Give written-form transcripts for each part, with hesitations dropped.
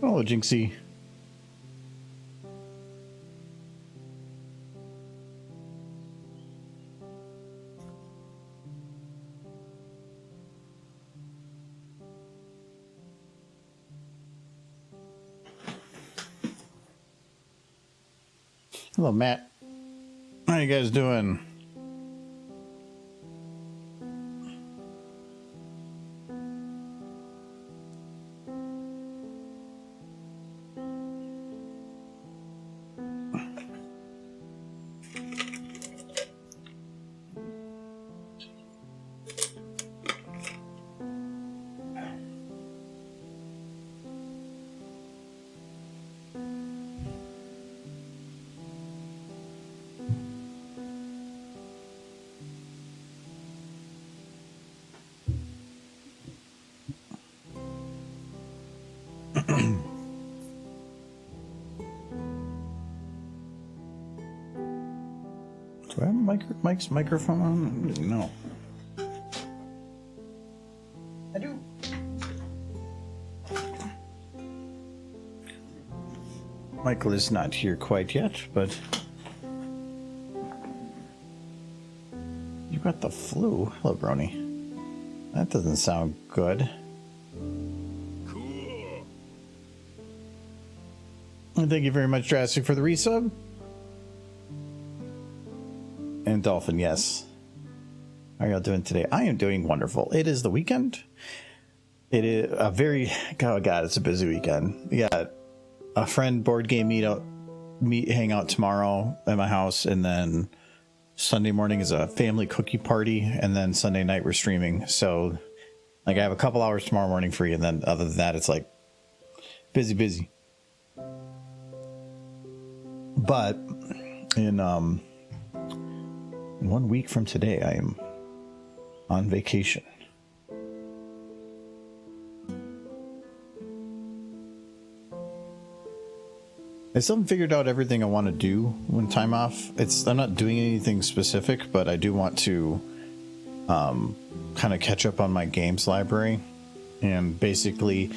Oh, Jinxie. Hello, Matt. How you guys doing? Do I have Mike's microphone on? No. I do. Michael is not here quite yet, but you got the flu. Hello, Brony. That doesn't sound good. Cool. And thank you very much, Jurassic, for the resub. And Dolphin, yes. How are y'all doing today? I am doing wonderful. It is the weekend. It is a very... Oh, God, it's a busy weekend. We got a friend board game hang out tomorrow at my house, and then Sunday morning is a family cookie party, and then Sunday night we're streaming. So, like, I have a couple hours tomorrow morning free, and then other than that, it's like busy. But in 1 week from today, I am on vacation. I still haven't figured out everything I want to do when time off. I'm not doing anything specific, but I do want to kind of catch up on my games library. And basically,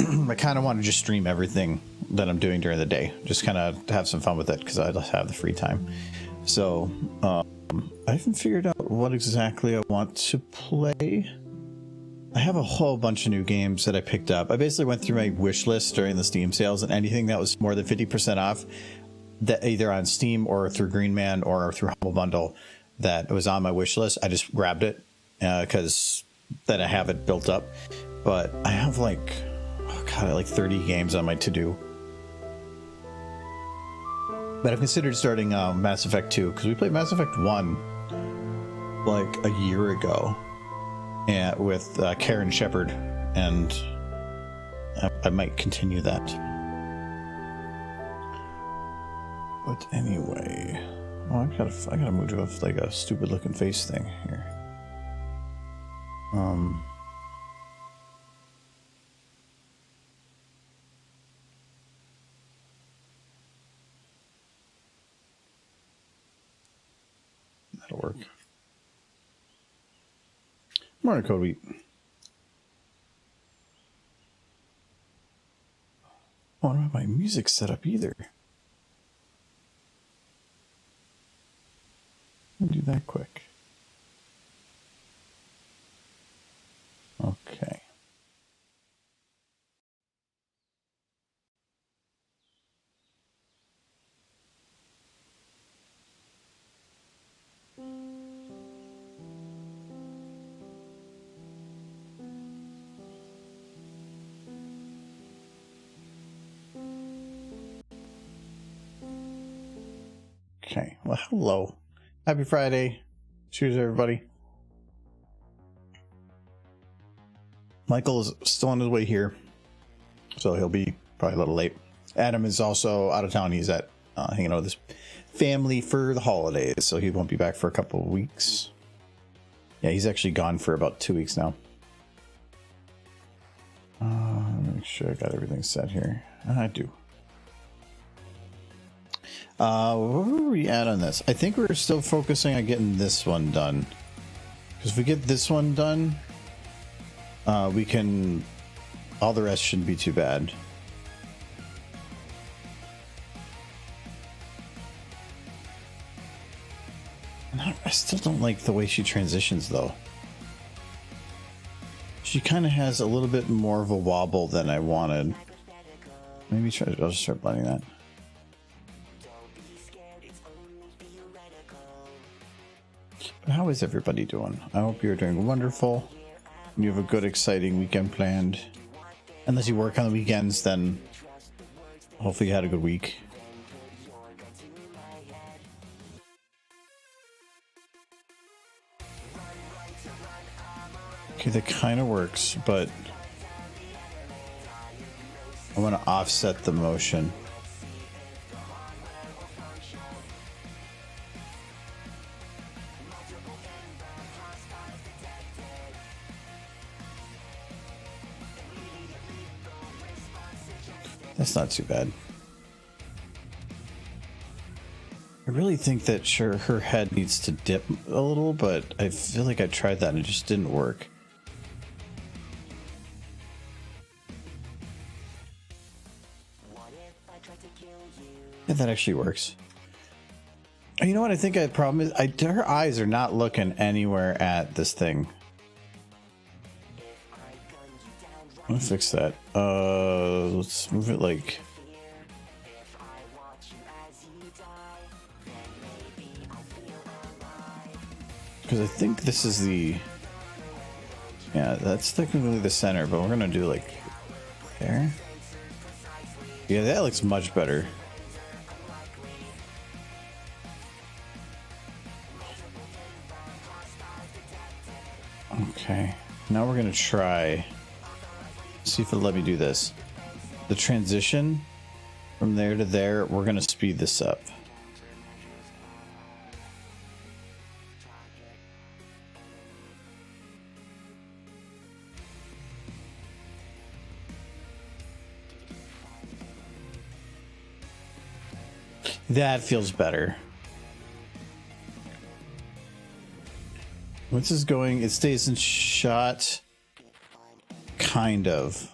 I kind of want to just stream everything that I'm doing during the day. Just kind of have some fun with it because I just have the free time. So, I haven't figured out what exactly I want to play. I have a whole bunch of new games that I picked up. I basically went through my wish list during the Steam sales, and anything that was more than 50% off, that either on Steam or through Green Man or through Humble Bundle, that was on my wish list, I just grabbed it because then I have it built up. But I have like 30 games on my to-do. But I've considered starting Mass Effect 2, because we played Mass Effect 1 like a year ago with Karen Shepard, and I might continue that. But anyway, I gotta move to like a stupid looking face thing here. That'll work. Morning, Cody. Oh, I don't have my music set up either. I'll do that quick. Okay. Okay, well, hello. Happy Friday. Cheers, everybody. Michael is still on his way here, so he'll be probably a little late. Adam is also out of town. He's at hanging out with his family for the holidays, so he won't be back for a couple of weeks. Yeah, he's actually gone for about 2 weeks now. Make sure I got everything set here. I do. Where were we at on this? I think we're still focusing on getting this one done. Because if we get this one done, we can... all the rest shouldn't be too bad. I still don't like the way she transitions, though. She kind of has a little bit more of a wobble than I wanted. Maybe I'll just start blending that. But how is everybody doing? I hope you're doing wonderful. You have a good, exciting weekend planned. Unless you work on the weekends, then hopefully you had a good week. Okay, that kind of works, but I want to offset the motion. That's not too bad. I really think that her head needs to dip a little, but I feel like I tried that and it just didn't work. Yeah, that actually works. You know what I think the problem is? Her eyes are not looking anywhere at this thing. Let me fix that. Let's move it like... Because I think this is the... Yeah, that's technically the center, but we're gonna do like... There? Yeah, that looks much better. Okay, now we're gonna try... See if it'll let me do this. The transition from there to there, we're gonna speed this up. That feels better. Once it's going, it stays in shot. Kind of.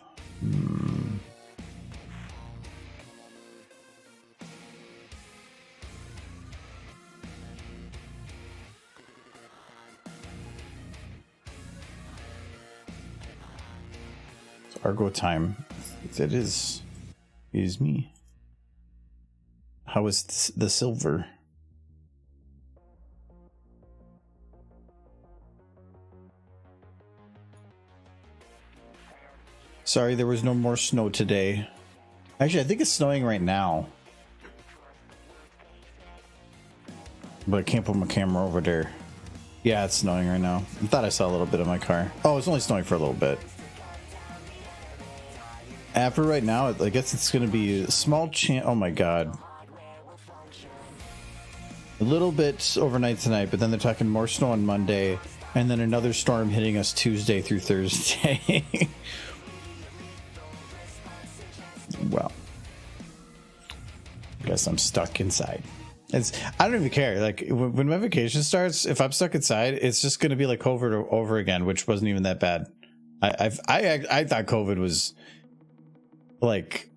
It's Argo time. It is me. How is the silver? Sorry, there was no more snow today. Actually, I think it's snowing right now. But I can't put my camera over there. Yeah, it's snowing right now. I thought I saw a little bit of my car. Oh, it's only snowing for a little bit. After right now, I guess it's going to be a small chance. Oh my god. A little bit overnight tonight, but then they're talking more snow on Monday. And then another storm hitting us Tuesday through Thursday. Well, I guess I'm stuck inside. I don't even care. Like when my vacation starts, if I'm stuck inside, it's just going to be like COVID over again, which wasn't even that bad. I thought COVID was like,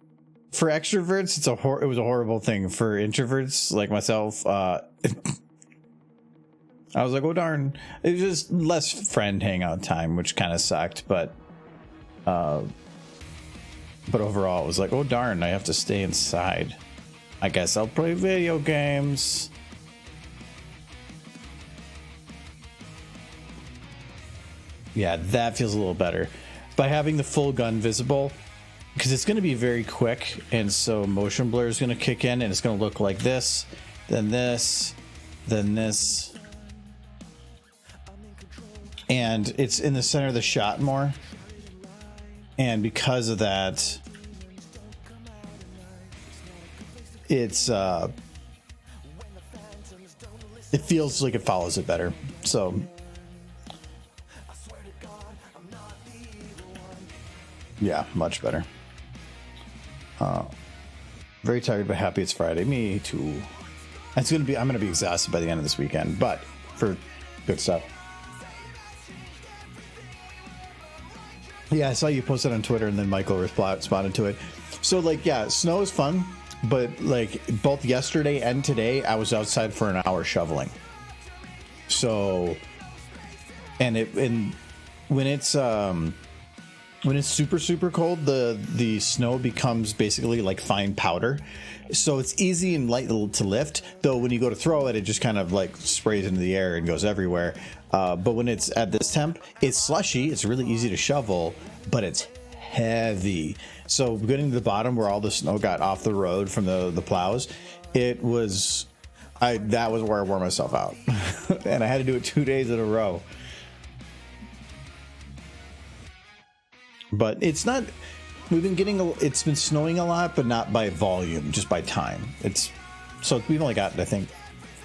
for extroverts, it was a horrible thing. For introverts like myself, I was like, oh darn, it was just less friend hangout time, which kind of sucked, but overall, it was like, oh darn, I have to stay inside. I guess I'll play video games. Yeah, that feels a little better. By having the full gun visible, because it's going to be very quick, and so motion blur is going to kick in, and it's going to look like this, then this, then this. And it's in the center of the shot more. And because of that, it feels like it follows it better. So yeah, much better. Very tired but happy it's Friday. Me too. I'm gonna be exhausted by the end of this weekend, but for good stuff. Yeah, I saw you post it on Twitter, and then Michael responded to it. So, like, yeah, snow is fun, but, like, both yesterday and today, I was outside for an hour shoveling. So, and when it's super cold, the snow becomes basically like fine powder. So it's easy and light to lift, though when you go to throw it, it just kind of like sprays into the air and goes everywhere. But when it's at this temp, it's slushy. It's really easy to shovel, but it's heavy. So getting to the bottom where all the snow got off the road from the plows, that was where I wore myself out. And I had to do it 2 days in a row. But it's not, it's been snowing a lot, but not by volume, just by time. So we've only got, I think,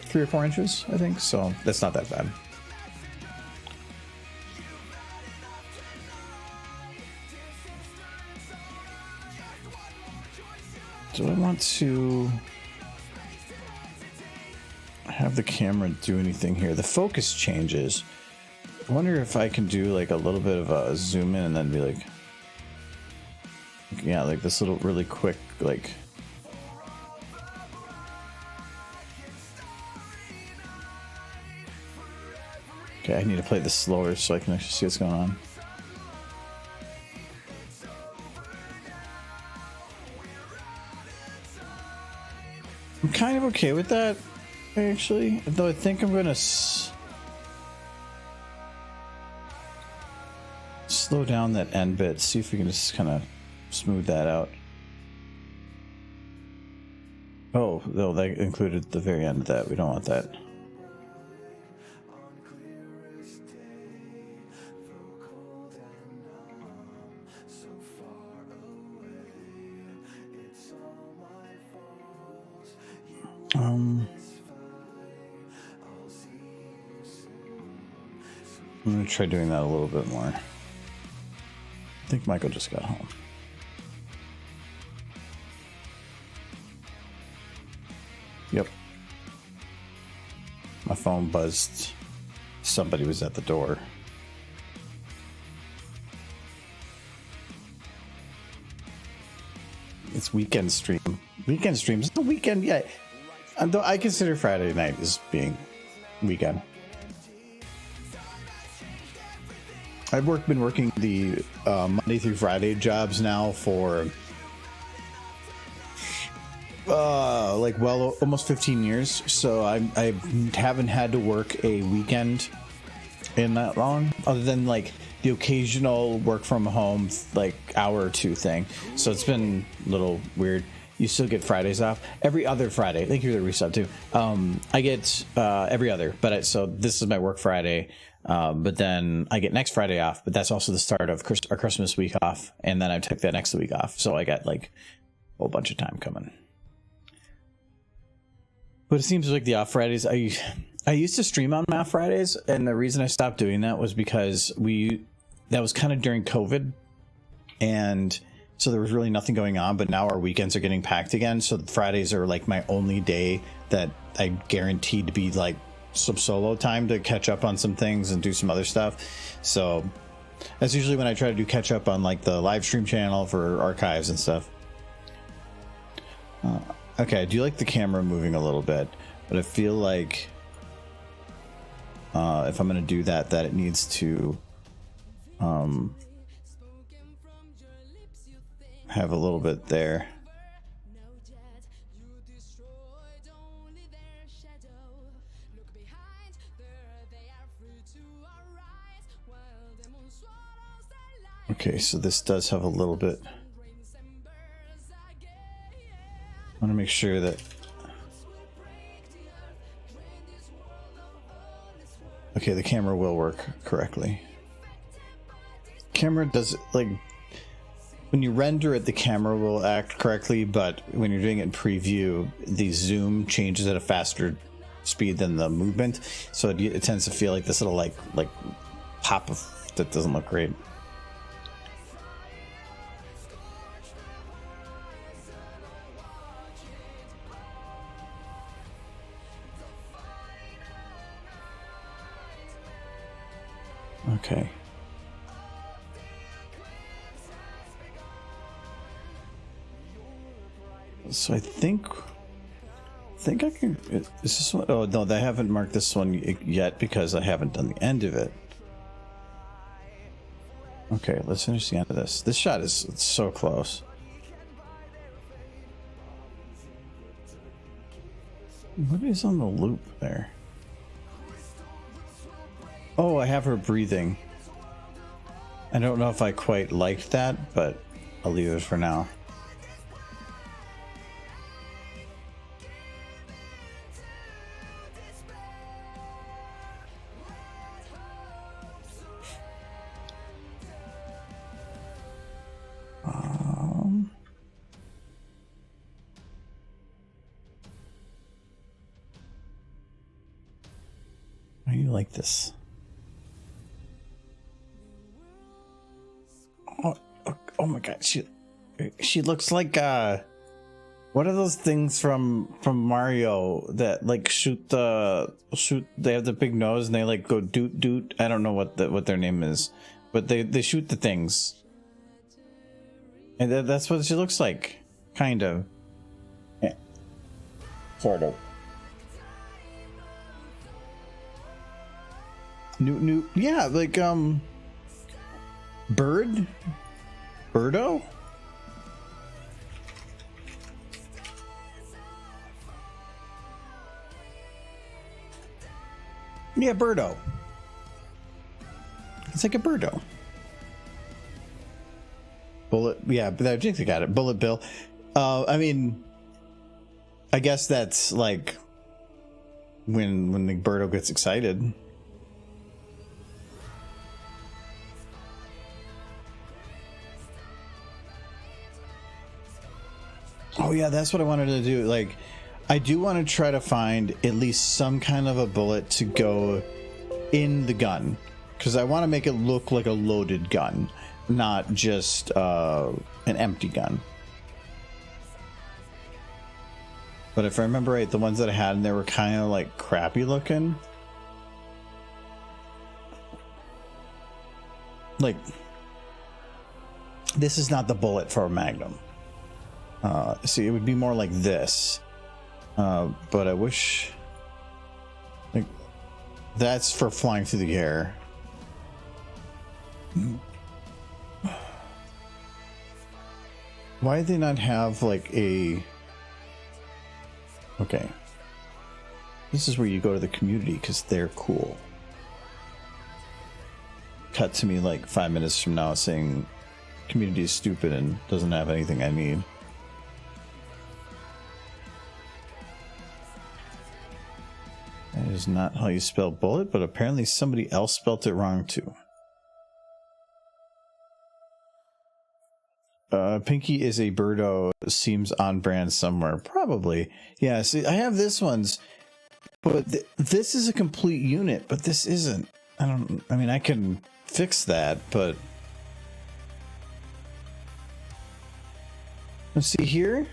3 or 4 inches, I think. So that's not that bad. Do I want to have the camera do anything here? The focus changes. I wonder if I can do like a little bit of a zoom in and then be like, yeah, like this little really quick, like, okay, I need to play this slower so I can actually see what's going on. I'm kind of okay with that, actually, though I think I'm gonna slow down that end bit, see if we can just kind of smooth that out. Oh, no, that included the very end of that. We don't want that. I'm gonna try doing that a little bit more. I think Michael just got home. Yep. My phone buzzed. Somebody was at the door. It's weekend stream. Weekend streams. It's the weekend yet. I consider Friday night as being weekend. I've been working the Monday through Friday jobs now for almost 15 years. So I haven't had to work a weekend in that long, other than like the occasional work from home like hour or two thing. So it's been a little weird. You still get Fridays off every other Friday. Thank you for the resub too. I get every other, but so this is my work Friday. But then I get next Friday off, but that's also the start of our Christmas week off. And then I took that next week off. So I got like a whole bunch of time coming. But it seems like the off Fridays, I used to stream on off Fridays. And the reason I stopped doing that was because that was kind of during COVID. And so there was really nothing going on, but now our weekends are getting packed again. So Fridays are like my only day that I guaranteed to be like some solo time to catch up on some things and do some other stuff. So that's usually when I try to do catch up on like the live stream channel for archives and stuff. Okay, I do like the camera moving a little bit, but I feel like if I'm going to do that it needs to have a little bit there. Okay, so this does have a little bit. I want to make sure that. Okay, the camera will work correctly. Camera does, like, when you render it, the camera will act correctly, but when you're doing it in preview, the zoom changes at a faster speed than the movement, so it tends to feel like this little like pop of that doesn't look great. Okay. So I think think I can. Is this one? Oh no, they haven't marked this one yet because I haven't done the end of it. Okay, let's finish the end of this. This shot is so close. What is on the loop there? Oh, I have her breathing. I don't know if I quite liked that, but I'll leave it for now. Why do you like this? Oh my god, she looks like what are those things from Mario that like shoot they have the big nose and they like go doot doot. I don't know what their name is, but they shoot the things. And that's what she looks like, kind of. Yeah. Sort of. New yeah, like Birdo? Yeah, Birdo. It's like a Birdo. Bullet, yeah, but I think I got it. Bullet Bill. I mean, I guess that's like when the Birdo gets excited. Oh yeah, that's what I wanted to do. Like, I do want to try to find at least some kind of a bullet to go in the gun, because I want to make it look like a loaded gun, not just an empty gun. But if I remember right, the ones that I had in there were kind of like crappy looking. Like, this is not the bullet for a Magnum. See, it would be more like this. But I wish, like, that's for flying through the air. Why did they not have like a... Okay. This is where you go to the community because they're cool. Cut to me like 5 minutes from now saying community is stupid and doesn't have anything I need. That is not how you spell bullet, but apparently somebody else spelt it wrong too. Pinkie is a Birdo, seems on brand somewhere. Probably. Yeah, see, I have this one's, but this is a complete unit, but this isn't. I mean, I can fix that, but... Let's see here.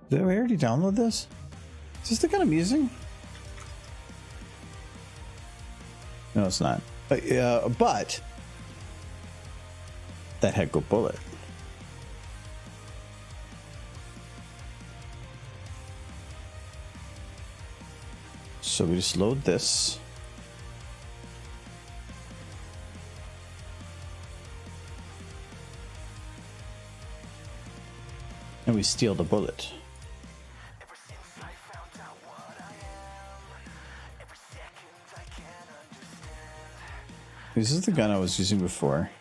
Did I already download this? Is this the gun I'm using? No, it's not. But that had good bullet. So we just load this. And we steal the bullet. This is the gun I was using before.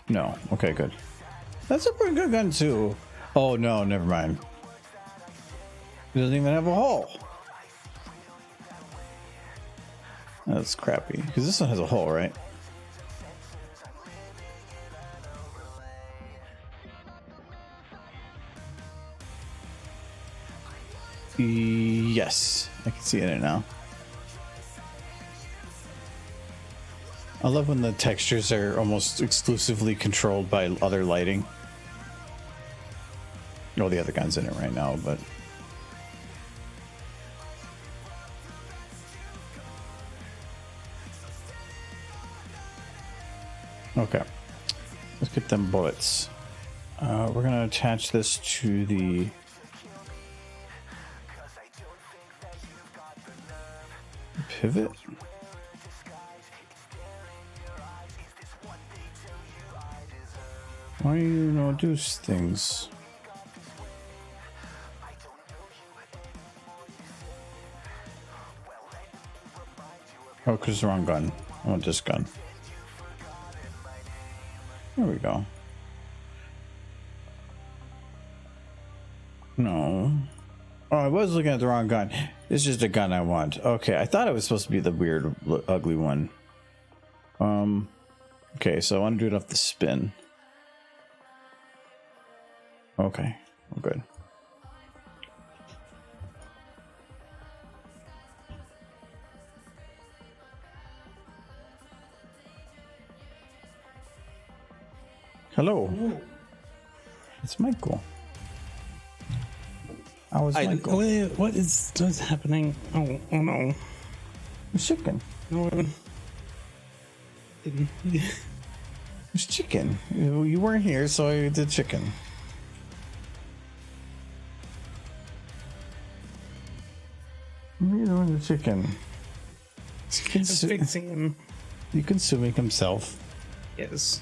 No. Okay, good. That's a pretty good gun, too. Oh, no, never mind. It doesn't even have a hole. That's crappy. Because this one has a hole, right? Yes. I can see it in it now. I love when the textures are almost exclusively controlled by other lighting. Oh, the other gun's in it right now, but... Okay. Let's get them bullets. We're going to attach this to the... pivot? Why do you not do things? Oh, because it's the wrong gun. I want this gun. There we go. No. Oh, I was looking at the wrong gun. It's just a gun I want. Okay, I thought it was supposed to be the weird, ugly one. Okay, so I want to do it off the spin. Okay, we're good. Hello. It's Michael. How was Michael? What's happening? Oh no. It's chicken. No, I didn't. It's chicken. You weren't here, so I did chicken. What are you doing with the chicken? Fixing him. You consuming himself. Yes.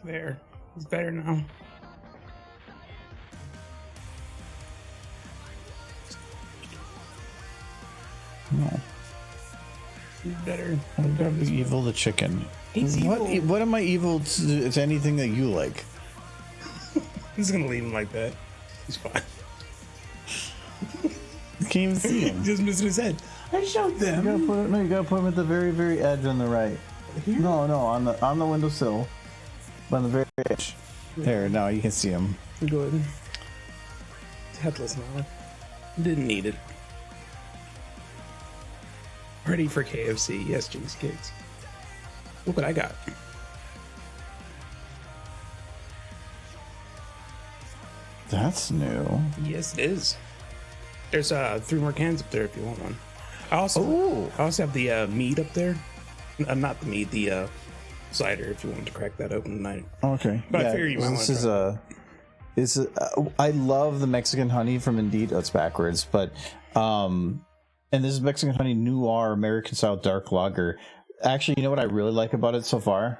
There. He's better now. No. He's better. I'm gonna be evil the chicken. He's evil. What am I evil to anything that you like? He's gonna leave him like that. He's fine. You can't even see him. Just missing his head. I showed them. You gotta put him at the very, very edge on the right. Here? No, on the windowsill. On the very edge. There, now you can see him. Good. Headless now. Didn't need it. Ready for KFC. Yes, cheese cakes. Look what I got. That's new. Yes, it is. There's 3 more cans up there if you want one. I also have the meat up there. Not the meat, the cider if you wanted to crack that open tonight. Okay. But yeah, I figure you might want to. I love the Mexican honey from Indeed. Oh, it's backwards, but and this is Mexican honey noir American style dark lager. Actually, you know what I really like about it so far?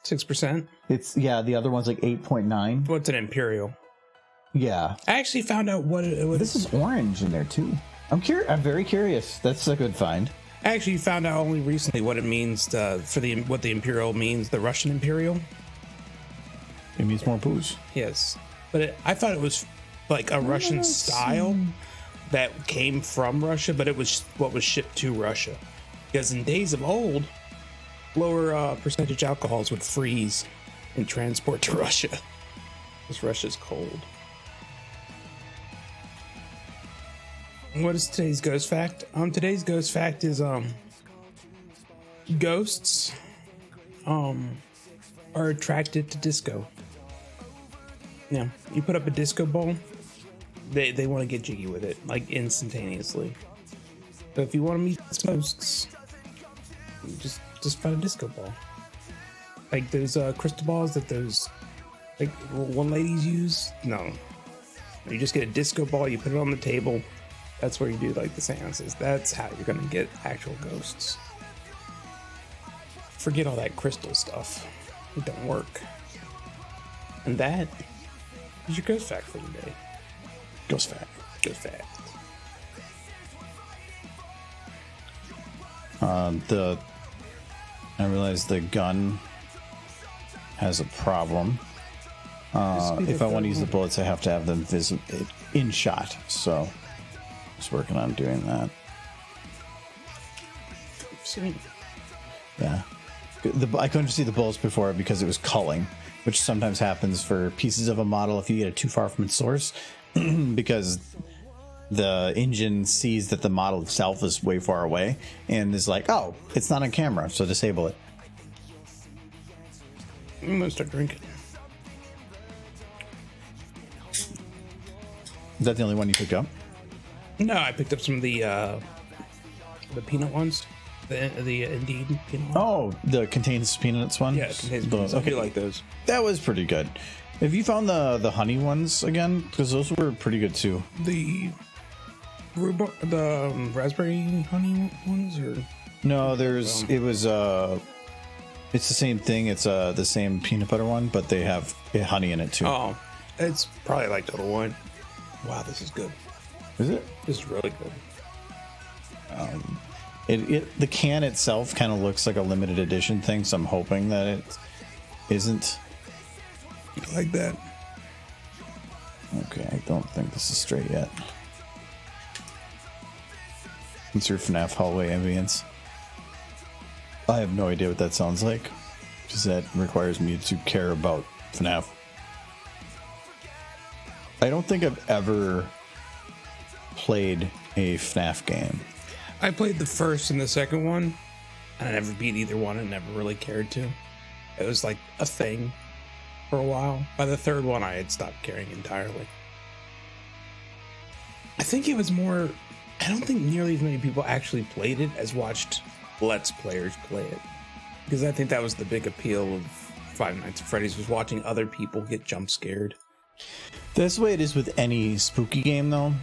6%. It's the other one's like 8.9. What's an imperial? Yeah. I actually found out what this is orange in there too. I'm very curious. That's a good find. I actually found out only recently what it means what the imperial means. The Russian imperial. It means more booze. Yes, but I thought it was like a Russian style that came from Russia, but it was what was shipped to Russia. Because in days of old, lower percentage alcohols would freeze and transport to Russia. Because Russia's cold. What is today's ghost fact? Today's ghost fact is ghosts are attracted to disco. Yeah, you put up a disco ball, they want to get jiggy with it, like instantaneously. So if you want to meet ghosts, just find a disco ball. Like those crystal balls that those like one ladies use. No, you just get a disco ball, you put it on the table. That's where you do like the seances. That's how you're gonna get actual ghosts. Forget all that crystal stuff. It don't work. And that is your ghost fact for the day. Ghost fact. Ghost fact. I realize the gun has a problem. If I want to use the bullets, I have to have them in shot. So, just working on doing that. Sweet. Yeah, I couldn't see the bullets before because it was culling, which sometimes happens for pieces of a model if you get it too far from its source, because the engine sees that the model itself is way far away and is like, oh, it's not on camera, so disable it. I'm gonna start drinking. Is that the only one you picked up? No, I picked up some of the The peanut ones? The Indeed peanut ones? Oh, the contains peanuts one? Yeah, it contains peanuts. Okay. I do like those. That was pretty good. Have you found the honey ones again? Because those were pretty good too. The raspberry honey ones, or No, it's the same thing. It's the same peanut butter one, but they have honey in it too. oh, it's probably like Total Wine. Wow, this is good. Is it? This is really good. The can itself kind of looks like a limited edition thing, so I'm hoping that it isn't. Like that. Okay, I don't think this is straight yet. It's your FNAF hallway ambience. I have no idea what that sounds like, because that requires me to care about FNAF. I don't think I've ever played a FNAF game. I played the first and the second one, and I never beat either one and never really cared to. It was like a thing for a while. By the third one, I had stopped caring entirely. I think it was more... I don't think nearly as many people actually played it as watched Let's Players play it. Because I think that was the big appeal of Five Nights at Freddy's, was watching other people get jump scared. That's the way it is with any spooky game, though.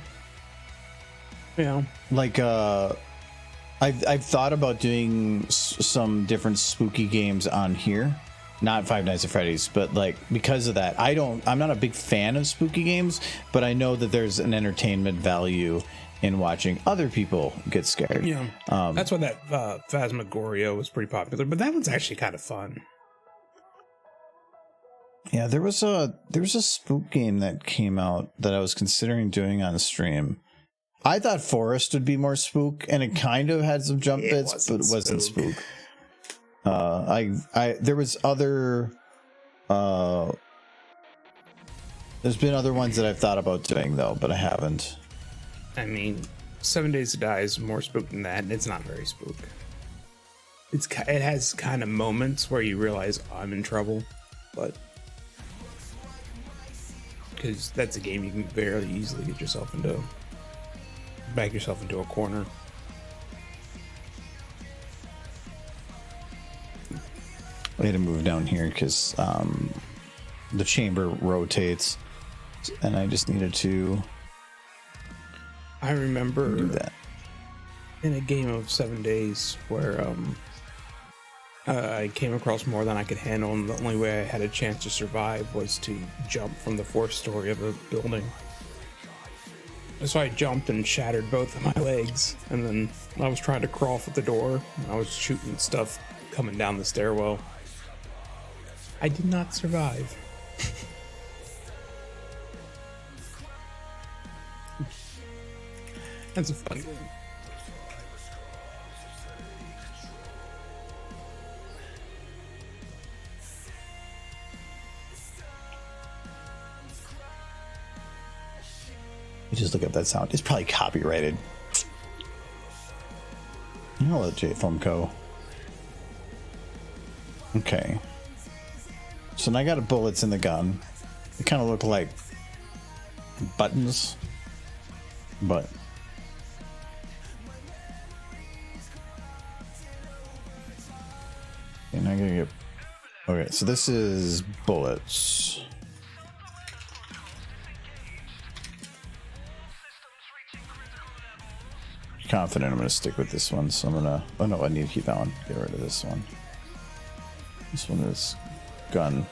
Yeah. Like, I've thought about doing some different spooky games on here. Not Five Nights at Freddy's, but like because of that, I'm not a big fan of spooky games, but I know that there's an entertainment value in watching other people get scared. Yeah. That's why that Phasmagoria was pretty popular, but that one's actually kind of fun. Yeah, there was a spook game that came out that I was considering doing on stream. I thought Forest would be more spook, and it kind of had some jump bits, but it wasn't spook. There was other there's been other ones that I've thought about doing though, but I haven't. I mean, 7 Days to Die is more spook than that, and it's not very spook. It has kind of moments where you realize, oh, I'm in trouble, but because that's a game you can very easily back yourself into a corner. I had to move down here because the chamber rotates, and I just needed to. I remember do that in a game of 7 days where I came across more than I could handle, and the only way I had a chance to survive was to jump from the fourth story of a building. So I jumped and shattered both of my legs, and then I was trying to crawl for the door. I was shooting stuff coming down the stairwell. I did not survive. That's a fun game. You just look up that sound. It's probably copyrighted. Hello, J Fumco. Okay. So now I got bullets in the gun. They kind of look like buttons, but and I gotta get. Okay, so this is bullets. Confident I'm gonna stick with this one, so I'm gonna. Oh no, I need to keep that one. Get rid of this one. This one is gun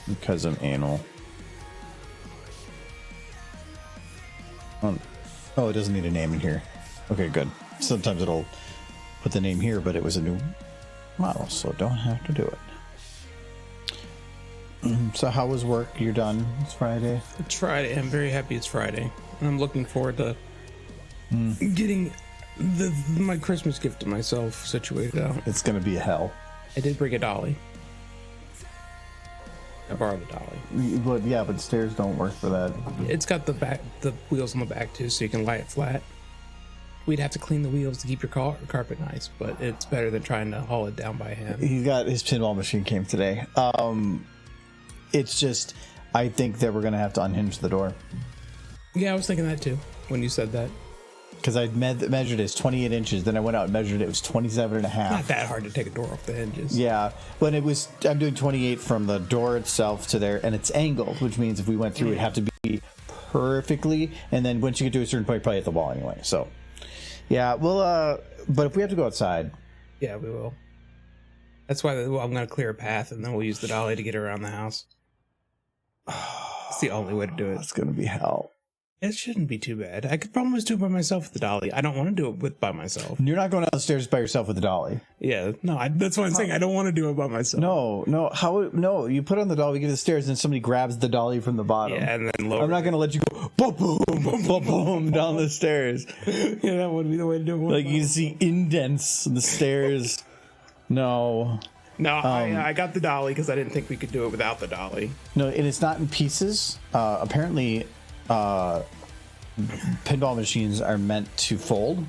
because I'm anal. Oh, it doesn't need a name in here. Okay, good. Sometimes it'll put the name here, but it was a new model, so don't have to do it. So how was work? You're done. It's Friday. It's Friday. I'm very happy it's Friday, and I'm looking forward to getting my Christmas gift to myself situated out. It's gonna be a hell. I did bring a dolly. I borrowed the dolly. But yeah, but stairs don't work for that. It's got the wheels on the back too, so you can lie it flat. We'd have to clean the wheels to keep your carpet nice, but it's better than trying to haul it down by hand. He got his pinball machine came today. It's just, I think that we're gonna have to unhinge the door. Yeah, I was thinking that too when you said that. because I measured it as 28 inches. Then I went out and measured it. It was 27 and a half. Not that hard to take a door off the hinges. Yeah, but I'm doing 28 from the door itself to there, and it's angled, which means if we went through, it'd have to be perfectly. And then once you get to a certain point, you probably hit the wall anyway. So, yeah, but if we have to go outside, yeah, we will. That's why I'm going to clear a path, and then we'll use the dolly to get around the house. It's the only way to do it. it's gonna be hell. It shouldn't be too bad. I could almost do it by myself with the dolly. I don't want to do it by myself. You're not going downstairs by yourself with the dolly. Yeah, no, that's what I'm saying. I don't want to do it by myself. No. No, you put on the dolly, we get to the stairs, and somebody grabs the dolly from the bottom. Yeah, and then lower. I'm not going to let you go boom, boom, boom, boom, boom down the stairs. Yeah, that would be the way to do it. Like you see indents in the stairs. No. No, I got the dolly because I didn't think we could do it without the dolly. No, and it's not in pieces. Apparently, pinball machines are meant to fold.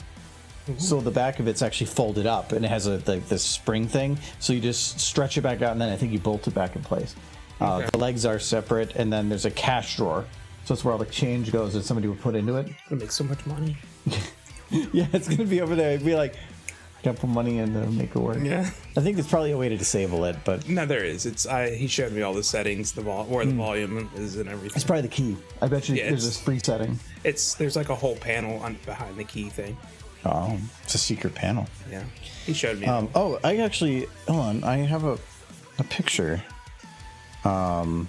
So the back of it's actually folded up, and it has this spring thing. So you just stretch it back out, and then I think you bolt it back in place. Okay. The legs are separate, and then there's a cash drawer. So it's where all the change goes that somebody would put into it. It'll make so much money. Yeah, it's gonna be over there. It'd be like, gotta put money in to make it work. Yeah. I think there's probably a way to disable it, but No, there is. He showed me all the settings, where the volume is and everything. it's probably the key. I bet you Yeah, there's this free setting. There's like a whole panel behind the key thing. Oh, it's a secret panel. Yeah, he showed me. I actually, hold on. I have a picture. Of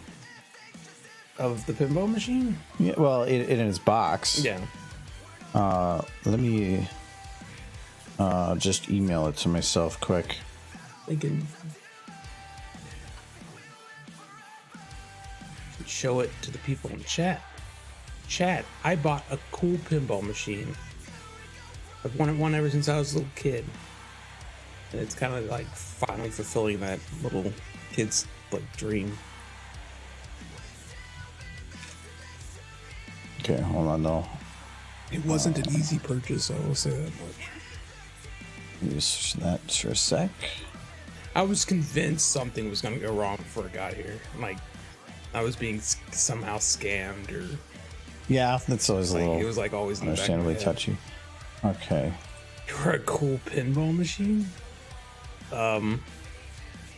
the pinball machine. Yeah, well, it in its box. Yeah. Let me just email it to myself quick. Thinking. Show it to the people in chat. Chat, I bought a cool pinball machine. I've wanted one ever since I was a little kid. And it's kind of like finally fulfilling that little kid's like dream. Okay, hold on though. It wasn't an easy purchase, I will say that much. Let me search that for a sec. I was convinced something was going to go wrong before it got here. Like, I was being somehow scammed, or Yeah, that's always a like, little it was like always in the back of my understandably head. touchy. Okay. You're a cool pinball machine?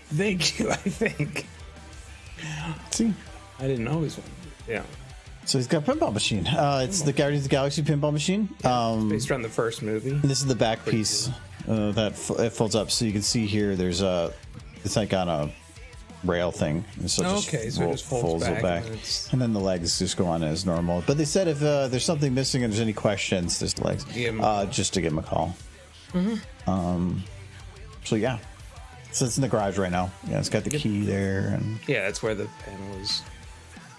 Thank you, I think. See? I didn't know this one. Yeah. So he's got a pinball machine. It's the Guardians of the Galaxy pinball machine. Based around the first movie. This is the back piece that it folds up, so you can see here. There's it's like on a rail thing. And so Okay, so it just folds it back, and then it's- and then the legs just go on as normal. But they said if there's something missing and there's any questions, there's the legs. Give 'em Just to give them a call. So yeah, so it's in the garage right now. Yeah, it's got the key there, and Yeah, that's where the panel is.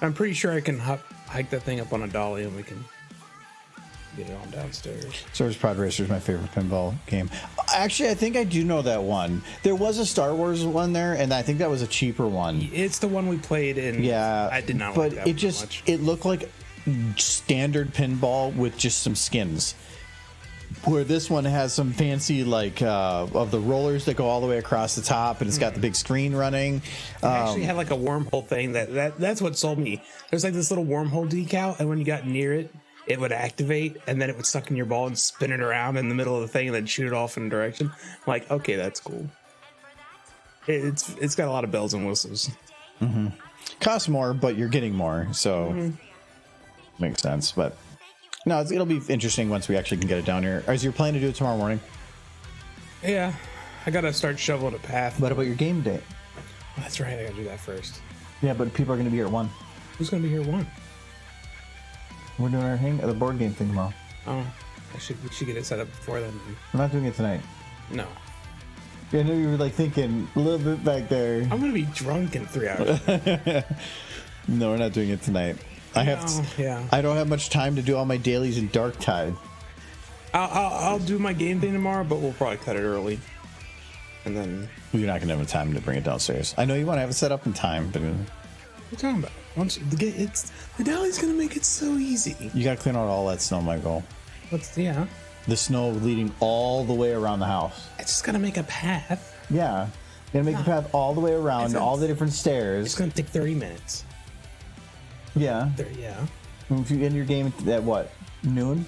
I'm pretty sure I can hike that thing up on a dolly and we can get it on downstairs. Star Wars Pod Racer is my favorite pinball game. Actually, I think I do know that one. There was a Star Wars one there, and I think that was a cheaper one. It's the one we played in. Yeah, I did not but like that it one just much. it looked like standard pinball with just some skins. Where this one has some fancy of the rollers that go all the way across the top, and it's got the big screen running. It actually had like a wormhole thing that's what sold me. There's like this little wormhole decal, and when you got near it, it would activate, and then it would suck in your ball and spin it around in the middle of the thing, and then shoot it off in a direction. I'm like, okay, that's cool. It's got a lot of bells and whistles. Costs more, but you're getting more, so makes sense. But no, it'll be interesting once we actually can get it down here. Is your plan to do it tomorrow morning? Yeah, I gotta start shoveling a path. What about your game day? That's right, I gotta do that first. Yeah, but people are going to be here at 1. Who's gonna be here one? We're doing our the board game thing tomorrow. Oh, we should get it set up before then. We're not doing it tonight. No, Yeah, I know you were like thinking a little bit back there. I'm gonna be drunk in 3 hours. No, we're not doing it tonight. I have to, yeah. I don't have much time to do all my dailies in Dark Tide. I'll do my game thing tomorrow, but we'll probably cut it early. And then You're not going to have time to bring it downstairs. I know you want to have it set up in time, but what are you talking about? The dolly's gonna make it so easy. you got to clean out all that snow, Michael. Yeah. The snow leading all the way around the house. It's just gonna make a path. Yeah. You're going to make the path all the way around, all the different It's stairs. gonna take 30 minutes. Yeah. Yeah. If you end your game at what? Noon?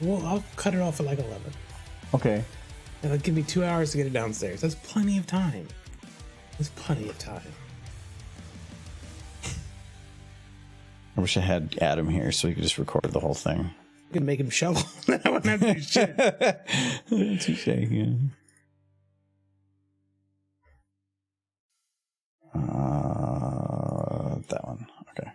Well, I'll cut it off at like 11. Okay. It'll give me 2 hours to get it downstairs. That's plenty of time. That's plenty of time. I wish I had Adam here so he could just record the whole thing. I'm gonna make him shovel. I wouldn't have to do shit. Touche, yeah. That one. Okay.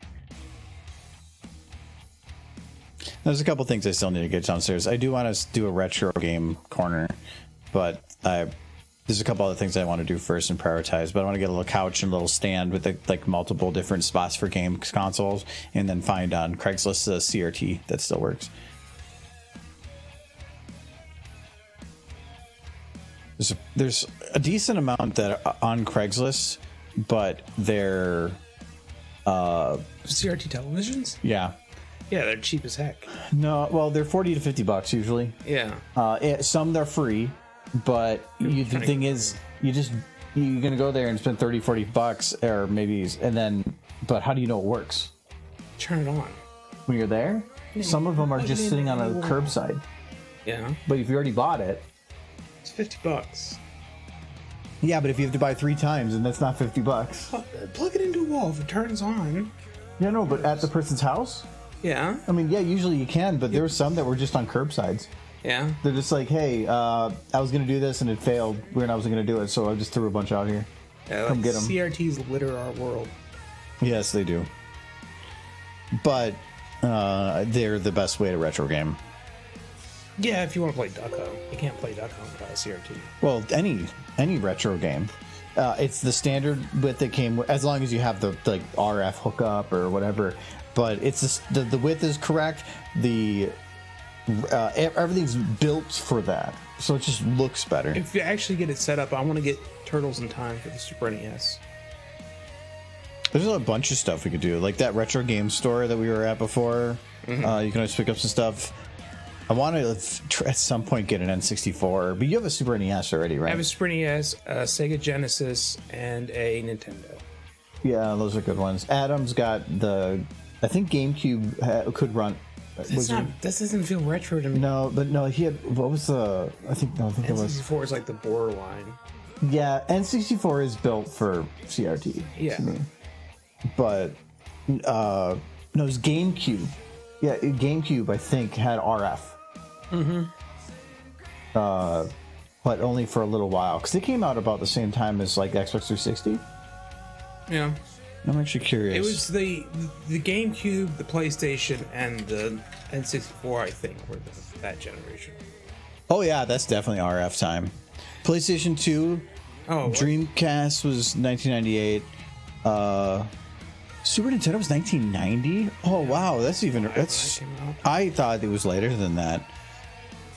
There's a couple things I still need to get downstairs. I do want to do a retro game corner, but there's a couple other things I want to do first and prioritize. But I want to get a little couch and a little stand with like multiple different spots for game consoles, and then find on Craigslist a CRT that still works. There's a decent amount that are on Craigslist, but they're CRT televisions? Yeah, they're cheap as heck. no, well, they're $40 to $50 usually. Yeah. Some they're free, but the thing is, you're gonna go there and spend $30-$40 or maybe, and then, but how do you know it works Turn it on. when you're there? Some of them are just sitting on a curbside, Yeah. but if you already bought it, It's $50. yeah, but if you have to buy 3 times, and that's not $50. Plug it into a wall if it turns on. Yeah, no, but at the person's house, Yeah. I mean, yeah, usually you can, but there were some that were just on curbsides. Yeah. They're just like, hey, I was gonna do this and it failed when I wasn't gonna do it, so I just threw a bunch out here. Yeah, Come get 'em. CRTs litter our world. Yes, they do. But they're the best way to retro game. Yeah, if you want to play Duck Hunt. You can't play Duck Hunt without a CRT. Well, any retro game. It's the standard width that came with, as long as you have the like RF hookup or whatever. But it's the width is correct. Everything's built for that, so it just looks better. If you actually get it set up, I want to get Turtles in Time for the Super NES. There's a bunch of stuff we could do, like that retro game store that we were at before. You can always pick up some stuff. I want to at some point get an N64, but you have a Super NES already, right? I have a Super NES, a Sega Genesis, and a Nintendo. Yeah, those are good ones. Adam's got I think GameCube could run. This doesn't feel retro to me. No, but no, he had. What was the? I think it was. N64 is like the borderline. Yeah, N64 is built for CRT. Yeah. To me. But no, it was GameCube. Yeah, GameCube I think had RF. But only for a little while, because it came out about the same time as like Xbox 360. Yeah. I'm actually curious. It was the GameCube, the PlayStation, and the N64, I think, were that generation. Oh yeah, that's definitely RF time. PlayStation 2, Dreamcast was 1998. Super Nintendo was 1990. Oh wow, that's I thought it was later than that.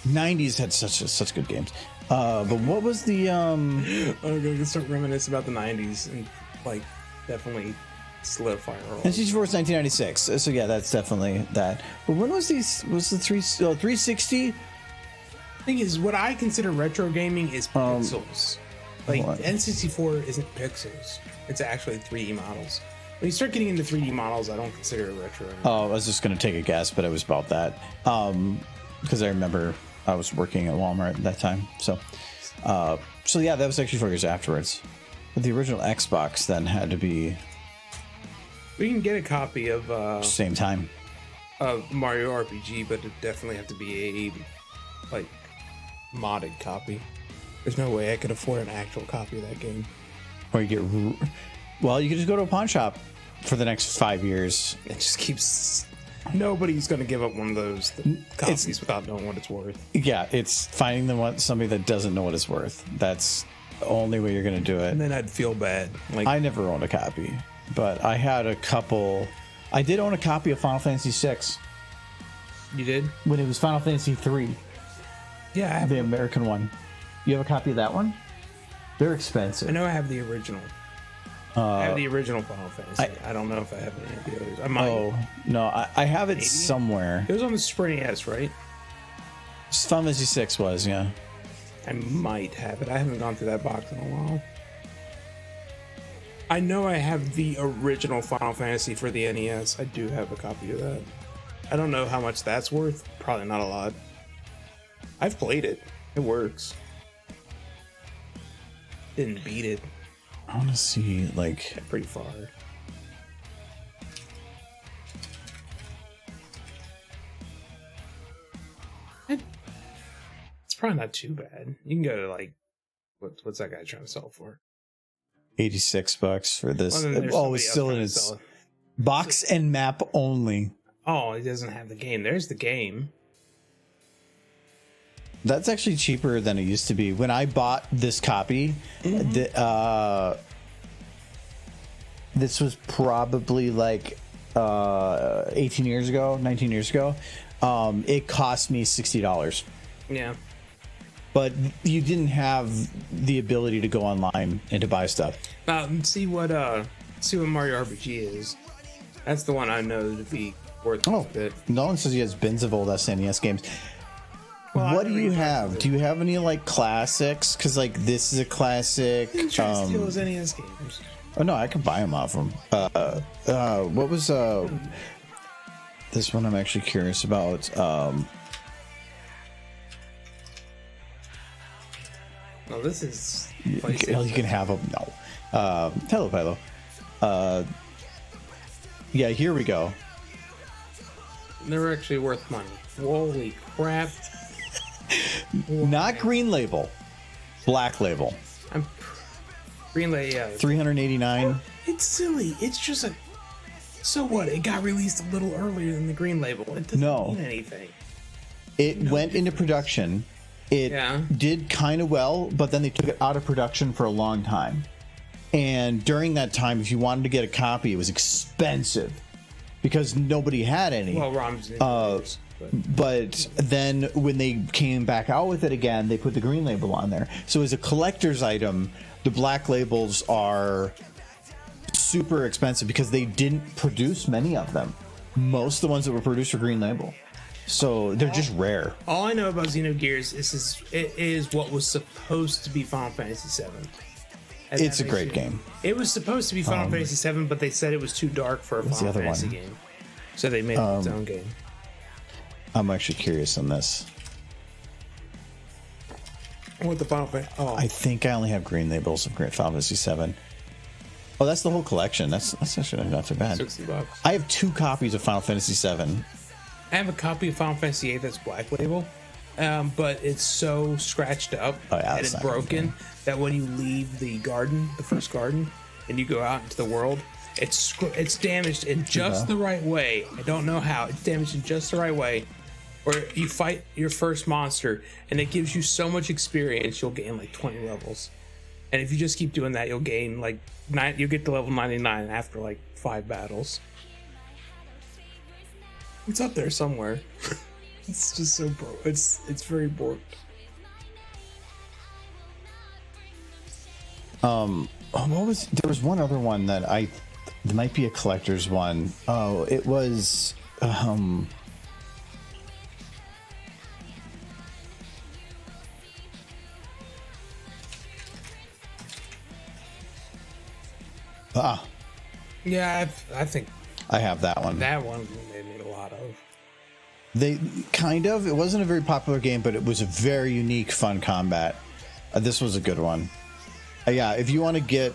90s had such good games. But what was the I'm gonna start reminiscing about the 90s and like definitely solidify our N64 was 1996. So yeah, that's definitely that. But when was was the 360? Thing is, what I consider retro gaming is pixels. Like N64 isn't pixels; it's actually 3D models. When you start getting into 3D models, I don't consider it retro anymore. Oh, I was just gonna take a guess, but it was about that. Because I remember I was working at Walmart at that time. So yeah, that was actually 4 years afterwards. But the original Xbox then had to be. We can get a copy of Same time. Of Mario RPG, but it definitely have to be a like modded copy. There's no way I could afford an actual copy of that game. Or you get. Well, you could just go to a pawn shop for the next 5 years. It just keeps. Nobody's going to give up one of those copies without knowing what it's worth. Yeah, it's finding somebody that doesn't know what it's worth. That's the only way you're going to do it. And then I'd feel bad. Like I never owned a copy, but I had a couple. I did own a copy of Final Fantasy VI. You did? When it was Final Fantasy 3. Yeah, I have the American one. You have a copy of that one? They're expensive. I know I have the original. I have the original Final Fantasy. I don't know if I have any of the others. I might. Oh, no, I have it somewhere. It was on the Super NES, right? Final Fantasy 6 was, yeah. I might have it. I haven't gone through that box in a while. I know I have the original Final Fantasy for the NES. I do have a copy of that. I don't know how much that's worth. Probably not a lot. I've played it. It works. Didn't beat it. I want to see, like... Got pretty far. It's probably not too bad. You can go to, like... What's that guy trying to sell for? $86 for this. Well, it's still in its box and map only. Oh, it doesn't have the game. There's the game. That's actually cheaper than it used to be. When I bought this copy, this was probably like 18 years ago, 19 years ago. It cost me $60. Yeah. But you didn't have the ability to go online and to buy stuff. See what Mario RPG is. That's the one I know to be worth a bit. Nolan says he has bins of old SNES games. Well, what do you have? Do you have any like classics? Because like this is a classic. You can try to steal his NES games. Oh no, I can buy them off him. What was this one? I'm actually curious about. No, this is. You can have them. No. Hello, Philo. Yeah, here we go. They're actually worth money. Holy crap! Not green label, black label. Green label, yeah. $389. It's silly. It's just a. So what? It got released a little earlier than the green label. It doesn't mean anything. It went into production. It did kind of well, but then they took it out of production for a long time. And during that time, if you wanted to get a copy, it was expensive because nobody had any. Well, ROMs didn't. But then when they came back out with it again, they put the green label on there. So as a collector's item, the black labels are super expensive because they didn't produce many of them. Most of the ones that were produced were green label. So they're just rare. All I know about Xenogears is it is what was supposed to be Final Fantasy VII. It's a great game. It was supposed to be Final Fantasy VII, but they said it was too dark for a Final Fantasy game. So they made its own game. I'm actually curious on this. What the Final Fantasy? Oh, I think I only have green labels of Final Fantasy VII. Oh, that's the whole collection. That's actually not too bad. $60. I have 2 copies of Final Fantasy VII. I have a copy of Final Fantasy VIII that's black label, but it's so scratched up and it's broken that when you leave the garden, the first garden, and you go out into the world, it's damaged in just the right way. I don't know how. It's damaged in just the right way. Where you fight your first monster, and it gives you so much experience, you'll gain like 20 levels. And if you just keep doing that, you'll gain like you'll get to level 99 after like 5 battles. It's up there somewhere. It's just so broke. It's very broke. What was there was one other one that there might be a collector's one. Oh, it was Yeah, I think I have that one. that one they made a lot of. They kind of. It wasn't a very popular game, but it was a very unique, fun combat. This was a good one. Yeah, if you want to get,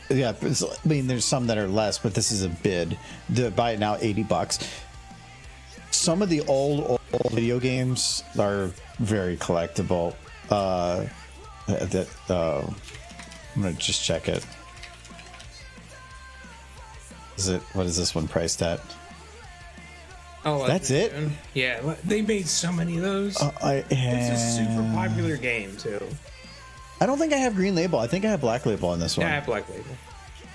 I mean, there's some that are less, but this is a bid. To buy it now, $80. Some of the old video games are very collectible. I'm gonna just check it. What is this one priced at? Oh, that's it? Yeah, they made so many of those. It's a super popular game too. I don't think I have green label. I think I have black label on this one. Yeah, I have black label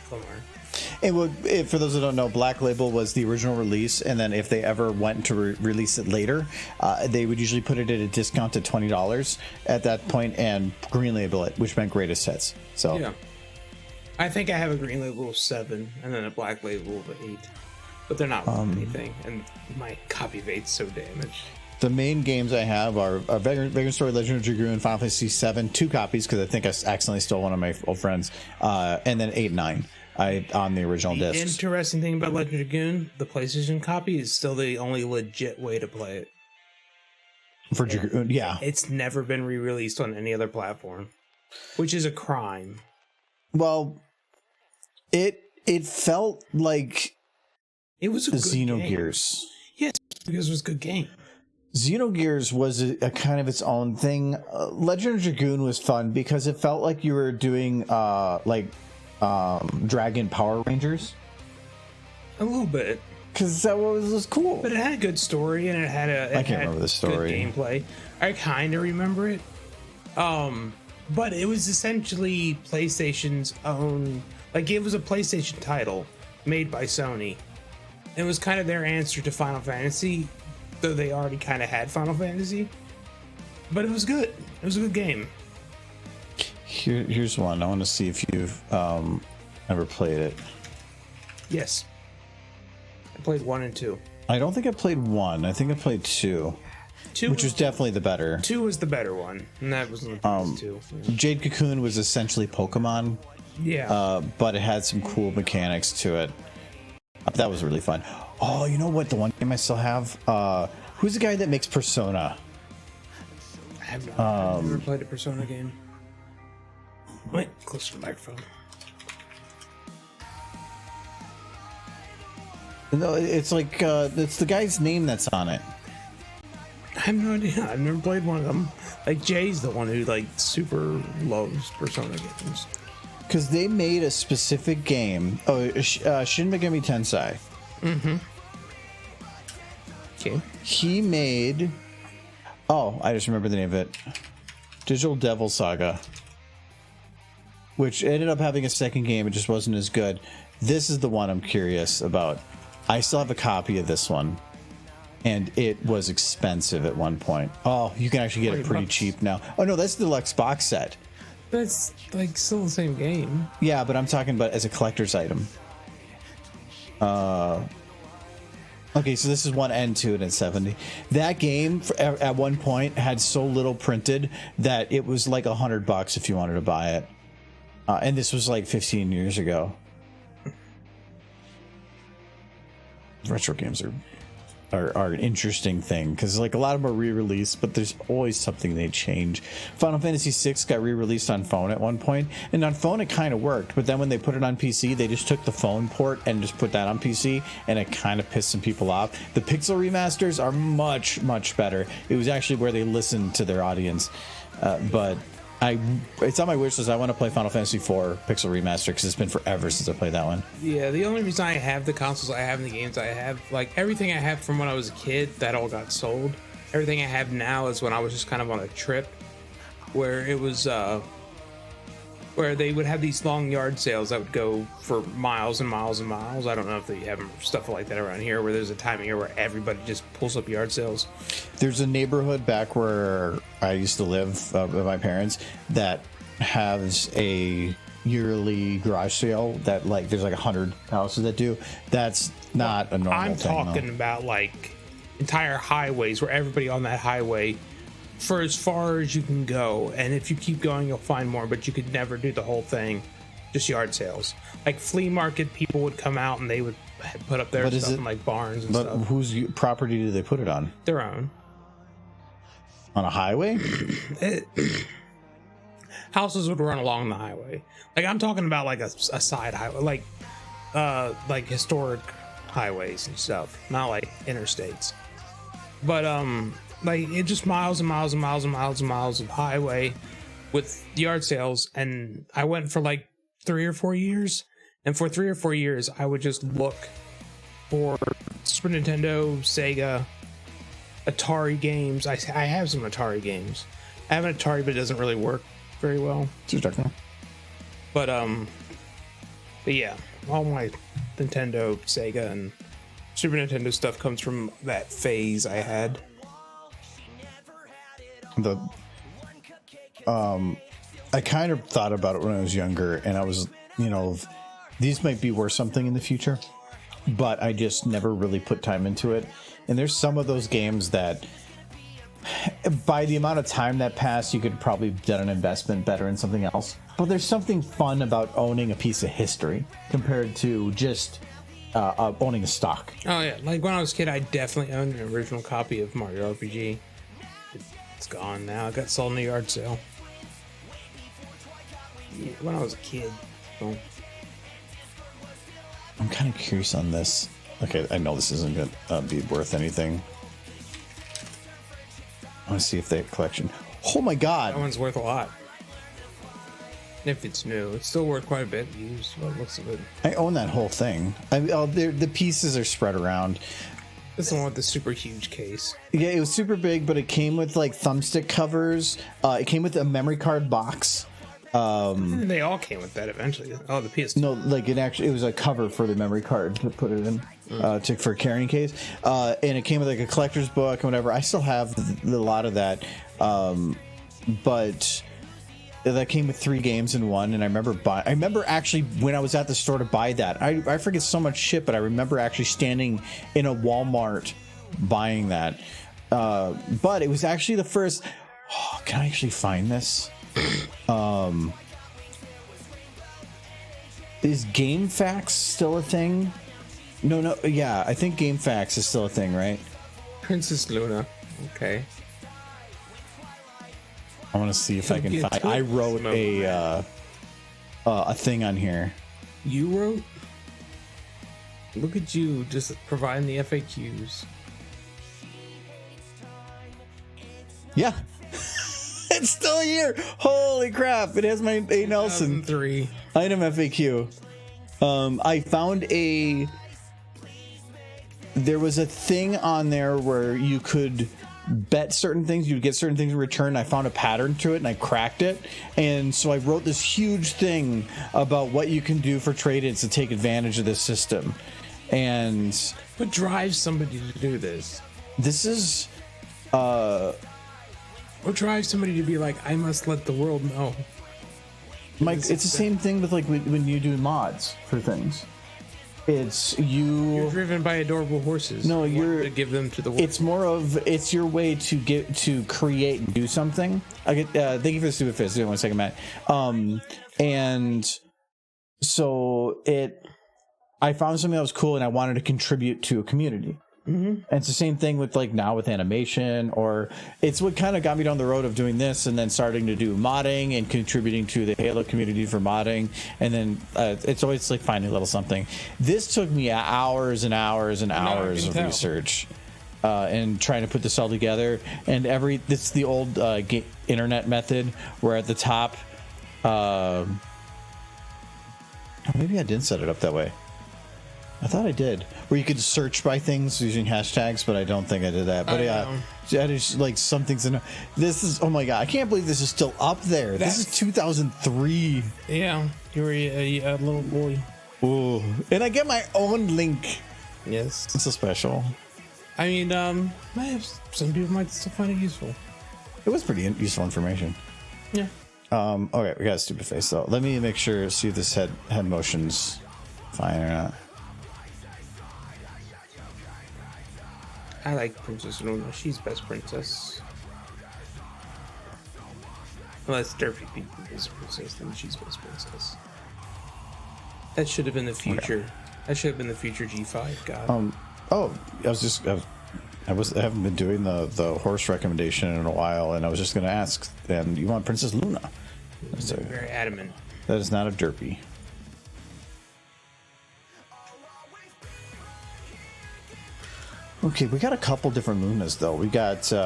somewhere. For those who don't know, black label was the original release, and then if they ever went to release it later, they would usually put it at a discount to $20 at that point and green label it, which meant greatest hits. So yeah, I think I have a green label of 7 and then a black label of 8, but they're not worth anything, and my copy of 8's so damaged. The main games I have are Vagrant Story, Legend of Dragoon, Final Fantasy VII, 2 copies because I think I accidentally stole one of my old friends, and then 8 and 9 on the original discs. The interesting thing about Legend of Dragoon, the PlayStation copy is still the only legit way to play it. For Dragoon, yeah. It's never been re-released on any other platform, which is a crime. Well, it felt like it was a good Xenogears. Game. Yes, because it was a good game. Xenogears was a kind of its own thing. Legend of Dragoon was fun because it felt like you were doing Dragon Power Rangers. A little bit. Because that was cool. But it had a good story, and I can't remember the story. Good gameplay. I kind of remember it. But it was essentially PlayStation's own. Like, it was a PlayStation title made by Sony. It was kind of their answer to Final Fantasy, though they already kind of had Final Fantasy. But it was good. It was a good game. Here's one. I want to see if you've ever played it. Yes. I played 1 and 2. I don't think I played 1. I think I played 2. Which was definitely the better. 2 was the better one, and that was the PS2. Jade Cocoon was essentially Pokemon. Yeah. But it had some cool mechanics to it. That was really fun. Oh, you know what? The one game I still have? Who's the guy that makes Persona? I've never played a Persona game. Wait, close to the microphone. No, it's like it's the guy's name that's on it. I have no idea. I've never played one of them. Like, Jay's the one who like super loves Persona games. Because they made a specific game. Oh, Shin Megami Tensei. Mm-hmm. Okay. He made. Oh, I just remember the name of it. Digital Devil Saga. Which ended up having a second game. It just wasn't as good. This is the one I'm curious about. I still have a copy of this one. And it was expensive at one point. Oh, you can actually get it pretty cheap now. Oh, no, that's the deluxe box set. That's like still the same game. Yeah, but I'm talking about as a collector's item. Okay, so this is 1 and 2 and it's 70. That game at one point had so little printed that it was like $100 if you wanted to buy it. And this was like 15 years ago. Retro games are an interesting thing because like a lot of them are re-released, but there's always something they change. Final Fantasy VI got re-released on phone at one point, and on phone it kind of worked, but then when they put it on PC, they just took the phone port and just put that on PC, and it kind of pissed some people off. The pixel remasters are much better. It was actually where they listened to their audience, but it's on my wish list. I want to play Final Fantasy IV Pixel Remaster because it's been forever since I played that one. Yeah, the only reason I have the consoles I have and the games I have, like everything I have from when I was a kid, that all got sold. Everything I have now is when I was just kind of on a trip where it was where they would have these long yard sales that would go for miles and miles and miles. I don't know if they have stuff like that around here where there's a time of year where everybody just pulls up yard sales. There's a neighborhood back where I used to live with my parents that has a yearly garage sale that like there's like 100 houses that do. That's not a normal thing. I'm talking about like entire highways where everybody on that highway for as far as you can go, and if you keep going you'll find more, but you could never do the whole thing. Just yard sales, like flea market people would come out and they would put up their stuff in like barns and stuff. But whose property do they put it on? Their own. On a highway? Houses would run along the highway. Like I'm talking about like a side highway, like historic highways and stuff, not like interstates. But like it just miles and miles and miles and miles and miles of highway with yard sales. And I went for like 3 or 4 years, and for 3 or 4 years I would just look for Super Nintendo, Sega, Atari games. I have some Atari games. I have an Atari, but it doesn't really work very well. But yeah, all my Nintendo, Sega, and Super Nintendo stuff comes from that phase I had. I kind of thought about it when I was younger, and I was, these might be worth something in the future, but I just never really put time into it. And there's some of those games that, by the amount of time that passed, you could probably have done an investment better in something else. But there's something fun about owning a piece of history compared to just owning a stock. Oh yeah, like when I was a kid, I definitely owned an original copy of Mario RPG. It's gone now. I got sold in a yard sale. Yeah, when I was a kid. So. I'm kind of curious on this. Okay, I know this isn't going to be worth anything. I want to see if they have collection. Oh my god! That one's worth a lot. If it's new, it's still worth quite a bit used. Well, it looks good. I own that whole thing. The pieces are spread around. This is the one with the super huge case. Yeah, it was super big, but it came with like thumbstick covers. It came with a memory card box. They all came with that eventually. Oh, the PS2. No, like it was a cover for the memory card to put it in for a carrying case. And it came with like a collector's book and whatever. I still have a lot of that. But that came with 3 games in one. And I remember actually when I was at the store to buy that, I forget so much shit, but I remember actually standing in a Walmart buying that. But it was actually the first. Oh, can I actually find this? Is GameFAQs still a thing? No, yeah, I think GameFAQs is still a thing, right? Princess Luna. Okay. I want to see if I can find. I wrote a thing on here. You wrote? Look at you, just providing the FAQs. Yeah. It's still here. Holy crap. It has my A. Nelson 3 item FAQ. I found there was a thing on there where you could bet certain things, you'd get certain things in return. I found a pattern to it and I cracked it. And so I wrote this huge thing about what you can do for trade-ins to take advantage of this system. And what drives somebody to do this? This is what drives somebody to be like, I must let the world know? Mike, it's the same thing with like when you do mods for things. You're driven by adorable horses. No, you're to give them to the world. It's your way to create and do something. Thank you for the stupid fist. One second, Matt. And so I found something that was cool and I wanted to contribute to a community. Mm-hmm. And it's the same thing with like now with animation, or it's what kind of got me down the road of doing this and then starting to do modding and contributing to the Halo community for modding. And then it's always like finding a little something. This took me hours and hours and hours of research and trying to put this all together. And this is the old internet method where at the top, maybe I didn't set it up that way. I thought I did. Where you could search by things using hashtags, but I don't think I did that. But yeah, that is like some things. This is, oh my god, I can't believe this is still up there. This is 2003. Yeah, you were a little boy. Ooh, and I get my own link. Yes, it's so special. I mean, some people might still find it useful. It was pretty useful information. Yeah. Okay, we got a stupid face though. Let me make sure, see if this head motion's fine or not. I like Princess Luna. She's best princess. Unless Derpy Pete is princess, then she's best princess. That should have been the future. Okay. That should have been the future G5 guy. I haven't been doing the horse recommendation in a while, and I was just going to ask. And you want Princess Luna? That's very adamant. That is not a Derpy. Okay, we got a couple different Lunas though. We got we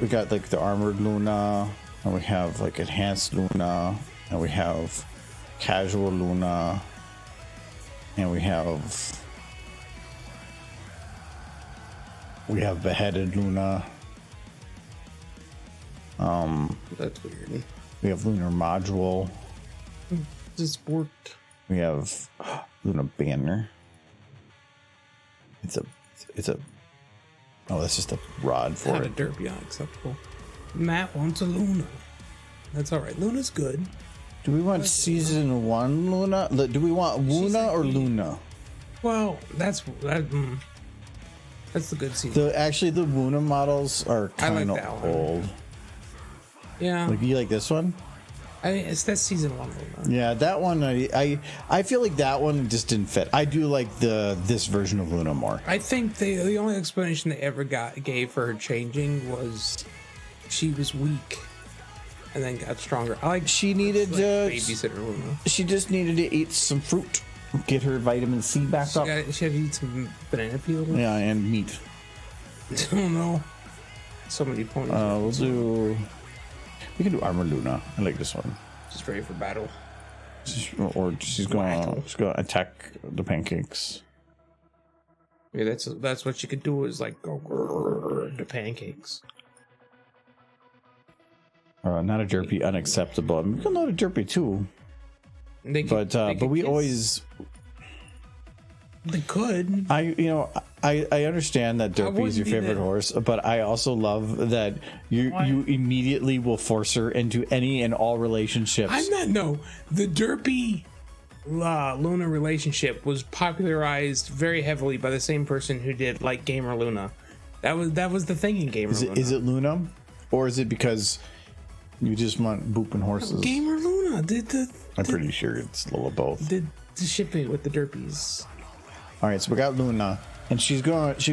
got like the armored Luna, and we have like enhanced Luna, and we have casual Luna, and we have beheaded Luna. That's weird. We have lunar module. This worked. We have Luna banner. It's a that's just a rod for not it. A derpy, unacceptable. Matt wants a Luna. That's all right. Luna's good. Do we want season 1 Luna? Do we want Luna or Luna? Well, that's the good season. Actually, the Luna models are kind of old. Yeah. Like, you like this one? I mean, it's that season 1 Luna. Yeah, that one I feel like that one just didn't fit. I do like this version of Luna more. I think the only explanation they ever gave for her changing was she was weak and then got stronger. I like She needed babysitter Luna. she just needed to eat some fruit, get her vitamin C back up. She had to eat some banana peel. Yeah, and meat. I don't know. So many ponies. We can do Armor Luna. I like this one. Just ready for battle. She's gonna attack the pancakes. Yeah, that's what she could do is like go grrr, the pancakes. Not a derpy, unacceptable. I mean, we can load a derpy too. But we always. They could. I understand that Derpy is your favorite horse, but I also love that you immediately will force her into any and all relationships. The Derpy Luna relationship was popularized very heavily by the same person who did like Gamer Luna. That was the thing in Gamer Luna. Is it Luna, or is it because you just want booping horses? Gamer Luna I'm pretty sure it's a little of both. Did the shipping with the Derpies. All right, so we got Luna, and she's gonna It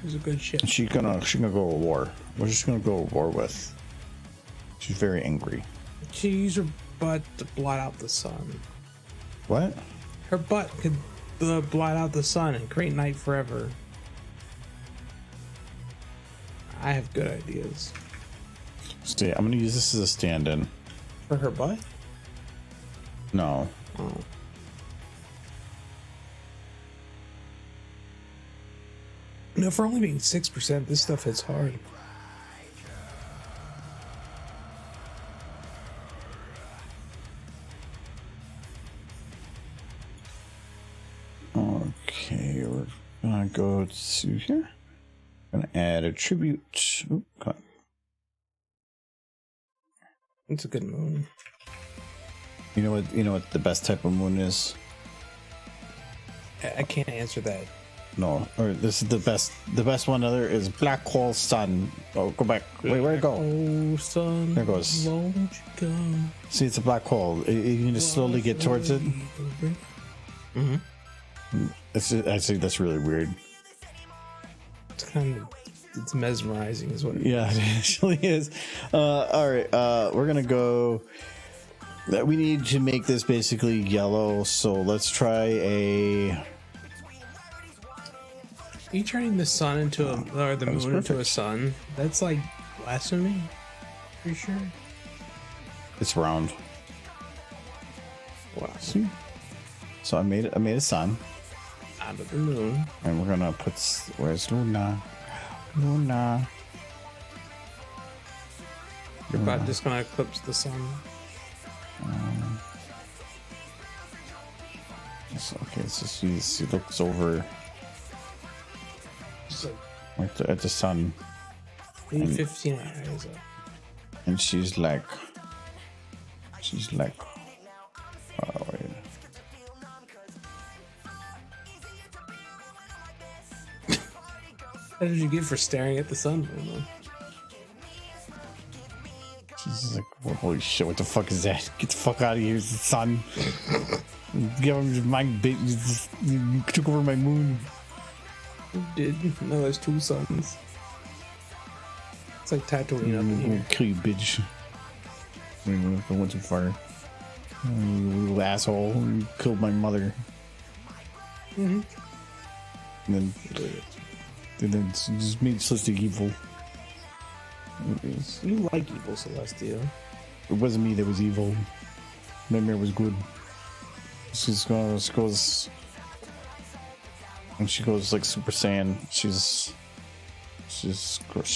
was a good ship. she's gonna go to war. We're just gonna go to war with. She's very angry. She used her butt to blot out the sun. What? Her butt could blot out the sun and create night forever. I have good ideas. See, I'm gonna use this as a stand-in. For her butt? No. Oh. No, for only being 6%, this stuff hits hard. Okay, we're gonna go to here. Gonna add a tribute. Oop, come on. It's a good moon. You know what the best type of moon is? I can't answer that. No, or this is the best. The best one other is black hole sun. Oh, go back. Wait, where'd it go? Oh, sun. There it goes. Won't you come? See, it's a black hole. You can just slowly get towards it. Mm-hmm. I think that's really weird. It's mesmerizing, is what it is. Yeah, it actually is. All right, we're gonna go. We need to make this basically yellow, so let's try a. Are you turning the sun into or the moon into a sun? That's like blasphemy. Pretty sure. It's round. Wow. See? So I made a sun. Out of the moon. And we're gonna put. Where's Luna? Luna. You're about just gonna eclipse the sun. Okay, so she looks over at the sun. 15 eyes up. And she's like, oh wait. How did you get for staring at the sun? She's like, well, holy shit, what the fuck is that? Get the fuck out of here, son. Get over my you took over my moon. You did? No, there's 2 suns. It's like Tatooine up in here. Kill you, bitch. I went too far. You little asshole. You killed my mother. Mm-hmm. And then just made Celestia evil. You like evil, Celestia. It wasn't me that was evil. Nightmare was good. She goes, and she goes like Super Saiyan. She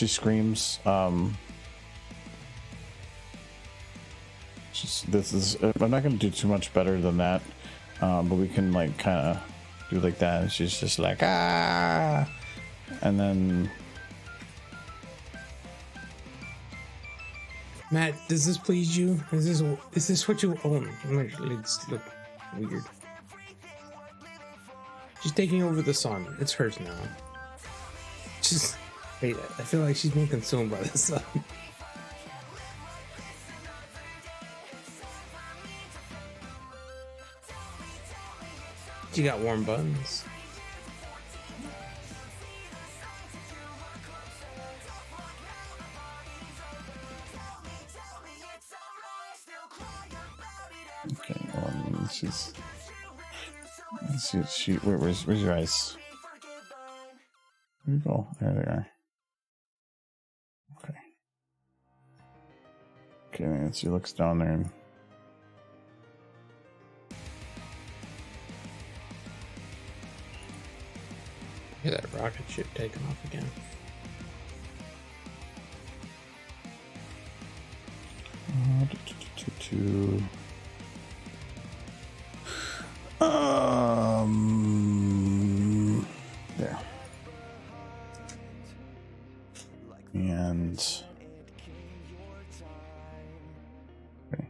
screams. I'm not gonna do too much better than that, but we can like kind of do like that. And she's just like ah, and then. Matt, does this please you? Is this what you own? It's look weird. She's taking over the sun. It's hers now. Wait, I feel like she's being consumed by the sun. You got warm buttons. Okay, let's see, where's your eyes? Where you go? There they are. Okay. Okay, and she looks down there and Hear that rocket ship taking off again. There. And okay.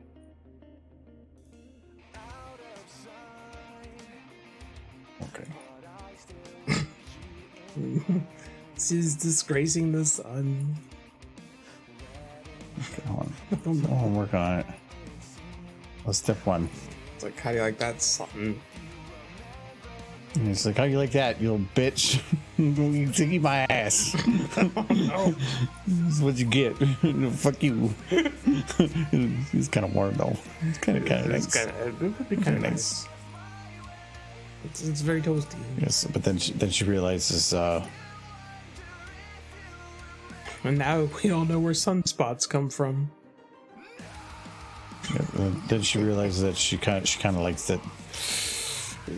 Okay. She's disgracing the sun. Okay, hold on. Oh, I'm working on it. Well, step one. It's like, how do you like that sun? And he's like, how you like that, you little bitch? You eat my ass. No. This is what you get. Fuck you. He's kind of warm though. It's kind of nice. It would be kind of nice. It's very toasty. Yes, but then she realizes. And now we all know where sunspots come from. Yeah, then she realizes that she kind of likes it.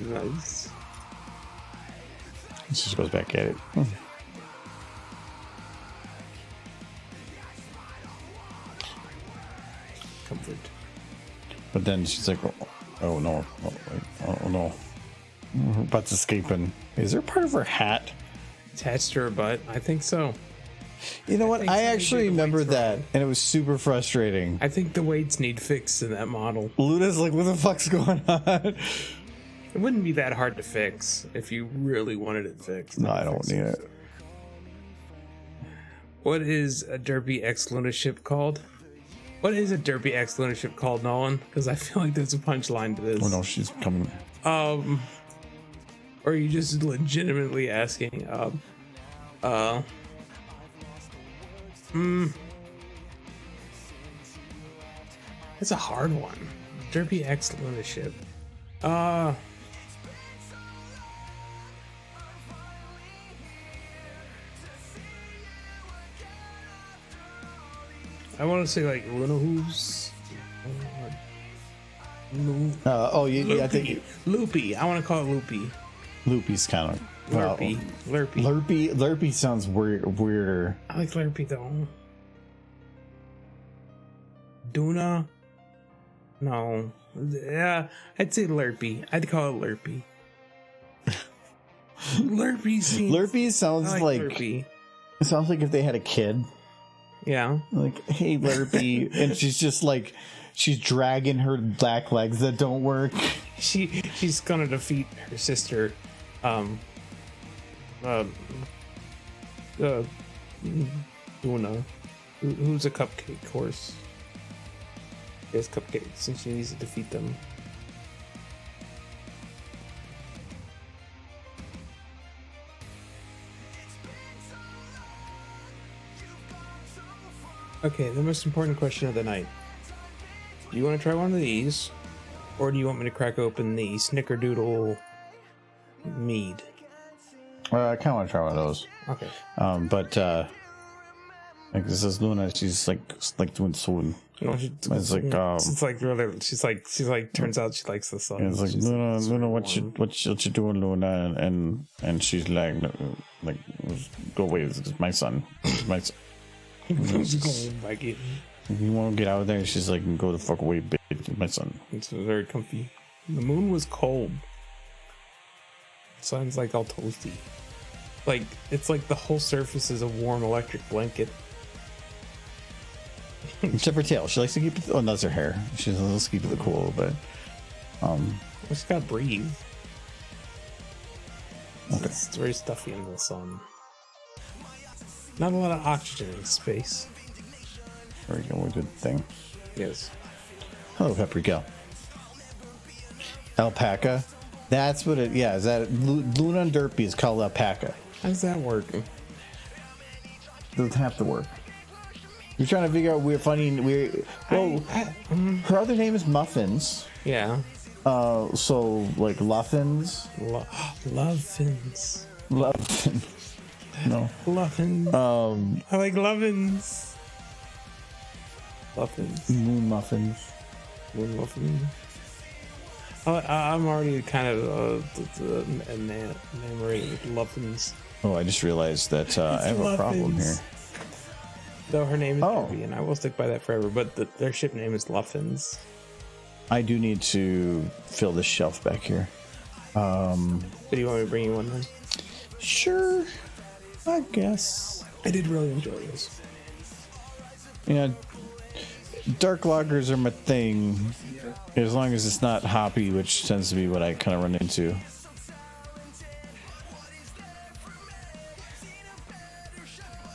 Nice. She just goes back at it. Comfort. But then she's like, oh no, oh no. Her butt's escaping. Is there part of her hat? Attached to her butt? I think so. You know what? I actually remember that, and it was super frustrating. I think the weights need fixed in that model. Luna's like, what the fuck's going on? It wouldn't be that hard to fix if you really wanted it fixed. No, I don't need it. What is a Derpy X Luna ship called? What is a Derpy X Luna ship called, Nolan? Because I feel like there's a punchline to this. Oh no, she's coming. Or are you just legitimately asking? It's a hard one. Derpy X Luna ship. I want to say like Luna Hooves. Yeah, I think Loopy. I want to call it Loopy. Loopy's kind of Lurpy. Lurpy sounds weirder. I like Lurpy though. Duna? No. Yeah, I'd say Lurpy. I'd call it Lurpy. Lurpy sounds like Lurpy. It sounds like if they had a kid. Yeah. Like, hey Lurpy, and she's just like she's dragging her black legs that don't work. She's gonna defeat her sister. Duna, who's a cupcake horse. She has cupcakes and she needs to defeat them. Okay, the most important question of the night. Do you want to try one of these? Or do you want me to crack open the Snickerdoodle mead? I kind of want to try one of those. Okay. But like this is Luna, she's like doing swoon. No, It's like it's like really. She's like. Turns out she likes the sun. It's like Luna, what you doing, Luna? And she's like, go away, this is my son. This is my son. You want to get out of there? She's like, go the fuck away, bitch, my son. It's very comfy. The moon was cold. The sun's like all toasty. Like it's like the whole surface is a warm electric blanket. Except for tail, she likes to keep it. Oh, that's her hair. She likes to keep it cool a little bit. It's got to breathe. Okay. It's very stuffy in the sun. Not a lot of oxygen in space. There we go. We did the thing. Yes. Hello, Paprika. Alpaca. That's what it. Yeah, is that Luna and Derpy is called alpaca. How's that working? Doesn't have to work. You're trying to figure out weird, funny, weird. Well, her other name is Muffins. Yeah. So like Luffins. Lovin's. Luffins. No. Luffins. I like Lovin's. Luffins. Moon muffins. Moon muffins. I'm already kind of enamored with Luffins. Oh, I just realized that I have a problem here. Though her name is Debbie, and I will stick by that forever, but their ship name is Luffins. I do need to fill this shelf back here. Do you want me to bring you one then? Sure. I guess. I did really enjoy this. Yeah. Dark lagers are my thing. As long as it's not hoppy, which tends to be what I kind of run into.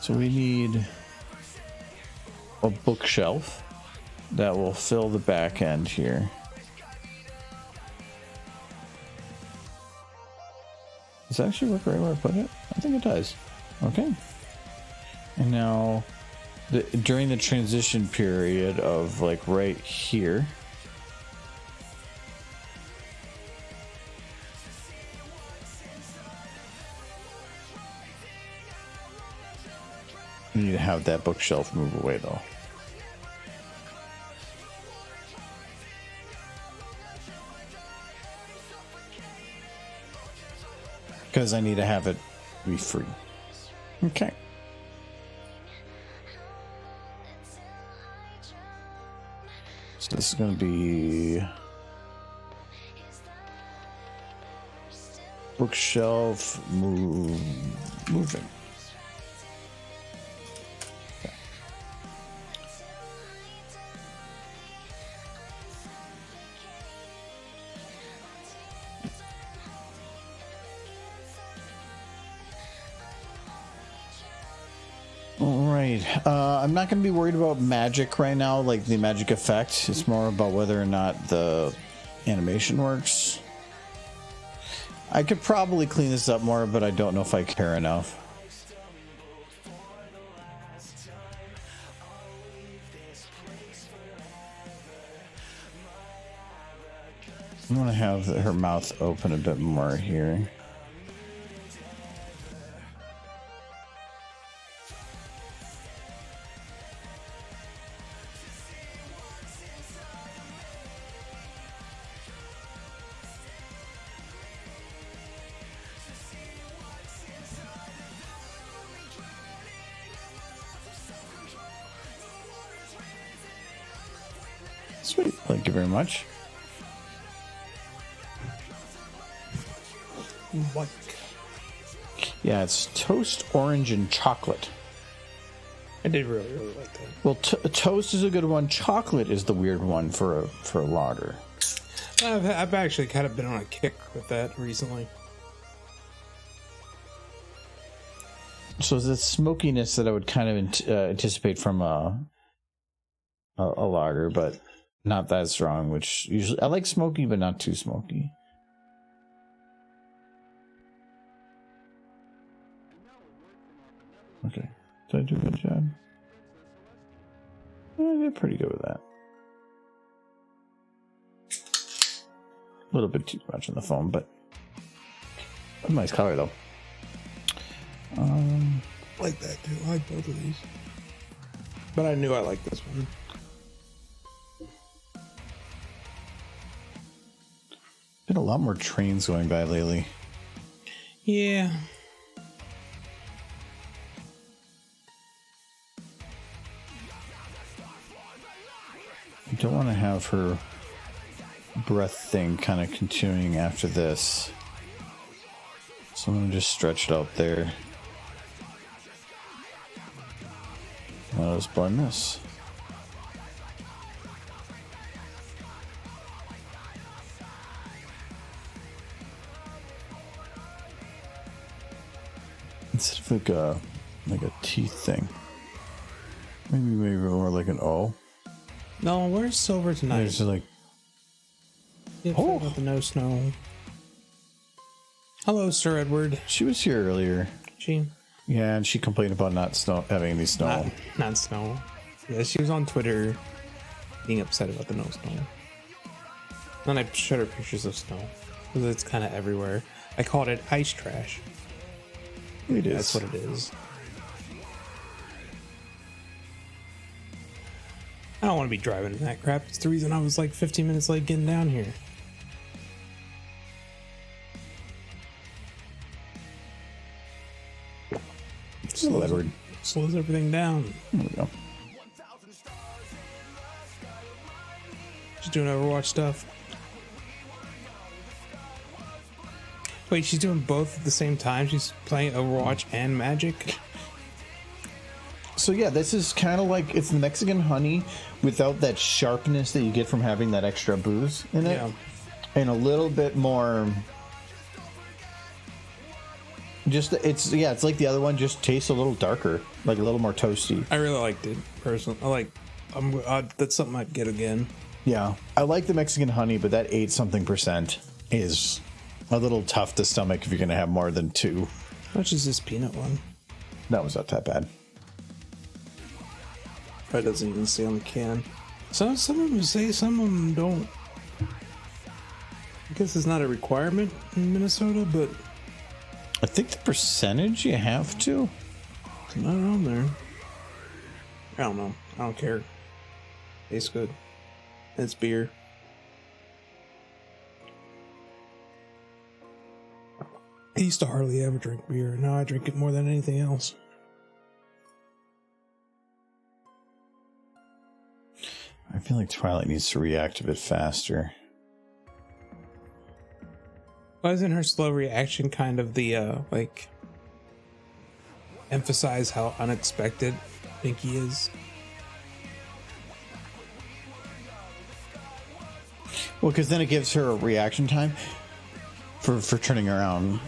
So we need a bookshelf that will fill the back end here. Does that actually work right where I put it? I think it does. Okay. And now, during the transition period of like right here, you need to have that bookshelf move away though. Because I need to have it be free. Okay. So this is going to be bookshelf moving. Okay. I'm not going to be worried about magic right now, like the magic effect. It's more about whether or not the animation works. I could probably clean this up more, but I don't know if I care enough. I want to have her mouth open a bit more here. Sweet. Thank you very much. What? Yeah, it's toast, orange, and chocolate. I did really like that. Well, toast is a good one. Chocolate is the weird one for a lager. I've actually kind of been on a kick with that recently. So it's the smokiness that I would kind of anticipate from a lager, but not that strong. Which usually I like smoky, but not too smoky. Okay, did I do a good job? I did pretty good with that. A little bit too much on the phone, but a nice color though. Like that too. I like both of these, but I knew I liked this one. Been a lot more trains going by lately. Yeah. I don't want to have her breath thing kind of continuing after this. So I'm going to just stretch it out there. I'll just blend this. Instead of like a teeth thing. Maybe more like an O. No, where's Silver tonight? There's like, Oh, about the no snow. Hello, Sir Edward. She was here earlier. She? Yeah, and she complained about not having any snow. Not snow. Yeah, she was on Twitter being upset about the no snow. Then I showed her pictures of snow because it's kind of everywhere. I called it ice trash. It is. That's what it is. I don't want to be driving in that crap. It's the reason I was like 15 minutes late getting down here. Slows everything down. There we go. She's doing Overwatch stuff. Wait, she's doing both at the same time? She's playing Overwatch and Magic? So yeah, this is kind of like, it's the Mexican honey without that sharpness that you get from having that extra booze in it. Yeah. And a little bit more... Just, it's like the other one, just tastes a little darker, like a little more toasty. I really liked it, personally. That's something I'd get again. Yeah, I like the Mexican honey, but that 8-something% is a little tough to stomach if you're going to have more than 2. How much is this peanut one? That was not that bad. Probably doesn't even say on the can. Some of them say, some of them don't. I guess it's not a requirement in Minnesota, but I think the percentage you have to. it's not on there. I don't know. I don't care. Tastes good. It's beer. I used to hardly ever drink beer. Now I drink it more than anything else. I feel like Twilight needs to react a bit faster. Why isn't her slow reaction kind of the, emphasize how unexpected Pinkie is? Well, because then it gives her a reaction time for turning around.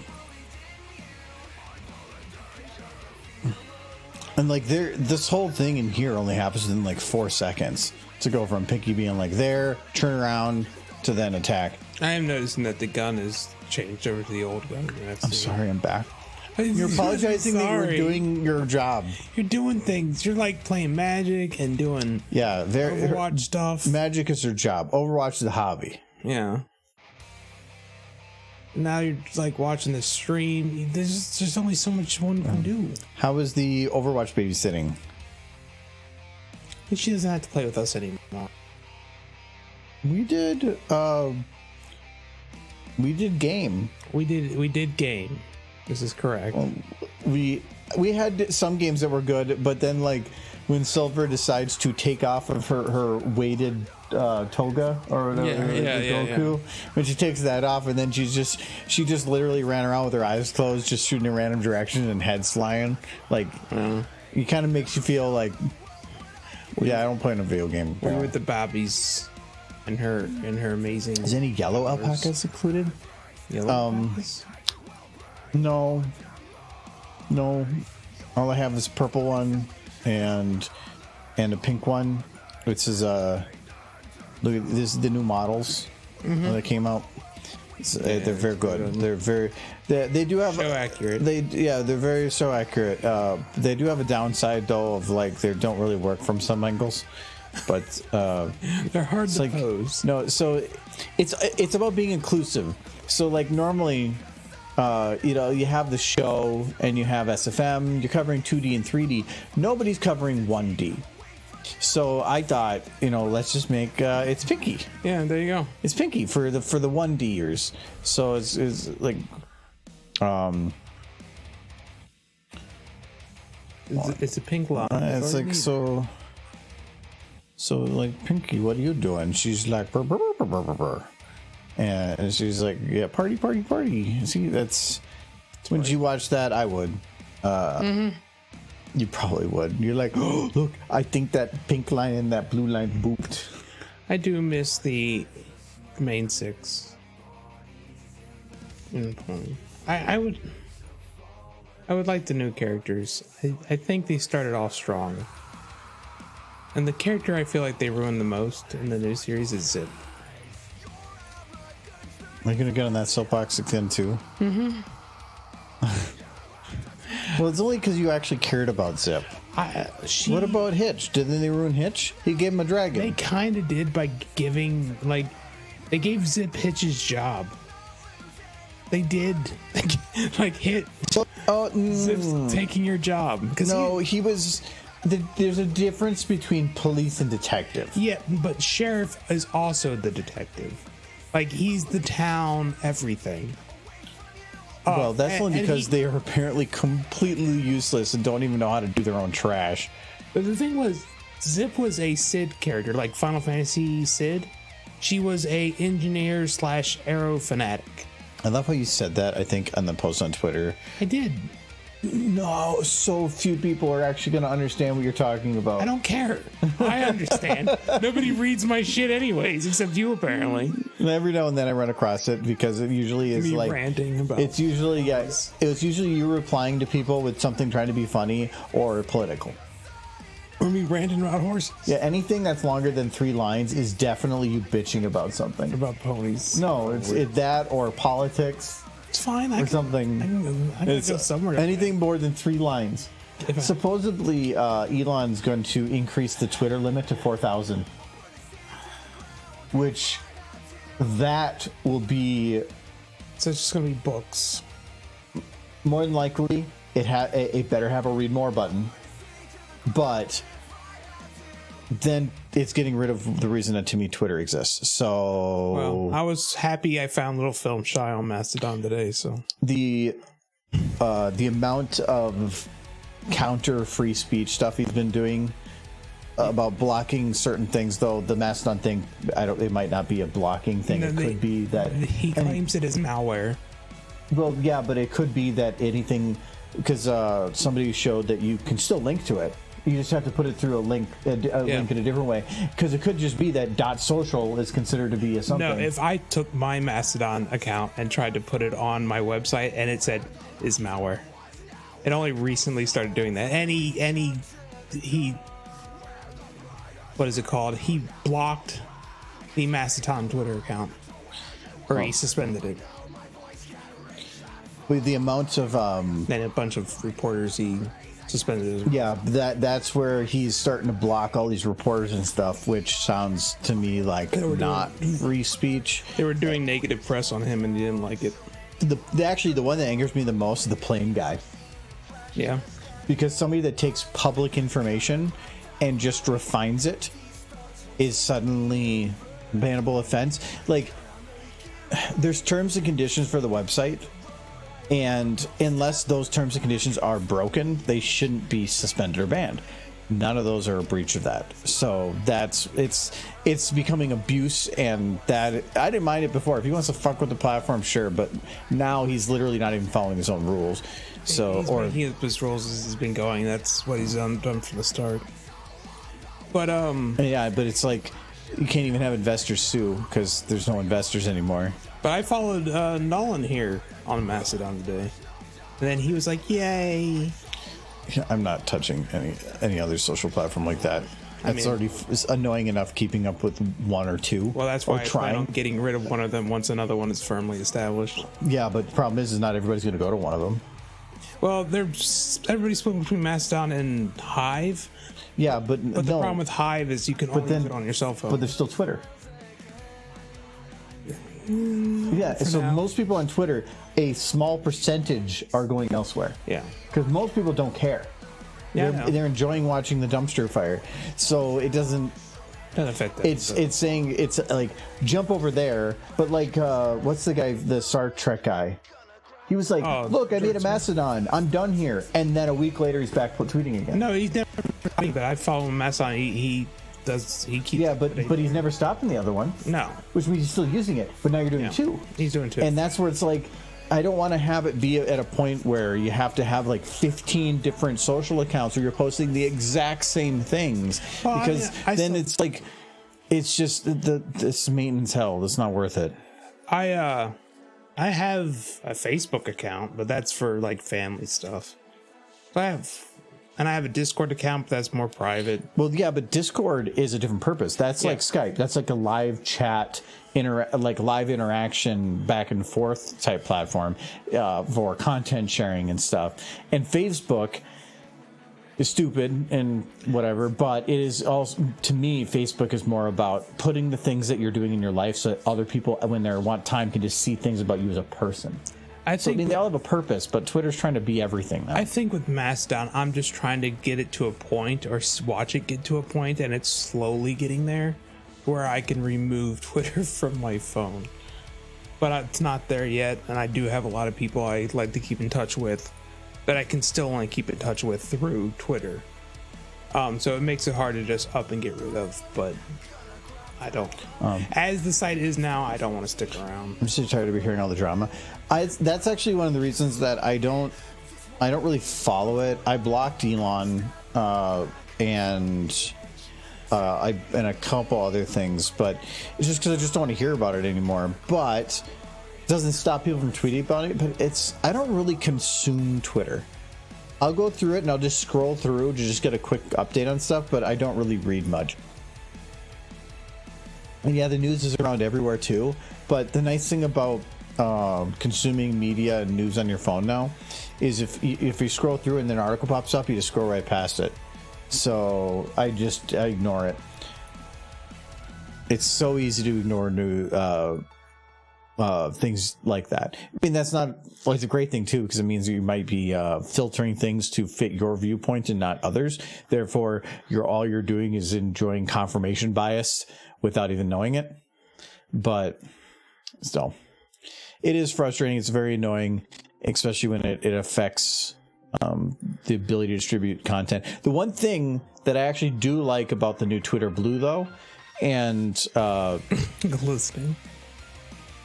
And like this whole thing in here only happens in like 4 seconds to go from Pinkie being like there, turn around, to then attack. I am noticing that the gun is changed over to the old gun. I'm sorry, I'm back. You're apologizing that you're doing your job. You're doing things. You're like playing Magic and doing Overwatch stuff. Magic is her job. Overwatch is a hobby. Yeah. Now you're like watching the stream. There's only so much one can do. How is the Overwatch babysitting? She doesn't have to play with us anymore. We did game. We did game. This is correct. We had some games that were good, but then like when Silver decides to take off of her weighted toga or the Goku, when she takes that off, and then she just literally ran around with her eyes closed, just shooting in random directions and heads flying. Like it kind of makes you feel like, I don't play in a video game. We're with the Babbies and her amazing. Is any yellow alpacas included? Yellow alpacas? No. All I have is a purple one and a pink one. Which is look, this is the new models that came out. They're very good. They do have so accurate. They're very so accurate. They do have a downside though of like they don't really work from some angles. But they're hard to pose. No, so it's about being inclusive. So like normally you have the show and you have SFM, you're covering 2D and 3D. Nobody's covering 1D. So I thought, let's just make it's Pinkie. Yeah, there you go. It's Pinkie for the 1Ders. So it's like it's a pink line. It's like so like, Pinkie, what are you doing? She's like burr, burr, burr, burr, burr, burr. And she's like, yeah, party. See, that's when you watch that, I would. You probably would. You're like, oh, look, I think that pink line and that blue line booped. I do miss the main 6. I would like the new characters. I think they started off strong. And the character I feel like they ruined the most in the new series is Zip. Are you gonna get on that soapbox again too? Mm-hmm. Well, it's only because you actually cared about Zip. What about Hitch? Didn't they ruin Hitch? He gave him a dragon. They kind of did by giving, like, they gave Zip Hitch's job. They did. Like, Zip's taking your job. No, he was... There's a difference between police and detective. Yeah, but sheriff is also the detective. Like, he's the town everything. Well, that's only because they are apparently completely useless and don't even know how to do their own trash. But the thing was, Zip was a Sid character, like Final Fantasy Sid. She was a engineer / arrow fanatic. I love how you said that, I think, on the post on Twitter. I did. No, so few people are actually going to understand what you're talking about. I don't care. I understand. Nobody reads my shit anyways, except you apparently. And every now and then I run across it because it usually is Me like ranting about. It's usually it's usually you replying to people with something trying to be funny or political. Or me ranting about horses. Yeah, anything that's longer than 3 lines is definitely you bitching about something. About ponies. No, it's that or politics. It's fine. Or something. I can go somewhere. Anything more than 3 lines. Supposedly, Elon's going to increase the Twitter limit to 4,000, which that will be. So it's just going to be books. More than likely, it better have a read more button, but then it's getting rid of the reason that to me Twitter exists. So well, I was happy I found Little Film Shy on Mastodon today. So the amount of counter free speech stuff he's been doing about blocking certain things, though the Mastodon thing, it might not be a blocking thing. It could be that he claims it is malware. Well, yeah, but it could be that anything, because somebody showed that you can still link to it. You just have to put it through a link in a different way, because it could just be that .social is considered to be a something. No, if I took my Mastodon account and tried to put it on my website and it said is malware, it only recently started doing that. And he what is it called? He blocked the Mastodon Twitter account, or he suspended it. With the amount of and a bunch of reporters he suspended. Yeah, that's where he's starting to block all these reporters and stuff, which sounds to me like not free speech. They were doing negative press on him and he didn't like it. Actually, the one that angers me the most is the plane guy. Yeah. Because somebody that takes public information and just refines it is suddenly bannable offense. Like, there's terms and conditions for the website, and unless those terms and conditions are broken, they shouldn't be suspended or banned. None of those are a breach of that. So it's becoming abuse, and that I didn't mind it before. If he wants to fuck with the platform, sure, but now he's literally not even following his own rules. So his rules as he's been going. That's what he's done from the start. But yeah, but it's like you can't even have investors sue because there's no investors anymore. But I followed Nolan here on Mastodon today, and then he was like, "Yay!" I'm not touching any other social platform like that. It's already annoying enough keeping up with one or two. Well, that's why I plan on getting rid of one of them once another one is firmly established. Yeah, but the problem is not everybody's going to go to one of them. Well, everybody's split between Mastodon and Hive. Yeah, but the problem with Hive is you can only use it on your cell phone. But there's still Twitter. Yeah, so now, most people on Twitter, a small percentage are going elsewhere. Yeah. Because most people don't care. Yeah, they're enjoying watching the dumpster fire. So it doesn't affect them. It's saying it's like jump over there, but like what's the guy, the Star Trek guy? He was like, "Look, I made a Mastodon. I'm done here." And then a week later, he's back tweeting again. No, he's never. But I follow him Mastodon. He keeps. Yeah, but he's never stopped in the other one. No, which means he's still using it. But now you're doing two. He's doing two, and that's where it's like, I don't want to have it be at a point where you have to have like 15 different social accounts where you're posting the exact same things, because then it's like, it's just this maintenance hell. That's not worth it. I have a Facebook account, but that's for like family stuff. I And I have a Discord account, but that's more private. Well, yeah, but Discord is a different purpose. That's like Skype. That's like a live chat, like live interaction back and forth type platform for content sharing and stuff. And Facebook is stupid and whatever, but it is also, to me, Facebook is more about putting the things that you're doing in your life so that other people, when they want time, can just see things about you as a person. I mean, they all have a purpose, but Twitter's trying to be everything now. I think with Mastodon, I'm just trying to get it to a point, or watch it get to a point, and it's slowly getting there, where I can remove Twitter from my phone. But it's not there yet, and I do have a lot of people I like to keep in touch with, that I can still only keep in touch with through Twitter. So it makes it hard to just up and get rid of, but I don't. As the site is now, I don't want to stick around. I'm just tired of hearing all the drama. That's actually one of the reasons that I don't really follow it. I blocked Elon and a couple other things, but it's just because I just don't want to hear about it anymore. But it doesn't stop people from tweeting about it. But I don't really consume Twitter. I'll go through it and I'll just scroll through to just get a quick update on stuff, but I don't really read much. And yeah, the news is around everywhere too. But the nice thing about consuming media and news on your phone now is if you scroll through and then an article pops up, you just scroll right past it. So I ignore it. It's so easy to ignore new things like that. I mean, that's not, well, it's a great thing too, because it means you might be filtering things to fit your viewpoint and not others. Therefore, all you're doing is enjoying confirmation bias without even knowing it. But still, it is frustrating. It's very annoying, especially when it affects the ability to distribute content. The one thing that I actually do like about the new Twitter Blue, though, and listening.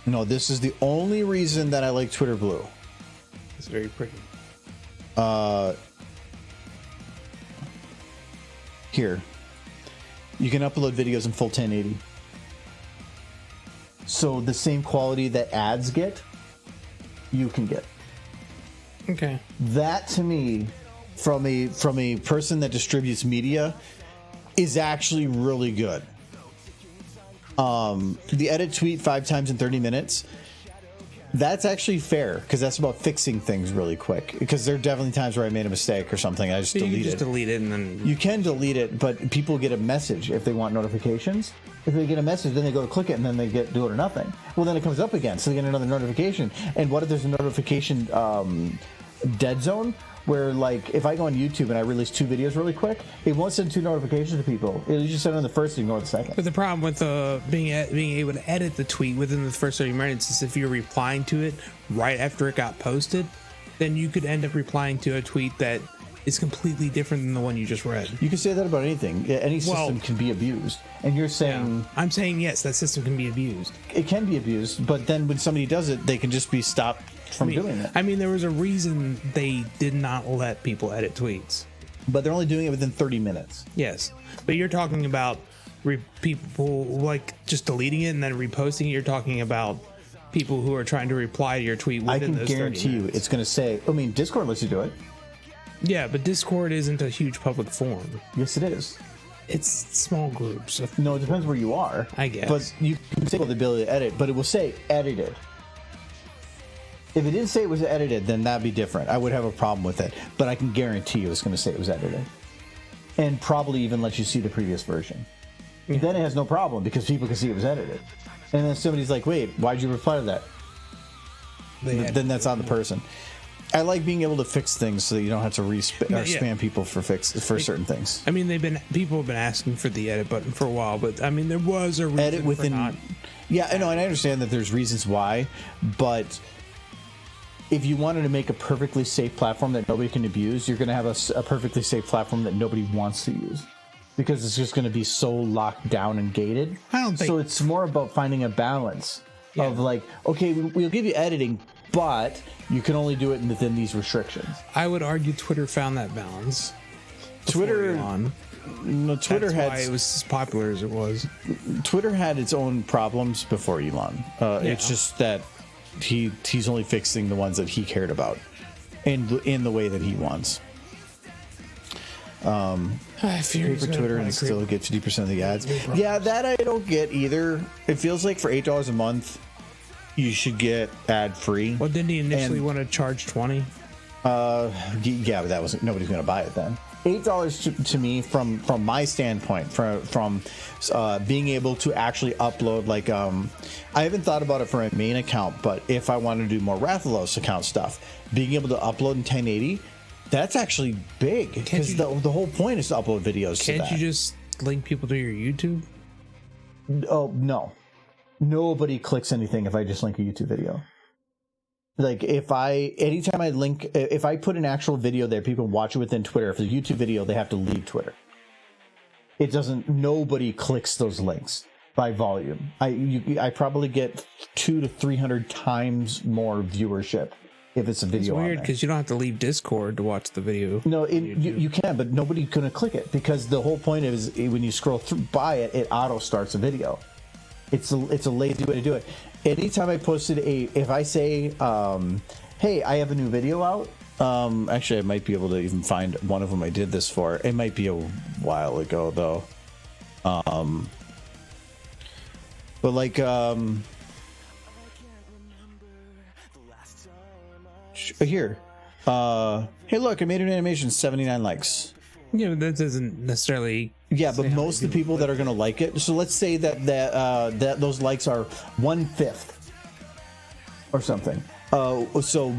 No, this is the only reason that I like Twitter Blue. It's very pretty. Here, you can upload videos in full 1080. So the same quality that ads get, you can get. Okay. That to me, from a person that distributes media, is actually really good. The edit tweet 5 times in 30 minutes, that's actually fair, because that's about fixing things really quick. Because there are definitely times where I made a mistake or something. I just delete it. And then you can delete it, but people get a message if they want notifications. If they get a message, then they go to click it, and then they do it or nothing. Well, then it comes up again, so they get another notification. And what if there's a notification dead zone? Where, like, if I go on YouTube and I release 2 videos really quick, it won't send 2 notifications to people. It'll just send on the first and ignore the second. But the problem with being able to edit the tweet within the first 30 minutes is if you're replying to it right after it got posted, then you could end up replying to a tweet that is completely different than the one you just read. You can say that about anything. Any system can be abused. And you're saying... Yeah. I'm saying, yes, that system can be abused. It can be abused, but then when somebody does it, they can just be stopped from doing it. I mean, there was a reason they did not let people edit tweets. But they're only doing it within 30 minutes. Yes. But you're talking about people, like, just deleting it and then reposting it. You're talking about people who are trying to reply to your tweet within those 30 minutes. I can guarantee you it's going to say... I mean, Discord lets you do it. Yeah, but Discord isn't a huge public forum. Yes, it is. It's small groups. No, it depends where you are. I guess. But you can say the ability to edit, but it will say edited. If it didn't say it was edited, then that'd be different. I would have a problem with it. But I can guarantee you it's going to say it was edited. And probably even let you see the previous version. Yeah. Then it has no problem because people can see it was edited. And then somebody's like, wait, why'd you reply to that? Then that's on the person. I like being able to fix things so that you don't have to spam people for certain things. I mean, people have been asking for the edit button for a while, but I mean, there was a reason edit within. For not. Yeah, I know, and I understand that there's reasons why, but if you wanted to make a perfectly safe platform that nobody can abuse, you're going to have a perfectly safe platform that nobody wants to use because it's just going to be so locked down and gated. I don't think so. It's more about finding a balance of like, okay, we'll give you editing, but you can only do it within these restrictions. I would argue Twitter found that balance. Twitter had why it was as popular as it was. Twitter had its own problems before Elon. It's just that he's only fixing the ones that he cared about in the way that he wants. I fear pay he's for gonna Twitter probably and still creep- get 50% of the ads. Yeah, that I don't get either. It feels like for $8 a month, you should get ad free. Well, didn't he initially want to charge 20? Yeah, but that wasn't, nobody's going to buy it then. $8 to me, from my standpoint, from being able to actually upload, like, I haven't thought about it for my main account, but if I want to do more Rathalos account stuff, being able to upload in 1080, that's actually big, because the whole point is to upload videos to that. Can't you just link people to your YouTube? Oh, no. Nobody clicks anything if I just link a YouTube video. Like, anytime I link, if I put an actual video there, people can watch it within Twitter. If it's a YouTube video, they have to leave Twitter. It doesn't, nobody clicks those links by volume. I probably get 200 to 300 times more viewership if it's a video. It's weird because you don't have to leave Discord to watch the video. No, you can, but nobody's going to click it, because the whole point is when you scroll through by it, it auto starts a video. It's a lazy way to do it. Anytime I posted if I say, hey, I have a new video out. Actually, I might be able to even find one of them I did this for. It might be a while ago though. But like, here, hey, look, I made an animation, 79 likes. Yeah, but that doesn't necessarily. Yeah, but most of the people that are going to like it. So let's say that those likes are 1/5 or something. So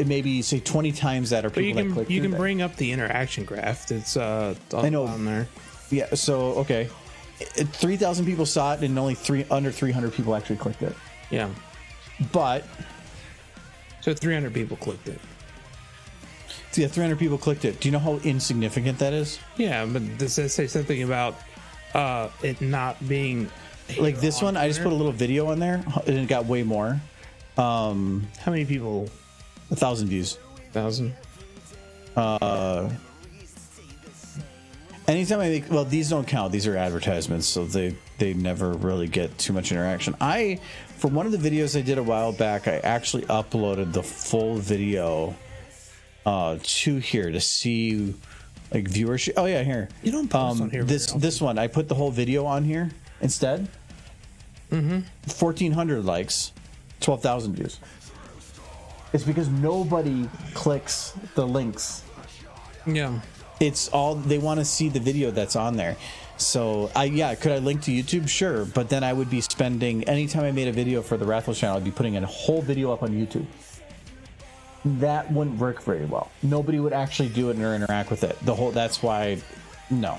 maybe say 20 times that are people that click. You can bring up the interaction graph. That's on there. Yeah. So okay, 3,000 people saw it, and only under 300 people actually clicked it. Yeah. But so 300 people clicked it. Yeah, 300 people clicked it. Do you know how insignificant that is? Yeah, but does that say something about it not being like this one? I just put a little video on there, and it got way more. How many people? 1,000 views. 1,000. Anytime I make, well, these don't count. These are advertisements, so they never really get too much interaction. For one of the videos I did a while back, I actually uploaded the full video to here to see like viewership. Oh yeah, here. You don't post on here. This one, I put the whole video on here instead. 1,400 likes, 12,000 views. It's because nobody clicks the links. Yeah. It's all, they want to see the video that's on there. So could I link to YouTube? Sure, but then I would be spending, anytime I made a video for the Rathalos channel, I'd be putting a whole video up on YouTube. That wouldn't work very well. Nobody would actually do it or interact with it. That's why, no,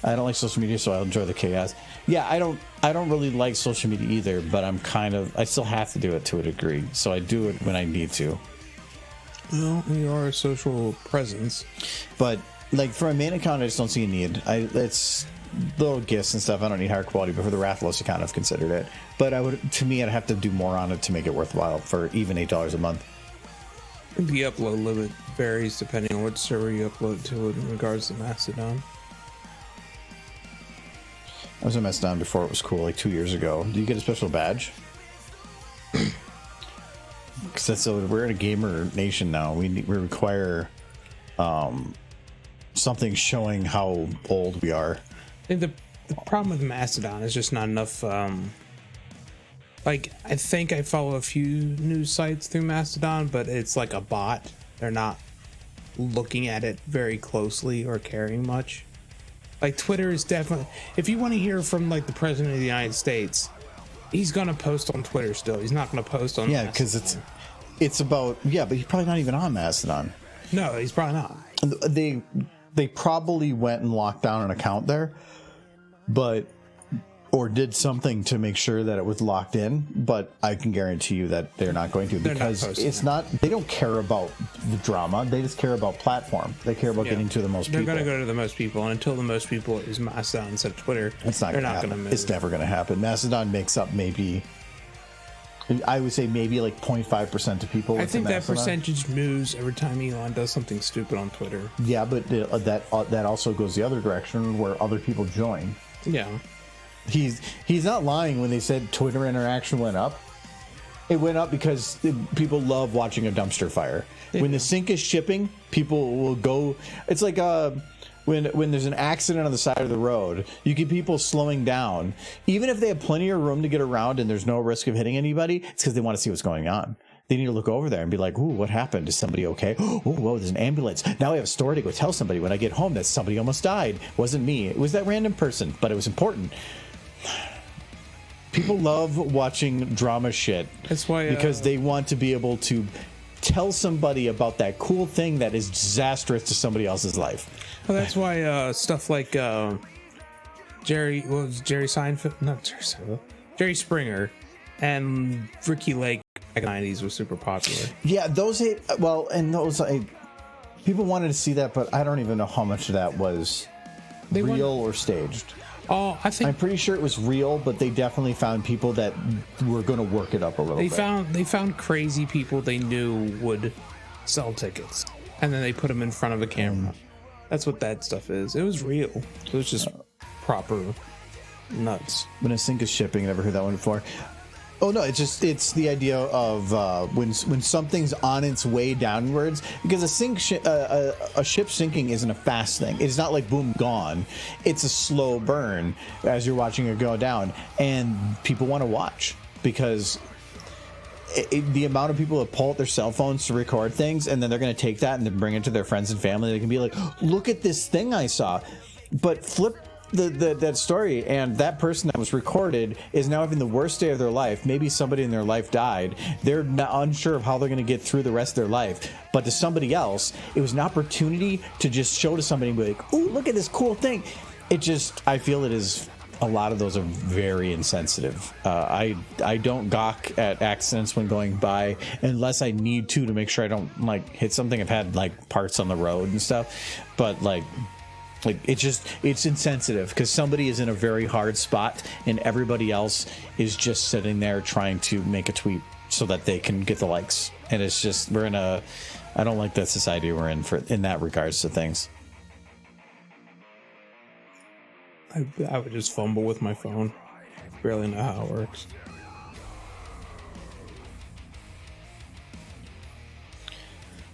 I don't like social media, so I'll enjoy the chaos. Yeah, I don't really like social media either, but I still have to do it to a degree, so I do it when I need to. Well, we are a social presence, but like for a main account, I just don't see a need. It's little gifts and stuff. I don't need higher quality, but for the Rathalos account, I've considered it. But I'd have to do more on it to make it worthwhile for even $8 a month. The upload limit varies depending on which server you upload to in regards to Mastodon. I was on Mastodon before it was cool, like 2 years ago. Do you get a special badge? Because we're in a gamer nation now. We require something showing how old we are. I think the problem with Mastodon is just not enough. Like, I think I follow a few news sites through Mastodon, but it's like a bot. They're not looking at it very closely or caring much. Like, Twitter is definitely, if you want to hear from like the president of the United States, he's gonna post on Twitter still. He's not gonna post on Mastodon. Because it's about, but he's probably not even on Mastodon. No, he's probably not. They probably went and locked down an account there, or did something to make sure that it was locked in, but I can guarantee you that they're not going to, because they don't care about the drama. They just care about platform. They care about getting to the most people. They're going to go to the most people, and until the most people is Mastodon instead of Twitter, they're not going to move. It's never going to happen. Mastodon makes up I would say maybe like 0.5% of people. I think that percentage moves every time Elon does something stupid on Twitter. Yeah, but that also goes the other direction where other people join. Yeah. He's not lying when they said Twitter interaction went up. It went up because people love watching a dumpster fire. When the sink is shipping, people will go. It's like when there's an accident on the side of the road, you get people slowing down, even if they have plenty of room to get around and there's no risk of hitting anybody. It's because they want to see what's going on. They need to look over there and be like, "Ooh, what happened? Is somebody okay? Oh, whoa, there's an ambulance. Now I have a story to go tell somebody when I get home that somebody almost died. It wasn't me. It was that random person, but it was important." People love watching drama shit. That's why because they want to be able to tell somebody about that cool thing that is disastrous to somebody else's life. Well, that's why stuff like Jerry Seinfeld, not Jerry Seinfeld, Jerry Springer, and Ricky Lake back in the 90s was super popular. Yeah, those people wanted to see that, but I don't even know how much of that was real or staged. Oh, I'm pretty sure it was real, but they definitely found people that were going to work it up a little bit. They found crazy people they knew would sell tickets, and then they put them in front of a camera. That's what that stuff is. It was real. It was just proper nuts. When a sink is shipping, I never heard that one before. Oh no, it's the idea of when something's on its way downwards, because a ship sinking isn't a fast thing. It's not like boom, gone. It's a slow burn as you're watching it go down, and people want to watch because the amount of people that pull out their cell phones to record things, and then they're going to take that and then bring it to their friends and family. They can be like, "Look at this thing I saw," but flip that story, and that person that was recorded is now having the worst day of their life. Maybe somebody in their life died. They're not unsure of how they're going to get through the rest of their life. But to somebody else, it was an opportunity to just show to somebody and be like, "Ooh, look at this cool thing." I feel it is. A lot of those are very insensitive. I don't gawk at accidents when going by unless I need to make sure I don't hit something. I've had parts on the road and stuff, but it's insensitive because somebody is in a very hard spot and everybody else is just sitting there trying to make a tweet so that they can get the likes. And it's just, I don't like that society we're in that regards to things. I would just fumble with my phone. Barely know how it works.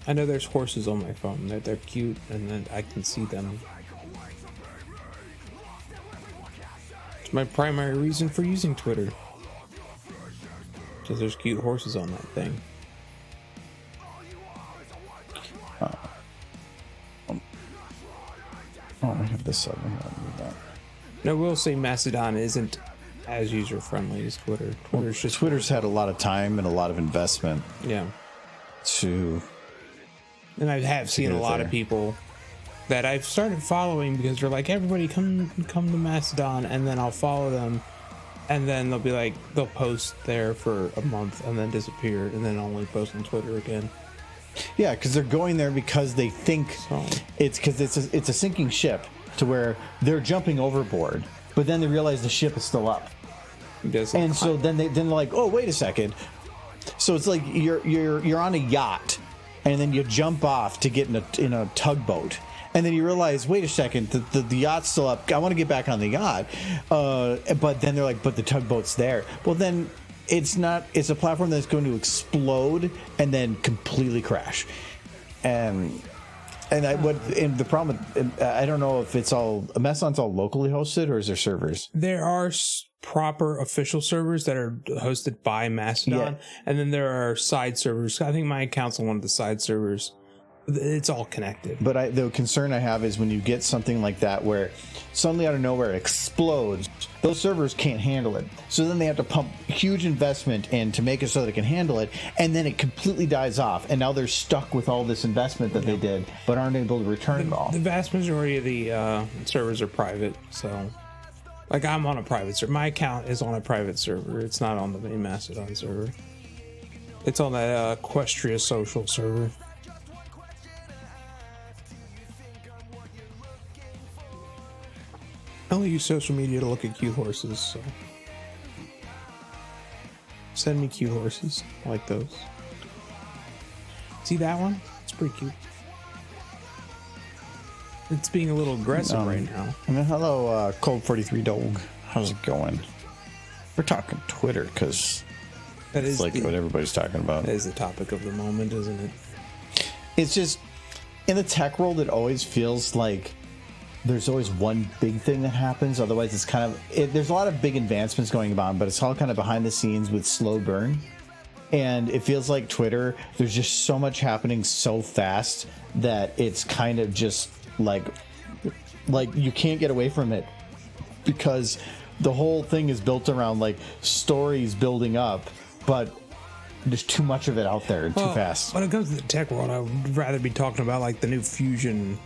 I know there's horses on my phone. They're cute, and then I can see them. It's my primary reason for using Twitter. Because there's cute horses on that thing. I have this up. No, we'll say Mastodon isn't as user-friendly as Twitter. Twitter's had a lot of time and a lot of investment. Yeah. And I have seen a lot of people that I've started following because they're like, "Everybody come to Mastodon," and then I'll follow them, and then they'll post there for a month and then disappear and then only post on Twitter again. Yeah, because they're going there because they think it's a sinking ship to where they're jumping overboard, but then they realize the ship is still up, and so then they're like, "Oh, wait a second." So it's like you're on a yacht, and then you jump off to get in a tugboat, and then you realize, wait a second, the yacht's still up. I want to get back on the yacht, but then they're like, "But the tugboat's there." Well, then. It's a platform that's going to explode and then completely crash. And the problem, I don't know if it's all, Mastodon's all locally hosted or is there servers? There are proper official servers that are hosted by Mastodon, and then there are side servers. I think my account's on one of the side servers. It's all connected. But the concern I have is when you get something like that where suddenly out of nowhere it explodes, those servers can't handle it. So then they have to pump huge investment in to make it so that it can handle it, and then it completely dies off. And now they're stuck with all this investment that they did, but aren't able to return it all. The vast majority of the servers are private, so I'm on a private server. My account is on a private server. It's not on the main Mastodon server. It's on that Equestria social server. I only use social media to look at cute horses, so send me cute horses. I like those. See that one? It's pretty cute. It's being a little aggressive right now. And then hello, Cold 43 Dog. How's it going? We're talking Twitter because that's what everybody's talking about. That is the topic of the moment, isn't it? It's just in the tech world, it always feels like there's always one big thing that happens. Otherwise, it's kind of there's a lot of big advancements going on, but it's all kind of behind the scenes with slow burn. And it feels like Twitter, there's just so much happening so fast that it's kind of just like you can't get away from it, because the whole thing is built around like stories building up, but there's too much of it out there and too fast. When it comes to the tech world, I would rather be talking about like the new fusion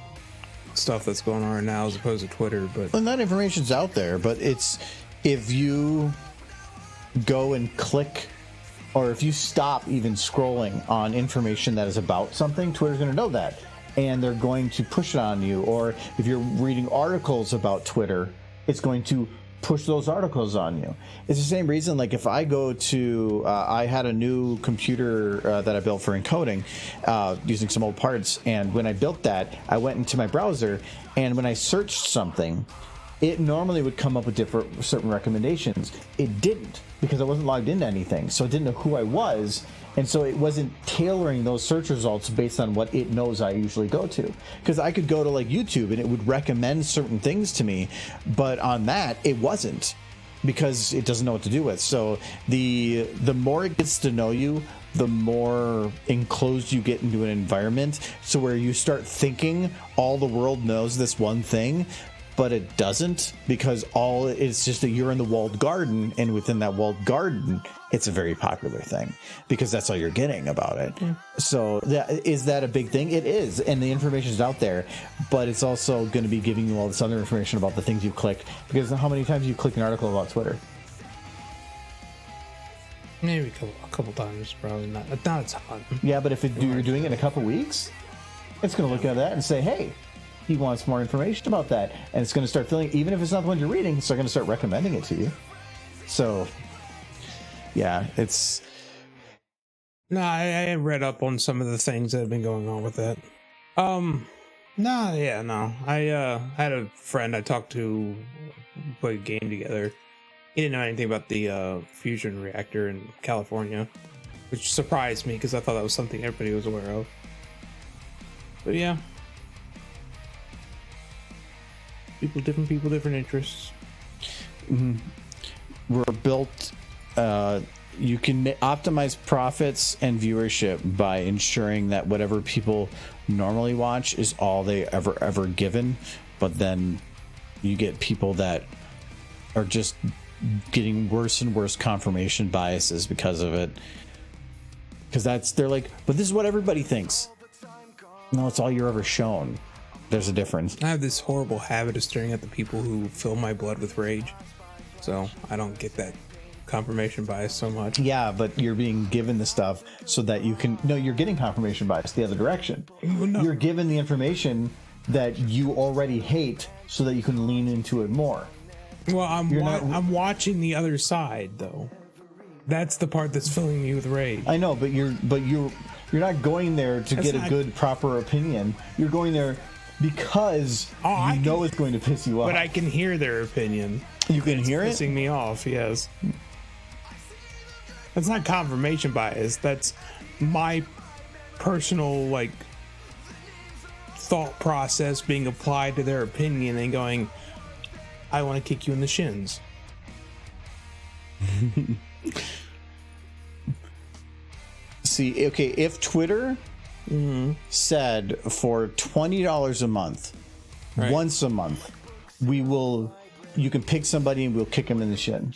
stuff that's going on right now as opposed to Twitter. But and that information's out there, but it's if you go and click, or if you stop even scrolling on information that is about something, Twitter's going to know that, and they're going to push it on you. Or if you're reading articles about Twitter, it's going to push those articles on you. It's the same reason, like if I go to I had a new computer that I built for encoding using some old parts, and when I built that, I went into my browser, and when I searched something, it normally would come up with certain recommendations. It didn't, because I wasn't logged into anything, so it didn't know who I was, and so it wasn't tailoring those search results based on what it knows I usually go to. Because I could go to like YouTube and it would recommend certain things to me, but on that it wasn't, because it doesn't know what to do with. So the more it gets to know you, the more enclosed you get into an environment, so where you start thinking all the world knows this one thing, but it doesn't, because it's just that you're in the walled garden, and within that walled garden, it's a very popular thing, because that's all you're getting about it. Yeah. So is that a big thing? It is, and the information is out there, but it's also going to be giving you all this other information about the things you click, because how many times you click an article about Twitter? Maybe a couple times, probably not a ton. Yeah, but if you're doing it in a couple weeks, it's going to look at that and say, hey, he wants more information about that, and it's going to start filling, even if it's not the one you're reading, it's going to start recommending it to you. So yeah, it's I read up on some of the things that have been going on with that. I had a friend I talked to, play a game together. He didn't know anything about the fusion reactor in California, which surprised me, because I thought that was something everybody was aware of. But yeah, different people, different interests. Mm-hmm. We're built. You can optimize profits and viewership by ensuring that whatever people normally watch is all they ever given, but then you get people that are just getting worse and worse confirmation biases because of it, because they're like, but this is what everybody thinks. No, it's all you're ever shown. There's a difference. I have this horrible habit of staring at the people who fill my blood with rage, so I don't get that confirmation bias so much. Yeah, but you're being given the stuff so that you can. No, you're getting confirmation bias the other direction. No. You're given the information that you already hate so that you can lean into it more. Well, I'm watching the other side, though. That's the part that's filling me with rage. I know, but you're not going there to get a good, proper opinion. You're going there because you know it's going to piss you off. But I can hear their opinion. You can hear it? Pissing me off, yes. That's not confirmation bias. That's my personal, thought process being applied to their opinion and going, I want to kick you in the shins. See, okay, if Twitter said for $20 a month, right, once a month, you can pick somebody and we'll kick them in the shin.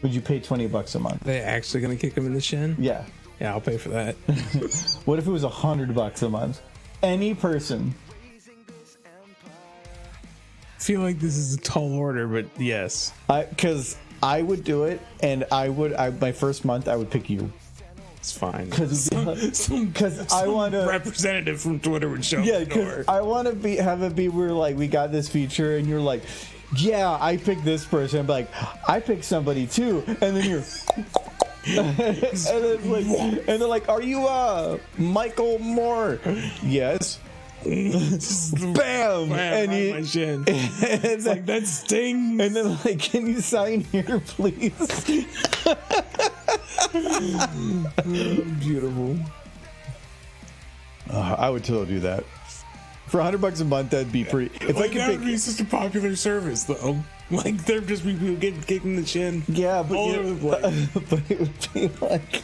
Would you pay $20 a month? They actually gonna kick them in the shin? Yeah. Yeah, I'll pay for that. What if it was $100 a month? Any person. I feel like this is a tall order, but yes. Because I would do it, and my first month I would pick you. It's fine. Because I want to representative from Twitter would show up. Yeah, because I want to have it be where we got this feature, and you're like, yeah, I picked this person. I'm like, I picked somebody too, and then you're. and they're like, are you Michael Moore? Yes. Bam! And my shin. It's like that stings. And then can you sign here, please? Beautiful. I would totally do that. For $100 a month, that'd be pretty. If Like, I that could would be such a popular service, though. Like, there'd just be people getting kicked in the chin. yeah, but, all over the place. but it would be like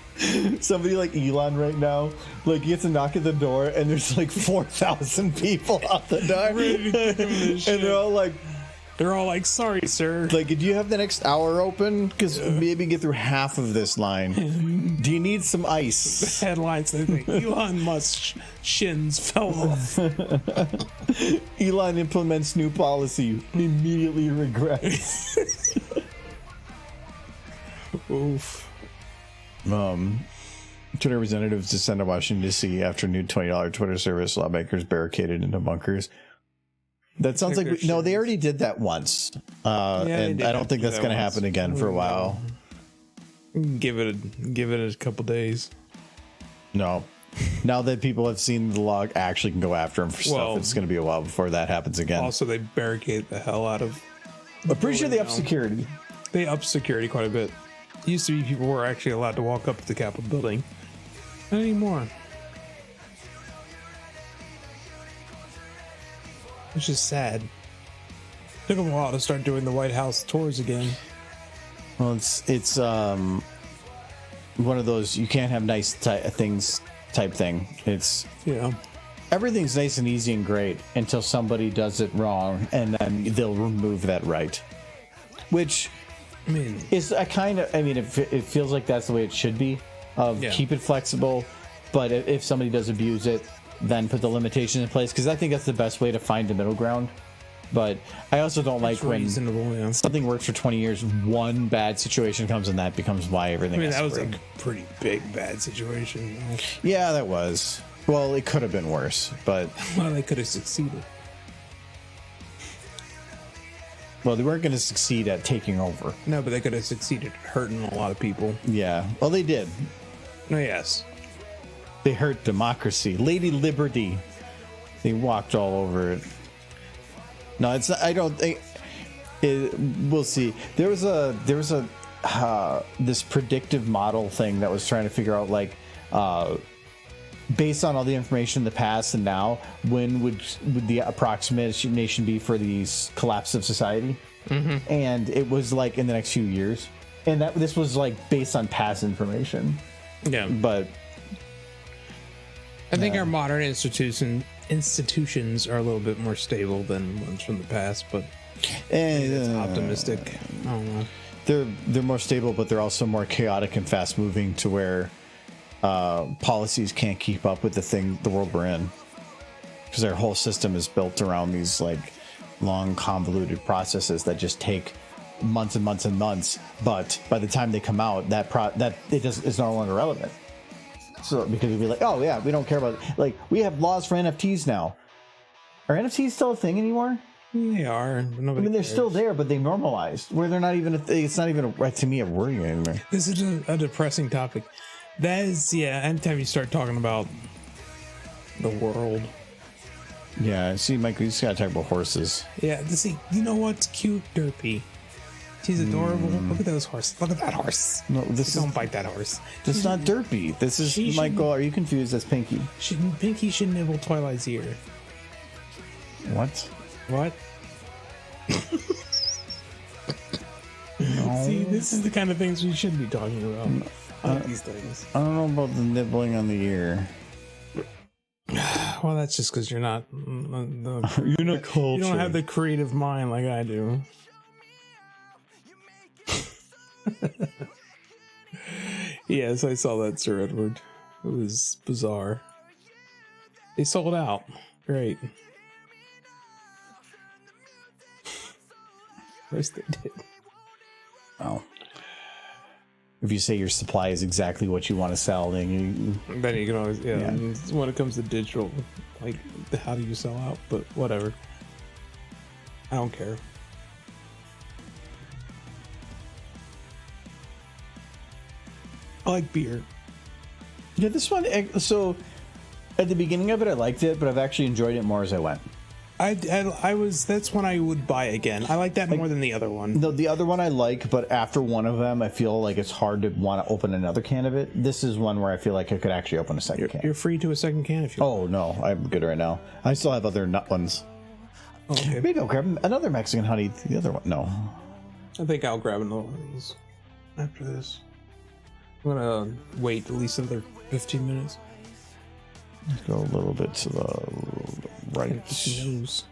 somebody like Elon right now. Like, he gets a knock at the door, and there's like 4,000 people out the door, Ready to kick him in the shit. and They're all like, "Sorry, sir." like, do you have the next hour open? Because maybe get through half of this line. Do you need some ice? Headlines that think Elon Musk's shins fell off. Elon implements new policy, immediately regrets. Oof. Twitter representatives descend to Washington, D.C. after new $20 Twitter service, lawmakers barricaded into bunkers. That sounds like no, they already did that once, and I don't think that's going to happen again for a while. Give it a couple days. No, now that people have seen the log, actually can go after them for stuff. It's going to be a while before that happens again. Also, they barricade the hell out of. I'm pretty sure they up security. They up security quite a bit. It used to be people were actually allowed to walk up to the Capitol building. Not anymore. Which is sad. Took them a while to start doing the White House tours again. Well, it's one of those you can't have nice things type thing. It's everything's nice and easy and great until somebody does it wrong, and then they'll remove that right. Which I mean, is a kind of. I mean, it feels like that's the way it should be. Keep it flexible, but if somebody does abuse it, then put the limitations in place, because I think that's the best way to find the middle ground. But I also don't like when something works for 20 years, one bad situation comes and that becomes why everything. I mean, that was a pretty big bad situation. Yeah, that was. Well, it could have been worse, but well, they could have succeeded. Well, they weren't going to succeed at taking over. No, but they could have succeeded at hurting a lot of people. Yeah. Well, they did. Oh, yes. They hurt democracy. Lady Liberty. They walked all over it. No, it's not, I don't think we'll see. There was this predictive model thing that was trying to figure out, like, based on all the information in the past and now, when would the approximation be for these collapse of society? Mm-hmm. And it was like in the next few years, and this was like based on past information. Yeah, but I think our modern institutions are a little bit more stable than ones from the past, but it's optimistic. I don't know. They're more stable, but they're also more chaotic and fast moving to where policies can't keep up with the world we're in, because our whole system is built around these like long convoluted processes that just take months and months and months. But by the time they come out, it's no longer relevant. So because we'd be like, oh yeah, we don't care about it. Like, we have laws for NFTs now. Are NFTs still a thing anymore? They are. Nobody they're cares. still there, but they normalized where they're not even. It's not even to me a worry anymore. This is a depressing topic. That is, anytime you start talking about the world. Yeah, see, Michael, you just gotta talk about horses. Yeah, see, you know what's cute? Derpy. She's adorable. Look at those horses. Look at that horse. No, don't bite that horse. This is not Derpy. This is Michael. Are you confused? That's Pinkie. Pinkie should nibble Twilight's ear. What? What? No. See, this is the kind of things we shouldn't be talking about. These things. I don't know about the nibbling on the ear. Well, that's just because you're not. You're not cultured. You don't have the creative mind like I do. Yes, I saw that, Sir Edward. It was bizarre. They sold out. Great. Of course they did. Oh. If you say your supply is exactly what you want to sell, then you can always, when it comes to digital, like, how do you sell out? But whatever. I don't care. I like beer. Yeah, this one, so at the beginning of it, I liked it, but I've actually enjoyed it more as I went. That's one I would buy again. I like that more than the other one. The other one I like, but after one of them, I feel like it's hard to want to open another can of it. This is one where I feel like I could actually open a second can. You're free to a second can if you want. Oh, no. I'm good right now. I still have other nut ones. Oh, okay. Maybe I'll grab another Mexican honey. The other one. No. I think I'll grab another one of these after this. I'm gonna wait at least another 15 minutes. Let's go a little bit to the right. Nose.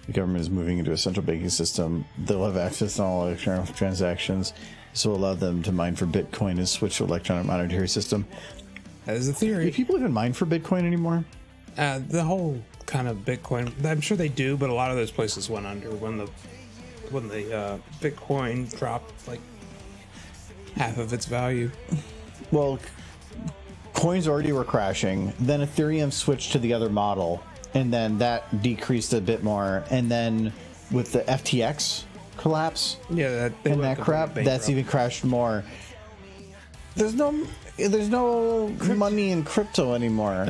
The government is moving into a central banking system. They'll have access to all electronic transactions. This will allow them to mine for Bitcoin and switch to electronic monetary system. That is a theory. Do people even mine for Bitcoin anymore? The whole kind of Bitcoin, I'm sure they do, but a lot of those places went under when the Bitcoin dropped like half of its value. Well, coins already were crashing. Then Ethereum switched to the other model, and then that decreased a bit more. And then with the FTX collapse, that crap, that's even crashed more. There's no money in crypto anymore.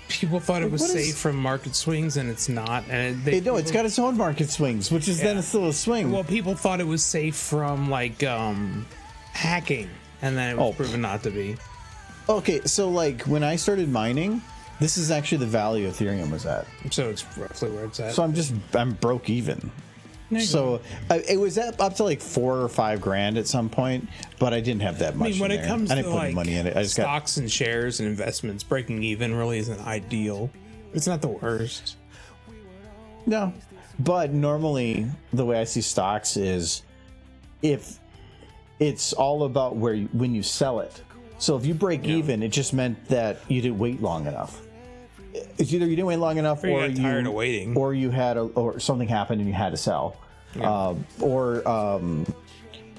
People thought it was safe from market swings, and it's not. And it's got its own market swings, which is then it's still a swing. Well, people thought it was safe from like hacking, and then it was proven not to be. Okay, so like when I started mining, this is actually the value Ethereum was at. So it's roughly where it's at. So I'm broke even. So it was up to like $4,000 or $5,000 at some point, but I didn't have that much. When it comes to like money in it, I just stocks and shares and investments, breaking even really isn't ideal. It's not the worst. No, but normally the way I see stocks is if it's all about when you sell it. So if you break even, it just meant that you didn't wait long enough. It's either you didn't wait long enough, or you got tired of waiting, or you had or something happened and you had to sell, or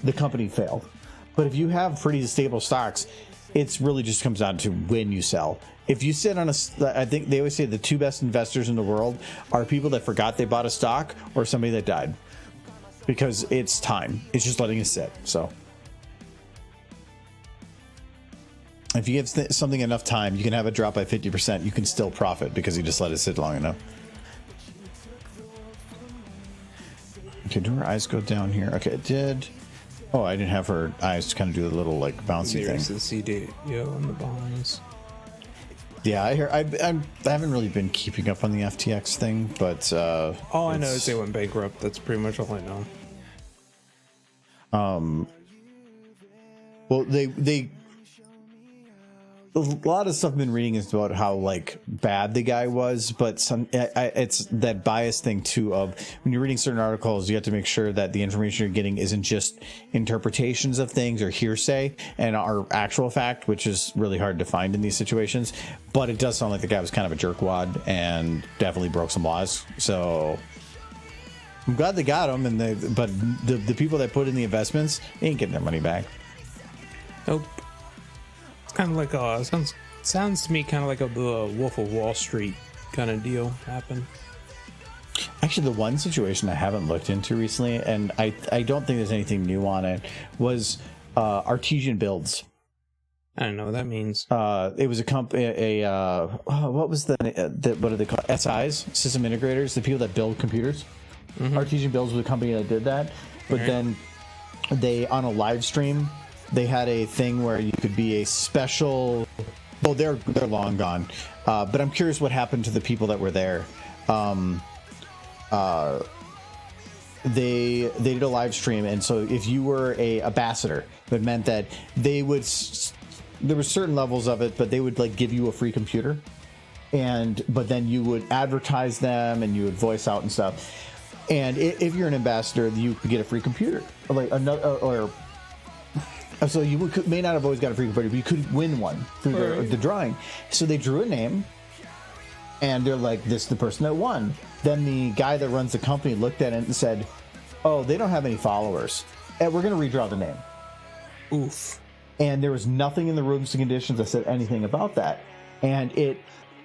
the company failed. But if you have pretty stable stocks, it's really just comes down to when you sell. If you sit on I think they always say the two best investors in the world are people that forgot they bought a stock or somebody that died, because it's time. It's just letting it sit. So. If you give something enough time, you can have it drop by 50%. You can still profit because you just let it sit long enough. Okay, do her eyes go down here? Okay, it did. Oh, I didn't have her eyes kind of do the little like bouncy thing. The CD, on the bonds. Yeah, I haven't really been keeping up on the FTX thing, but all I know is they went bankrupt. That's pretty much all I know. Well, they. A lot of stuff I've been reading is about how like bad the guy was, but it's that bias thing too of when you're reading certain articles, you have to make sure that the information you're getting isn't just interpretations of things or hearsay and are actual fact, which is really hard to find in these situations. But it does sound like the guy was kind of a jerkwad and definitely broke some laws. So I'm glad they got him, but the people that put in the investments, they ain't getting their money back. Nope. Kind of like sounds to me kind of like a Wolf of Wall Street kind of deal happened. Actually, the one situation I haven't looked into recently, and I don't think there's anything new on it, was Artesian Builds. I don't know what that means. It was a company. What was what are they called? SIs, system integrators, the people that build computers. Mm-hmm. Artesian Builds was a company that did that, but then they on a live stream. They had a thing where you could be a special. Well, they're long gone, but I'm curious what happened to the people that were there. They did a live stream, and so if you were a ambassador, it meant that they would. There were certain levels of it, but they would like give you a free computer, but then you would advertise them and you would voice out and stuff. And if you're an ambassador, you could get a free computer, like another. So you may not have always got a free computer, but you could win one through the drawing. So they drew a name, and they're like, this is the person that won. Then the guy that runs the company looked at it and said, oh, they don't have any followers. And we're going to redraw the name. Oof. And there was nothing in the rules and conditions that said anything about that. And it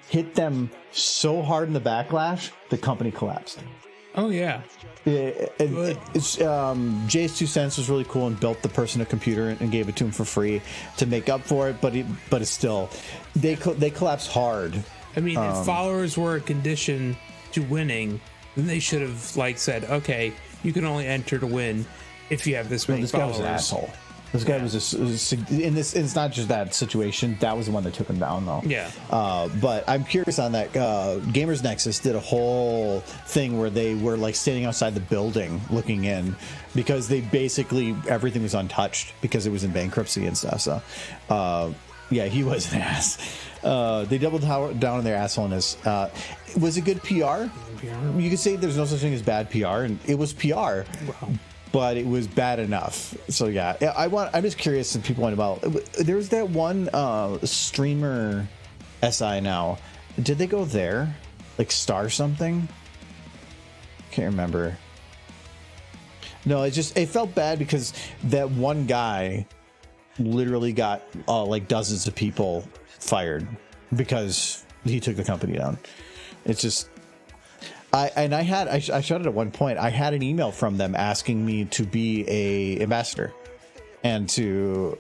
hit them so hard in the backlash, the company collapsed. Oh, yeah. Jay's 2 cents was really cool and built the person a computer and gave it to him for free to make up for it, but it's still they collapsed hard, I mean, if followers were a condition to winning, then they should have like said, okay, you can only enter to win if you have this many This guy followers. was an asshole. This guy was in this. It's not just that situation. That was the one that took him down, though. Yeah. But I'm curious on that. Gamers Nexus did a whole thing where they were like standing outside the building looking in because they basically everything was untouched because it was in bankruptcy and stuff. So, yeah, he was an ass. They doubled down on their assholeness. Was it good PR? You could say there's no such thing as bad PR, and it was PR. Wow. But it was bad enough. So yeah, I'm just curious if people want about. There's that one streamer SI now. Did they go there? Like Star something? Can't remember. No, it felt bad because that one guy literally got like dozens of people fired because he took the company down. It's just. I showed it at one point. I had an email from them asking me to be a ambassador and to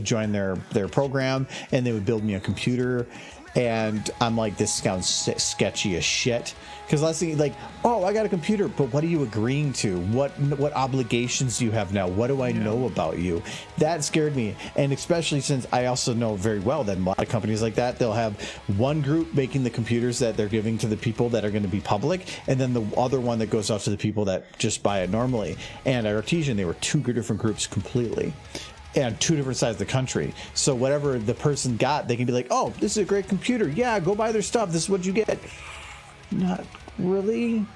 join their program, and they would build me a computer. And I'm like, this sounds sketchy as shit. Because last thing, like, oh, I got a computer, but what are you agreeing to? What obligations do you have now? What do I know about you? That scared me, and especially since I also know very well that a lot of companies like that, they'll have one group making the computers that they're giving to the people that are going to be public, and then the other one that goes off to the people that just buy it normally. And at Artesian, they were two different groups completely. And two different sides of the country. So whatever the person got, they can be like, oh, this is a great computer. Yeah, go buy their stuff. This is what you get. Not really.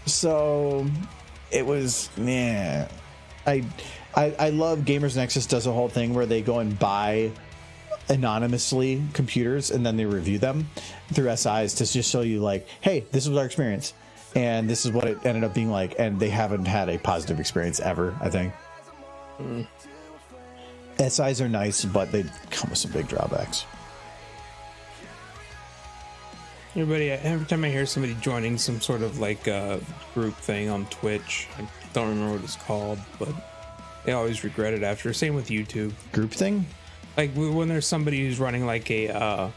So it was, man. I love Gamers Nexus does a whole thing where they go and buy anonymously computers and then they review them through SIs to just show you like, hey, this was our experience. And this is what it ended up being like. And they haven't had a positive experience ever, I think. SIs are nice, but they come with some big drawbacks. Everybody, every time I hear somebody joining some sort of like group thing on Twitch, I don't remember what it's called, but they always regret it after. Same with YouTube. Group thing? Like when there's somebody who's running like a,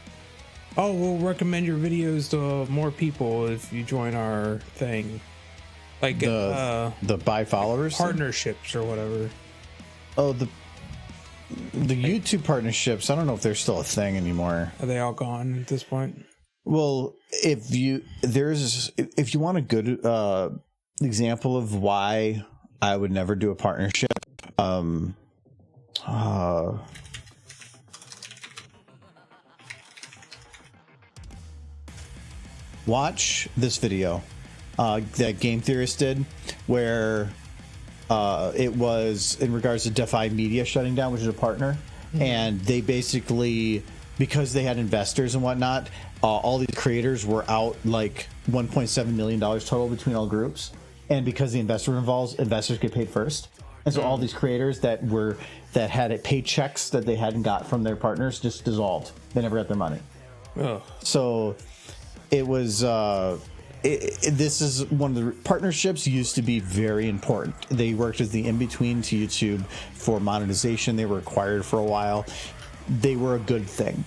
oh, we'll recommend your videos to more people if you join our thing. Like the buy followers? Partnerships or whatever. Oh, the YouTube partnerships, I don't know if they're still a thing anymore. Are they all gone at this point? Well, if you want a good example of why I would never do a partnership, watch this video that Game Theorist did, where it was in regards to Defy Media shutting down, which is a partner, and they basically, because they had investors and whatnot, all these creators were out like $1.7 million total between all groups, and because the investor involves, investors get paid first, and so all these creators that had paychecks that they hadn't got from their partners just dissolved. They never got their money. Oh. So it was. This is one of the partnerships used to be very important. They worked as the in-between to YouTube for monetization. They were acquired for a while. They were a good thing,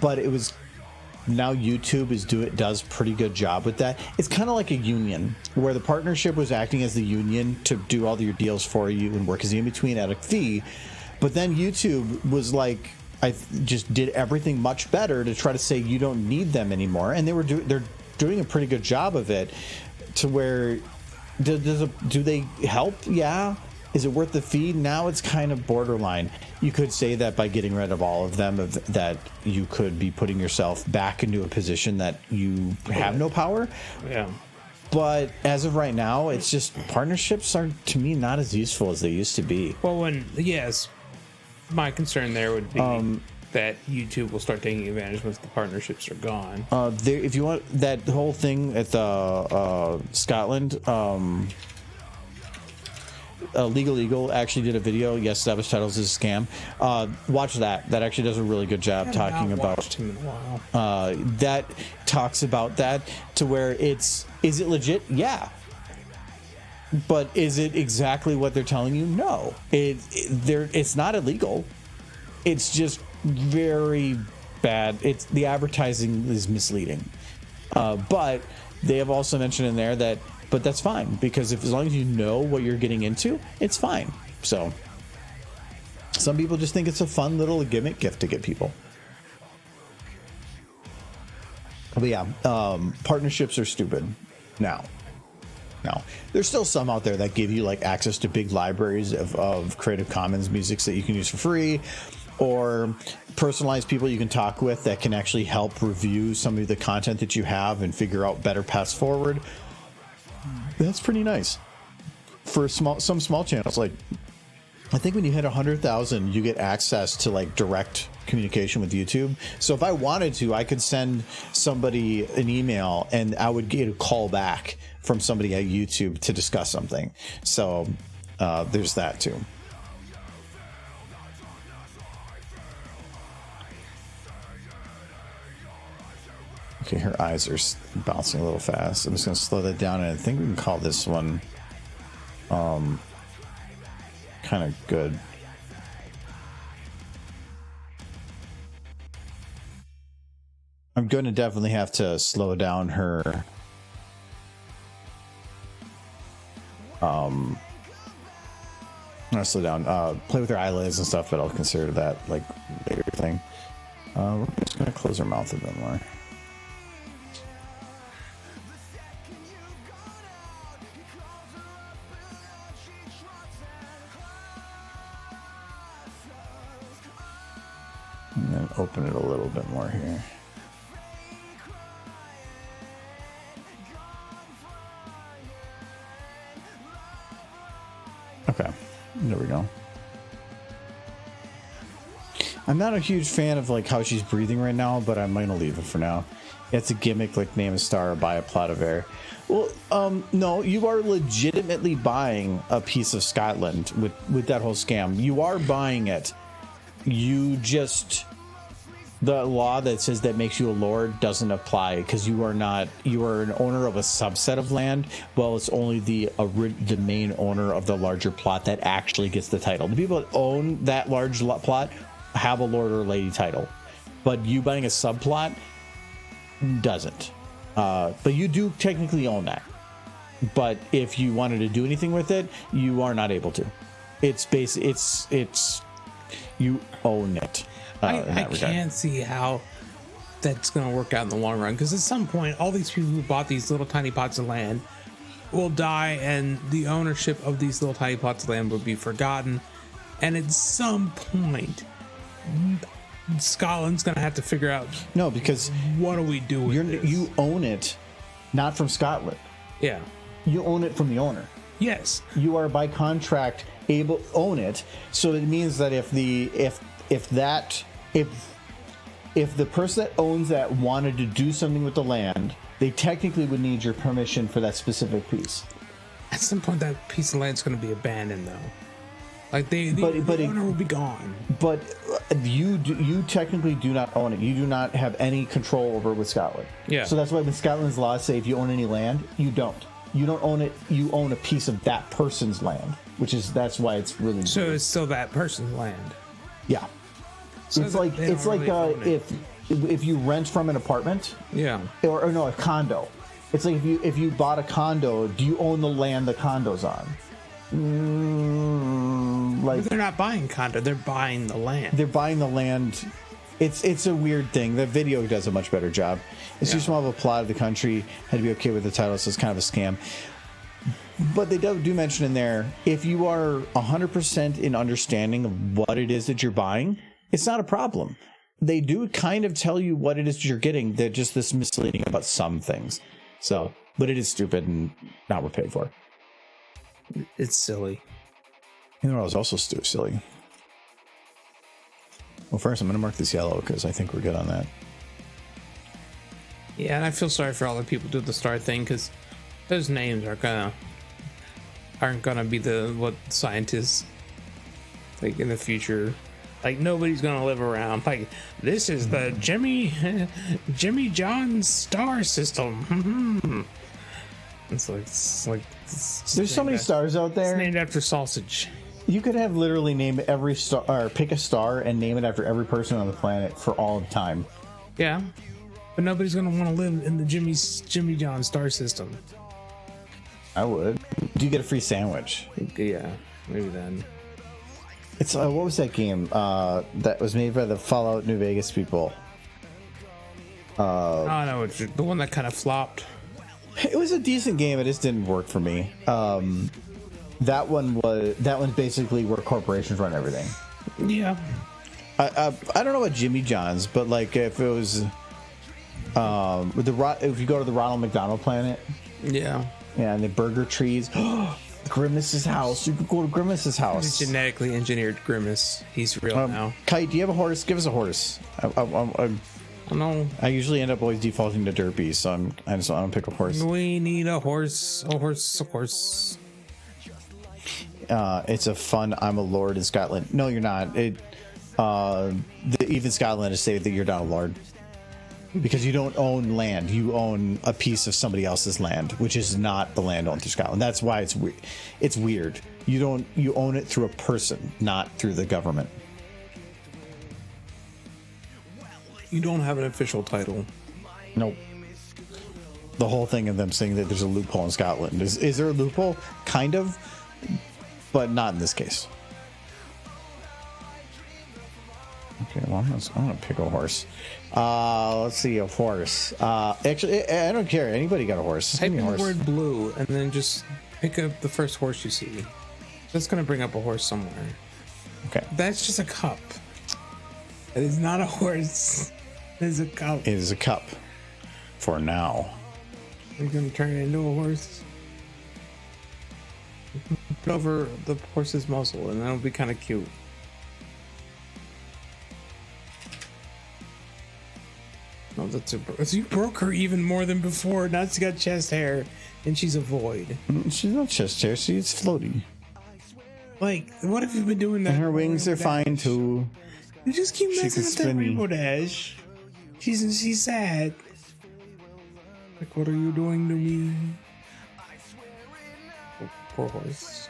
but it was now YouTube does pretty good job with that. It's kind of like a union where the partnership was acting as the union to do all your deals for you and work as the in-between at a fee, but then YouTube was like, I just did everything much better to try to say you don't need them anymore, and they're doing a pretty good job of it to where do they help? Yeah. Is it worth the fee? Now it's kind of borderline. You could say that by getting rid of all of them, that you could be putting yourself back into a position that you have no power. Yeah. But as of right now, it's just partnerships are, to me, not as useful as they used to be. Well, my concern there would be that YouTube will start taking advantage once the partnerships are gone. If you want that whole thing at the Scotland, Legal Eagle actually did a video. Yes, that was titled as a scam. Watch that. That actually does a really good job talking about him in a while. that talks about that to where is it legit? Yeah. But is it exactly what they're telling you? No. It's not illegal. It's just very bad. It's the advertising is misleading. But they have also mentioned in there that, but that's fine, because as long as you know what you're getting into, it's fine. So some people just think it's a fun little gimmick gift to get people. But yeah, partnerships are stupid now. Now, there's still some out there that give you like access to big libraries of Creative Commons music that you can use for free, or personalized people you can talk with that can actually help review some of the content that you have and figure out better paths forward. That's pretty nice for some small channels. Like, I think when you hit 100,000, you get access to like direct communication with YouTube. So if I wanted to, I could send somebody an email and I would get a call back from somebody at YouTube to discuss something. So there's that too. Okay, her eyes are bouncing a little fast. I'm just going to slow that down, and I think we can call this one kind of good. I'm going to definitely have to slow down her not slow down, play with her eyelids and stuff, but I'll consider that like later thing. We're just going to close her mouth a bit more. And then open it a little bit more here. Okay, there we go. I'm not a huge fan of like how she's breathing right now, but I'm gonna leave it for now. It's a gimmick, like name a star or buy a plot of air. Well, no, you are legitimately buying a piece of Scotland with that whole scam. You are buying it. You just, the law that says that makes you a lord doesn't apply, because you are an owner of a subset of land. Well, it's only the main owner of the larger plot that actually gets the title. The people that own that large plot have a lord or lady title, but you buying a subplot doesn't. But you do technically own that. But if you wanted to do anything with it, you are not able to. It's you own it. I can't see how that's going to work out in the long run, because at some point, all these people who bought these little tiny plots of land will die, and the ownership of these little tiny plots of land will be forgotten. And at some point, Scotland's going to have to figure out, no, because what do we do with this? You own it, not from Scotland. Yeah. You own it from the owner. Yes. You are by contract able to own it. So it means that if the person that owns that wanted to do something with the land, they technically would need your permission for that specific piece. At some point, that piece of land's going to be abandoned, though. Like the owner will be gone. But you technically do not own it. You do not have any control over it with Scotland. Yeah. So that's why when Scotland's laws say if you own any land, you don't. You don't own it. You own a piece of that person's land, that's why it's really. So weird. It's still that person's land. Yeah. So it's like if you rent from an apartment. Yeah. Or no, a condo. It's like if you bought a condo, do you own the land the condo's on? But they're not buying condo, they're buying the land. They're buying the land. It's a weird thing. The video does a much better job. It's too small of a plot of the country. Had to be okay with the title, so it's kind of a scam. But they do mention in there, if you are 100% in understanding of what it is that you're buying, it's not a problem. They do kind of tell you what it is you're getting. They're just this misleading about some things. So, but it is stupid and not what we're paid for. It's silly. You know what was also silly? Well, first I'm going to mark this yellow because I think we're good on that. Yeah, and I feel sorry for all the people who do the star thing, because those names aren't gonna be what scientists like in the future. Like, nobody's gonna live around. Like, this is the Jimmy John star system. It's there's so many stars out there. It's named after sausage. You could have literally name every star, or pick a star and name it after every person on the planet for all of time. Yeah, but nobody's gonna want to live in the Jimmy John star system. I would. Do you get a free sandwich? Yeah, maybe then. It's what was that game that was made by the Fallout New Vegas people? Oh no, it's the one that kind of flopped. It was a decent game. It just didn't work for me. That one's basically where corporations run everything. Yeah. I don't know about Jimmy John's, but like if it was if you go to the Ronald McDonald Planet, Yeah. and the burger trees, Grimace's house. You could go to Grimace's house. He's genetically engineered Grimace. He's real now. Kite, do you have a horse? Give us a horse. No. I usually end up always defaulting to Derpy, so I don't pick a horse. We need a horse. A horse. A horse. It's a fun. I'm a lord in Scotland. No, you're not. Even Scotland has stated that you're not a lord because you don't own land. You own a piece of somebody else's land, which is not the land owned through Scotland. That's why it's weird. It's weird. You own it through a person, not through the government. You don't have an official title. Nope. The whole thing of them saying that there's a loophole in Scotland is there a loophole? Kind of, but not in this case. Okay, well, I'm gonna pick a horse. Let's see, a horse. Actually, I don't care. Anybody got a horse? Type in the word blue and then just pick up the first horse you see. That's gonna bring up a horse somewhere. Okay. That's just a cup. It is not a horse. It is a cup. It is a cup. For now. You're gonna turn it into a horse. Put over the horse's muzzle, and that'll be kind of cute. No, that's you broke her even more than before. Now she's got chest hair, and she's a void. She's not chest hair. She's floaty. Like, what have you been doing that? And her wings are fine too. You just keep messing with that Rainbow Dash. She's sad. Like, what are you doing to me? Oh, poor horse.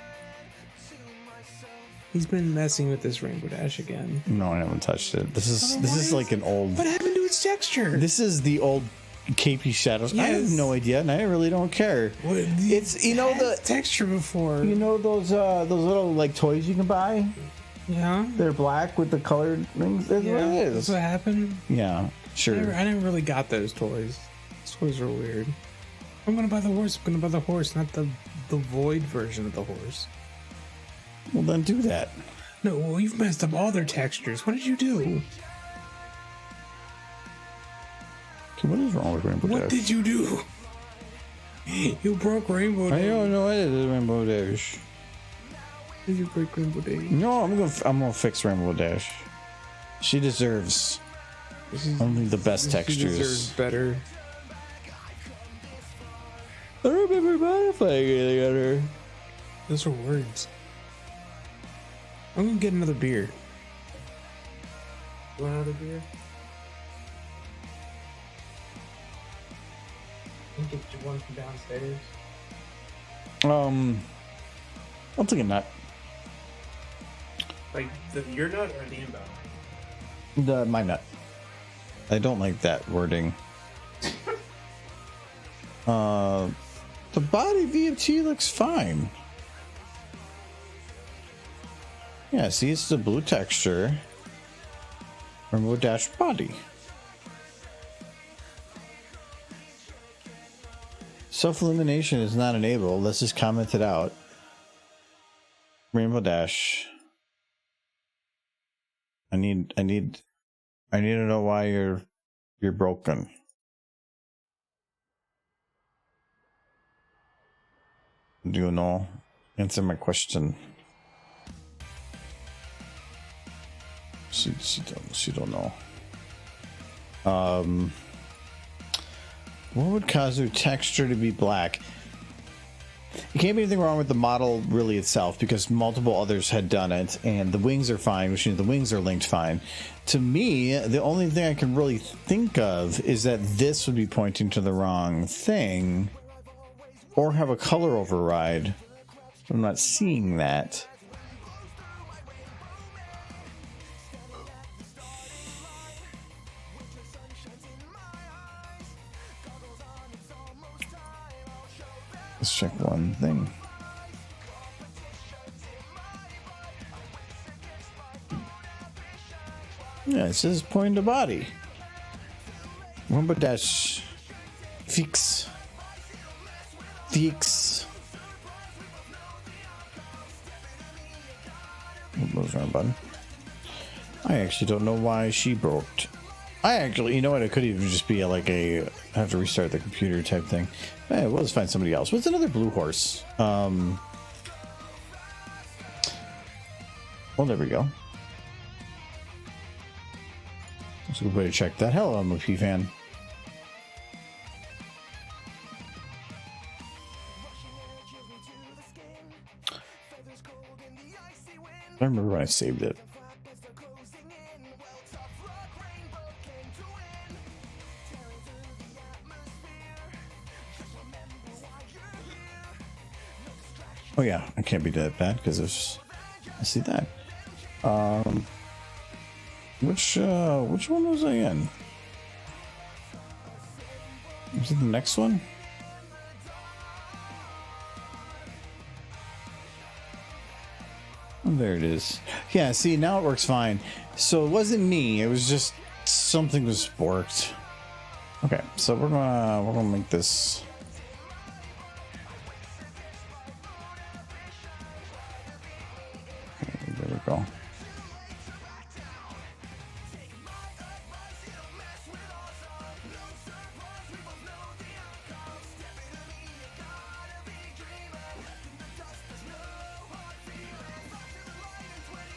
He's been messing with this Rainbow Dash again. No, I haven't touched it. This is like an old. What happened to its texture? This is the old KP Shadows. Yes. I have no idea, and I really don't care. It's the texture before. You know those little like toys you can buy. Yeah. They're black with the colored things. That's what it is. That's what happened. Yeah, sure. I never really got those toys. Those toys are weird. I'm gonna buy the horse. I'm gonna buy the horse, not the void version of the horse. Well, then do that. No, well, you've messed up all their textures. What did you do? Okay, what is wrong with Rainbow Dash? What did you do? You broke Rainbow Dash. I don't know what it is, Rainbow Dash. Did you break Rainbow Dash? No, I'm gonna fix Rainbow Dash. She deserves only the best textures. She deserves better. I don't remember modifying anything on her. Those are words. I'm gonna get another beer. You want another beer? I can get you one from downstairs. I'll take a nut. Like your nut or the inbound? My nut. I don't like that wording. The body VFT looks fine. Yeah, see, it's the blue texture. Rainbow Dash body. Self-illumination is not enabled. Let's just comment it out. Rainbow Dash. I need to know why you're broken. Do you know? Answer my question. She don't know. What would cause her texture to be black? It can't be anything wrong with the model really itself because multiple others had done it and the wings are fine, which means the wings are linked fine. To me, the only thing I can really think of is that this would be pointing to the wrong thing or have a color override. I'm not seeing that. one thing. Yeah, it says point to body. Rumba dash. Fix. Fix. Those are button. I actually don't know why she broke. I actually, you know what? It could even just be like a have to restart the computer type thing. We'll just find somebody else. What's another blue horse? Well, there we go. That's a good way to check that. Hello, I'm a P fan. I remember when I saved it. Oh yeah, I can't be that bad because there's. I see that. Which one was I in? Was it the next one? Oh, there it is. Yeah, see, now it works fine. So it wasn't me. It was just something was borked. Okay, so we're gonna make this. Okay, there we go.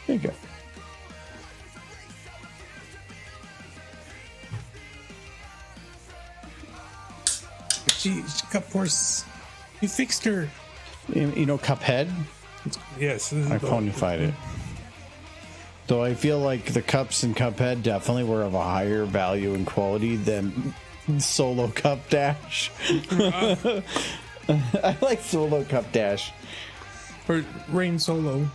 There you go. She's Cup Horse. You fixed her. You know, Cuphead? Yes. I ponyfied it. Though I feel like the cups in Cuphead definitely were of a higher value and quality than Solo Cup Dash. I like Solo Cup Dash. Or Rain Solo.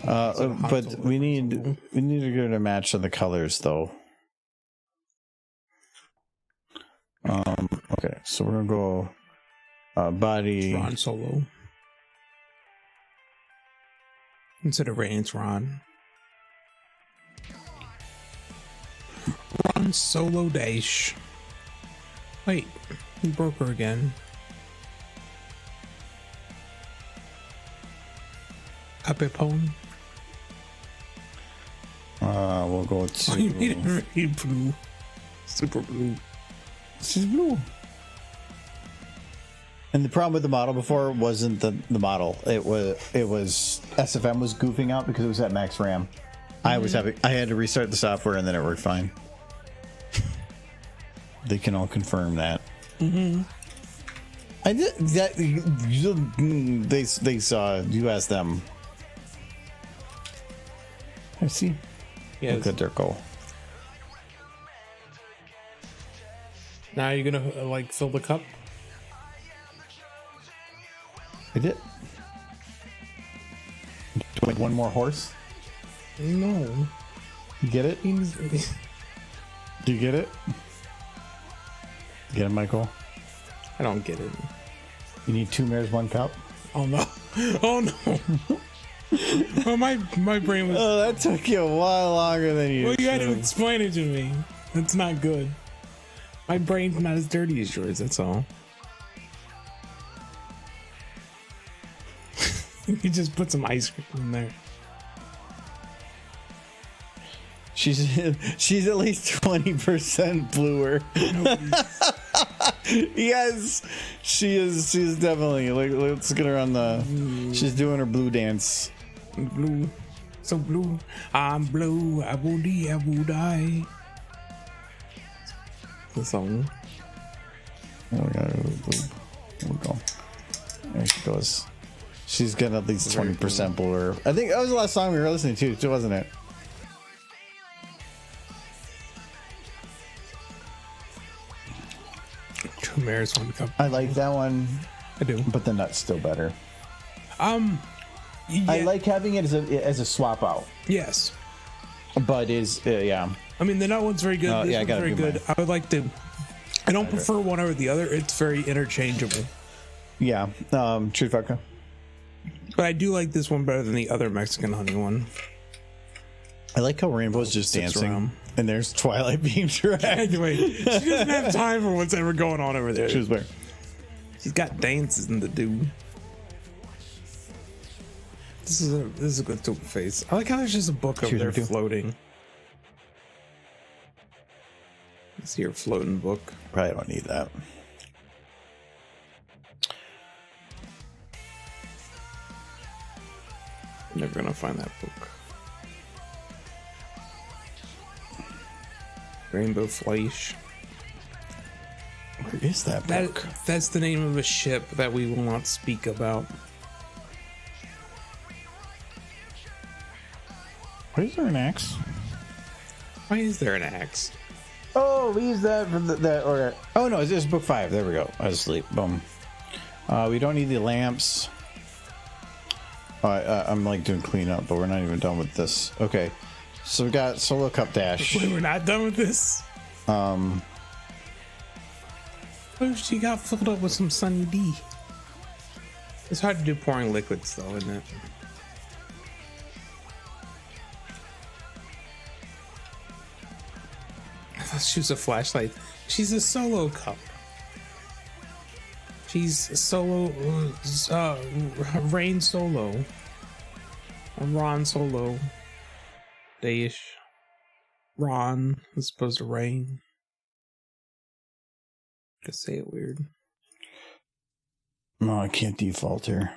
But we need to get a match on the colors though. Okay, so we're gonna go body. It's Ron Solo. Instead of Rain, it's Ron. Ron Solo Dash. Wait, he broke her again. Capepone. We'll go to. Oh, you made it really blue. Super blue. She's blue. And the problem with the model before wasn't the model. It was SFM was goofing out because it was at max RAM. Mm-hmm. I had to restart the software and then it worked fine. They can all confirm that. Mm-hmm. I did that. They saw. You asked them. I see. Yes. Look at their goal. Now you're gonna like fill the cup. I did. Do one more horse? No. You get it? Do you get it? Get it, Michael? I don't get it. You need 2 mares, 1 cup? Oh no. Oh no. Well, my brain was. Oh, that took you a while longer than you. Well, you had to explain it to me. That's not good. My brain's not as dirty as yours. That's all. You just put some ice cream in there. She's at least 20% bluer. Yes, she is. She's definitely. Like, let's get her on the. She's doing her blue dance. Blue, so blue. I'm blue. I will die. The song. Oh, we got her blue. There we go. There she goes. She's got at least 20% bluer. I think that was the last song we were listening to, too, wasn't it? Two mares, 1 cup. I like that one. I do, but the nut's still better. Yeah. I like having it as a swap out. Yes, but yeah. I mean, the nut one's very good. This yeah, one's very good. I would like to. I don't prefer one over the other. It's very interchangeable. Yeah, Truth Vodka. But I do like this one better than the other Mexican honey one. I like how Rainbow's just dancing, around. and there's Twilight being dragged. Anyway, she doesn't have time for what's ever going on over there. She was wearing. She's got dances in the do. This is a good stupid face. I like how there's just a book over there floating. It's your floating book. Probably don't need that. Never gonna find that book. Rainbow Fleisch. Where is that book? That's the name of a ship that we will not speak about. Why is there an axe? Why is there an axe? Oh, we use that for that order. Oh no, it's book 5. There we go. I was asleep. Boom. We don't need the lamps. I'm like doing cleanup, but we're not even done with this. Okay, so we got Solo Cup Dash. Wait, we're not done with this. Oh, she got filled up with some Sunny D. It's hard to do pouring liquids though, isn't it? I thought she was a flashlight. She's a Solo Cup. She's Solo, Rain Solo. Ron Solo. Dayish. Ron as opposed to Rain. Just say it weird. No, I can't default here.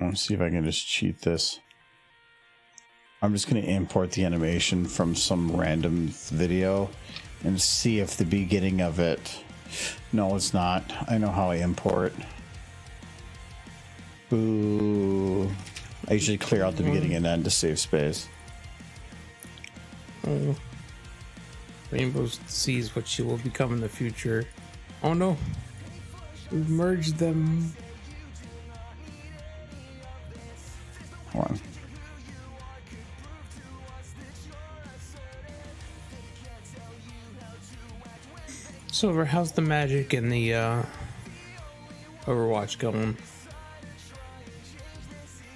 Let's see if I can just cheat this. I'm just going to import the animation from some random video and see if the beginning of it... No, it's not. I know how I import. Ooh. I usually clear out the beginning and end to save space. Oh. Rainbow sees what she will become in the future. Oh no. We've merged them. Hold on. Silver, how's the magic in the Overwatch going?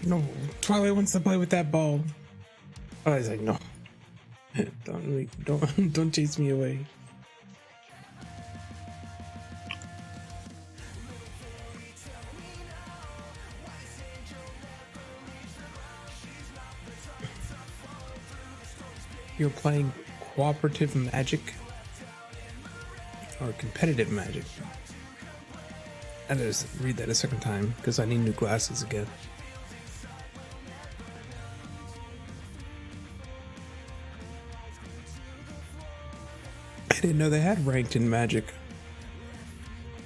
No, Twilight wants to play with that ball. Oh, I was like, no. Don't chase me away. You're playing cooperative magic? Or competitive magic? I just read that a second time because I need new glasses again. I didn't know they had ranked in magic.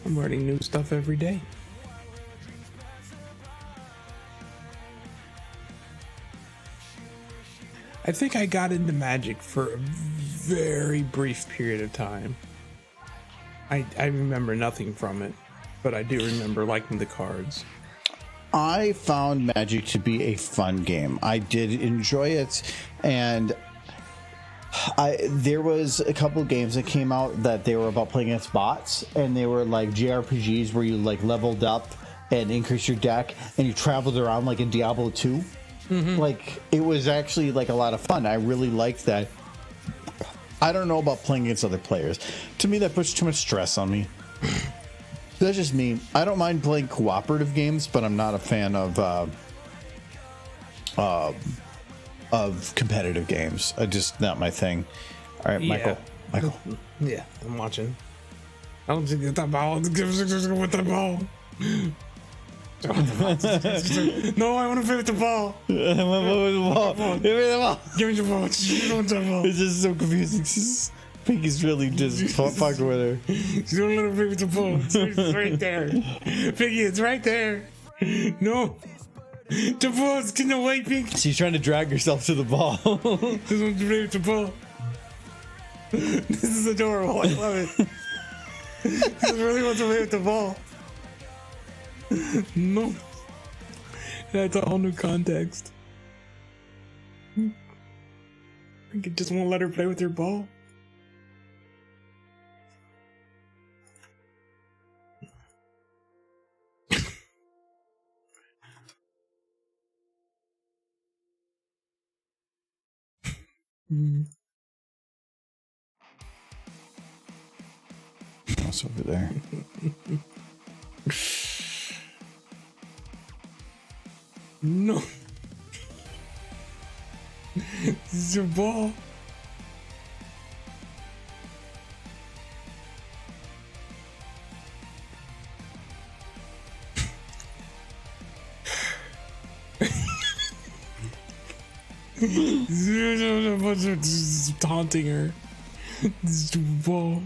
I'm learning new stuff every day. I think I got into magic for a very brief period of time. I remember nothing from it, but I do remember liking the cards. I found Magic to be a fun game. I did enjoy it, and there was a couple of games that came out that they were about playing against bots, and they were like JRPGs where you like leveled up and increased your deck, and you traveled around like in Diablo 2. Mm-hmm. Like it was actually like a lot of fun. I really liked that. I don't know about playing against other players. To me, that puts too much stress on me. That's just me. I don't mind playing cooperative games, but I'm not a fan of competitive games. Just not my thing. All right, Yeah. Michael. Yeah, I'm watching. I don't get that ball. With the ball. No, I want to play with the ball. Give me the ball. Give me the ball. It's just so confusing. Pinkie's really just fucking with her. You don't let her play with the ball. It's right there. Pinkie, it's right there. No. The ball's getting away, Pinkie. She's trying to drag herself to the ball. This one's play with the ball. This is adorable. I love it. He really wants to play with the ball. No. That's a whole new context. You just won't let her play with your ball. What's over there? No. This is your ball. Taunting her. This is your ball.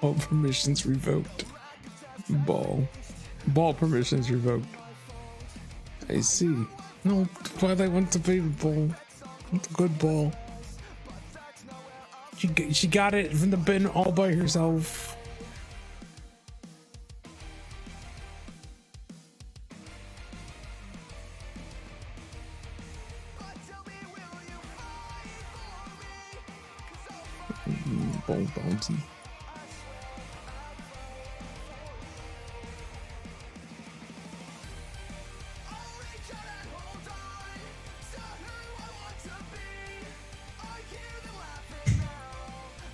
All permissions revoked. Ball permissions revoked. I see. No, Twilight wants a baby ball. It's a good ball. She got it from the bin all by herself. Ball bouncy.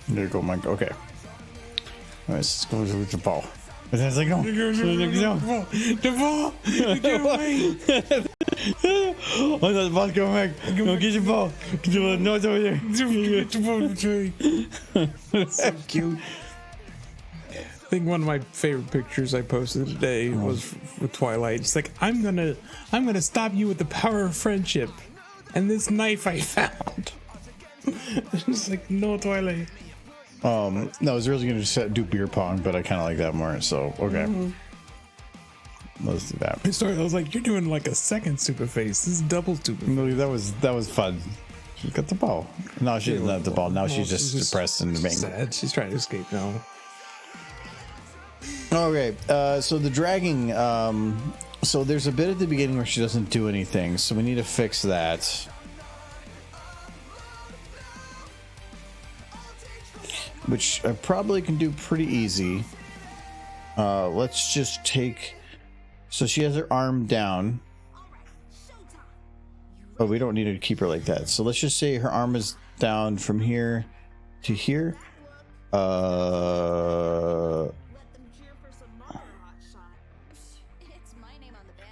There you go, Mike. Okay. All right, let's go with the ball. But then it's like, no. The ball! Get away! Oh, no, the ball's going back. No, get your ball. Get your ball. No, it's over there. Get your ball, Trey. So cute. I think one of my favorite pictures I posted today was with Twilight. It's like, I'm gonna stop you with the power of friendship and this knife I found. It's like, no, Twilight. No, I was really gonna just do beer pong, but I kind of like that more. So okay, let's do that. I was like, you're doing like a second super face. This is double super. No, that was fun. She got the ball. No, she doesn't have the ball. Now she's just depressed and sad. She's trying to escape now. Okay, so the dragging. So there's a bit at the beginning where she doesn't do anything. So we need to fix that. Which I probably can do pretty easy. Let's just take... So she has her arm down. Oh, we don't need to keep her like that. So let's just say her arm is down from here to here. I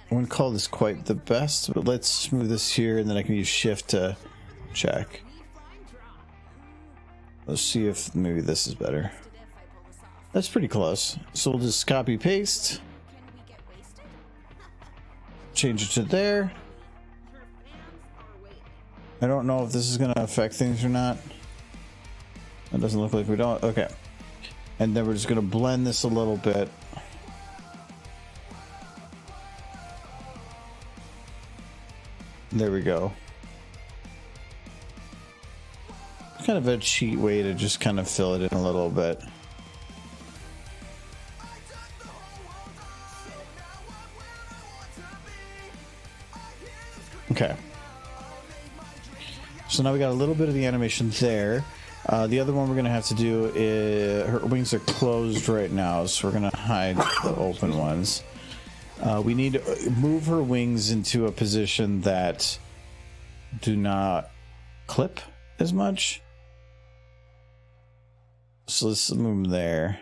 wouldn't call this quite the best, but let's move this here, and then I can use shift to check. Let's see if maybe this is better. That's pretty close. So we'll just copy paste. Change it to there. I don't know if this is going to affect things or not. It doesn't look like we don't. Okay. And then we're just going to blend this a little bit. There we go. Kind of a cheat way to just kind of fill it in a little bit. Okay. So now we got a little bit of the animation there. The other one we're going to have to do is... Her wings are closed right now, so we're going to hide the open ones. We need to move her wings into a position that do not clip as much. So let's move them there.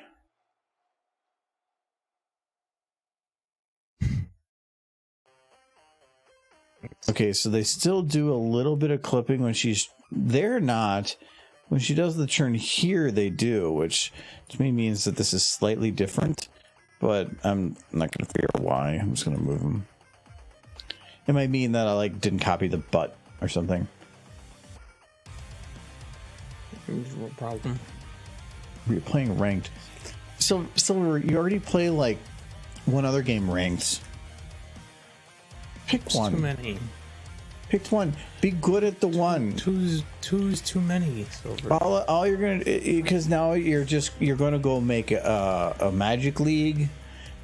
Okay, so they still do a little bit of clipping when she's... They're not. When she does the turn here, they do, which to me means that this is slightly different. But I'm not going to figure out why. I'm just going to move them. It might mean that I didn't copy the butt or something. What problem? We're playing ranked. So you already play one other game ranked. Pick one. Too many. Pick one. Be good at the one. Two's too many. Silver. All you're gonna, because now you're gonna go make a Magic League,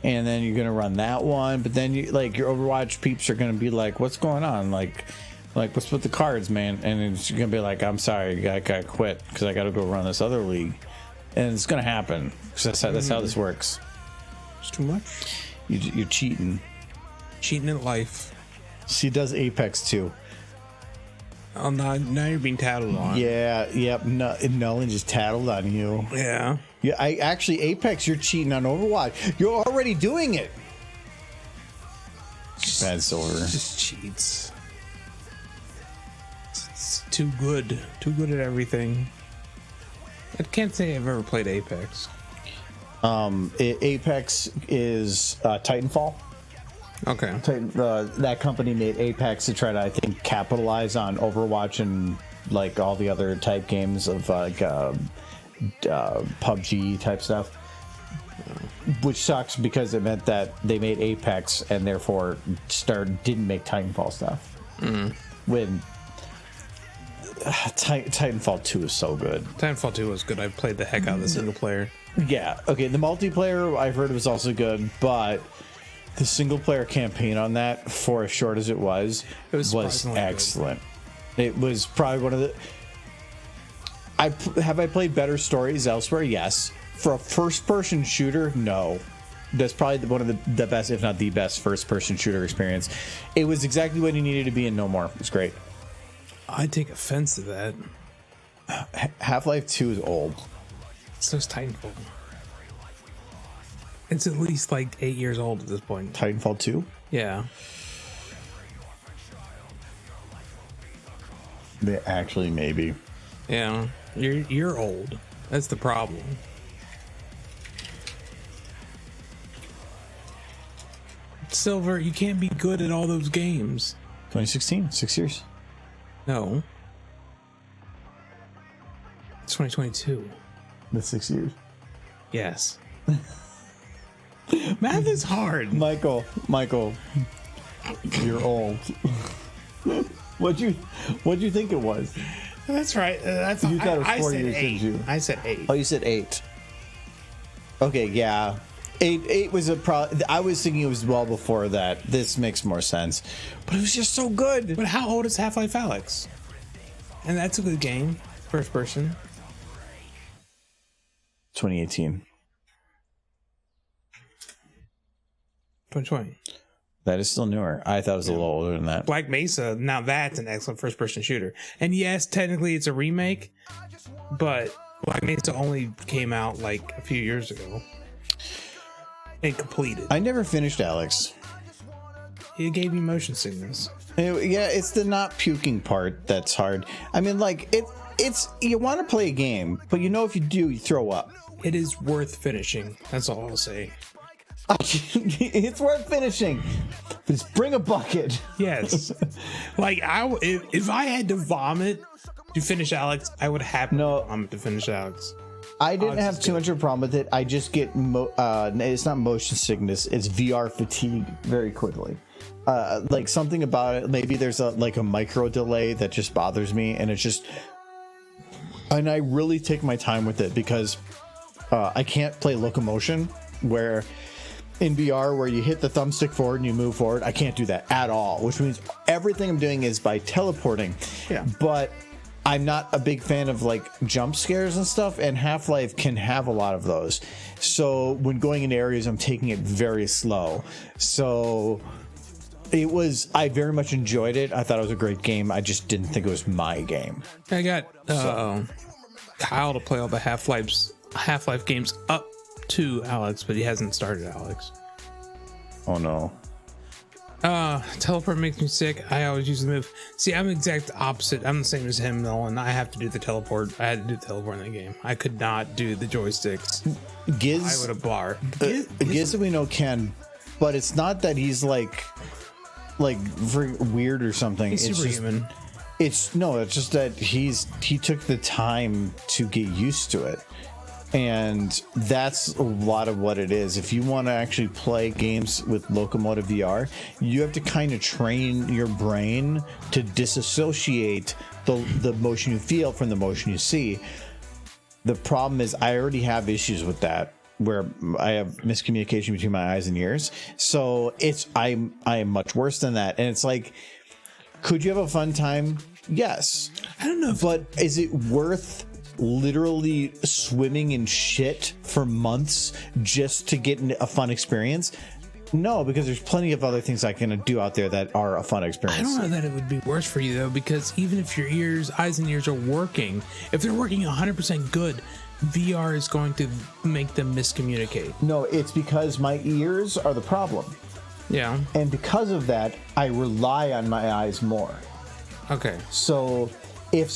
and then you're gonna run that one, but then you like your Overwatch peeps are gonna be like, what's going on, like what's with the cards, man? And it's gonna be like, I'm sorry, I gotta quit because I gotta go run this other league, and it's gonna happen because that's how this works. It's too much. You're cheating At life. She does Apex too. Oh, now you're being tattled on. Yeah, yep. No, Nolan just tattled on you. Yeah. Yeah, I actually Apex, you're cheating on Overwatch. You're already doing it. Bad Silver. Just cheats. It's too good. Too good at everything. I can't say I've ever played Apex. Apex is Titanfall. Okay. That company made Apex to try to, I think, capitalize on Overwatch and like all the other type games of like PUBG type stuff, which sucks because it meant that they made Apex and therefore didn't make Titanfall stuff. When Titanfall 2 is so good. Titanfall 2 was good. I played the heck out of the single player. Yeah. Okay. The multiplayer I've heard was also good, but the single player campaign on that, for as short as it was excellent. Good. It was probably one of the. Have I played better stories elsewhere? Yes. For a first-person shooter, no. That's probably one of the best, if not the best, first-person shooter experience. It was exactly what you needed to be and no more. It was great. I take offense to that. Half-Life 2 is old. So is Titanfall. It's at least like 8 years old at this point. Titanfall 2? Yeah. Actually, maybe. Yeah. You're old. That's the problem. Silver, you can't be good at all those games. 2016, 6 years. No. It's 2022. That's 6 years. Yes. Math is hard. Michael, you're old. What'd you think it was? That's right. You thought it was 4 years, didn't you? I said 8. Oh, you said 8. Okay, yeah. 8 was I was thinking it was well before that. This makes more sense. But it was just so good. But how old is Half-Life Alyx? And that's a good game. First person. 2018. 2020. That is still newer. I thought it was a little older than that. Black Mesa, now that's an excellent first-person shooter. And yes, technically it's a remake, but Black Mesa only came out like a few years ago. And completed. I never finished Alex. It gave me motion sickness. Yeah, it's the not puking part that's hard. I mean, like, it's you want to play a game, but you know if you do, you throw up. It is worth finishing. That's all I'll say. It's worth finishing. Just bring a bucket. Yes. Like, if I had to vomit to finish Alex, I would have to vomit to finish Alex. I didn't have too much of a problem with it. I just get it's not motion sickness, it's VR fatigue very quickly. Like something about it, maybe there's a micro delay that just bothers me, and it's just, and I really take my time with it because I can't play locomotion where in VR where you hit the thumbstick forward and you move forward. I can't do that at all, which means everything I'm doing is by teleporting. Yeah. But I'm not a big fan of like jump scares and stuff, and Half-Life can have a lot of those. So when going into areas, I'm taking it very slow. So I very much enjoyed it. I thought it was a great game. I just didn't think it was my game. I got Kyle to play all the Half-Life games up to Alex, but he hasn't started Alex. Oh no. Teleport makes me sick. I always use the move. See, I'm the exact opposite. I'm the same as him, though, and I have to do the teleport. I had to do the teleport in the game. I could not do the joysticks. Giz, I would have bar. Giz we know can, but it's not that he's like weird or something. He's superhuman. It's just that he took the time to get used to it. And that's a lot of what it is. If you want to actually play games with Locomotive VR, you have to kind of train your brain to disassociate the motion you feel from the motion you see. The problem is I already have issues with that where I have miscommunication between my eyes and ears. So I am much worse than that. And it's like, could you have a fun time? Yes. I don't know. But is it worth literally swimming in shit for months just to get a fun experience? No, because there's plenty of other things I can do out there that are a fun experience. I don't know that it would be worse for you though, because even if your eyes and ears are working, if they're working 100% good, VR is going to make them miscommunicate. No, it's because my ears are the problem. Yeah. And because of that, I rely on my eyes more. Okay. So if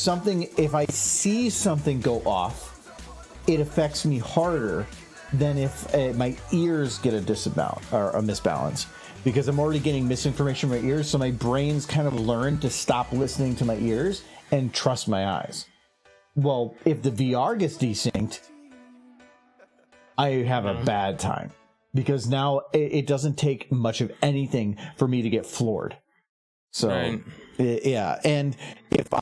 I see something go off, it affects me harder than if my ears get a misbalance, because I'm already getting misinformation from my ears. So my brain's kind of learned to stop listening to my ears and trust my eyes. Well, if the VR gets desynced, I have a bad time, because now it doesn't take much of anything for me to get floored. So, right. Yeah. And if I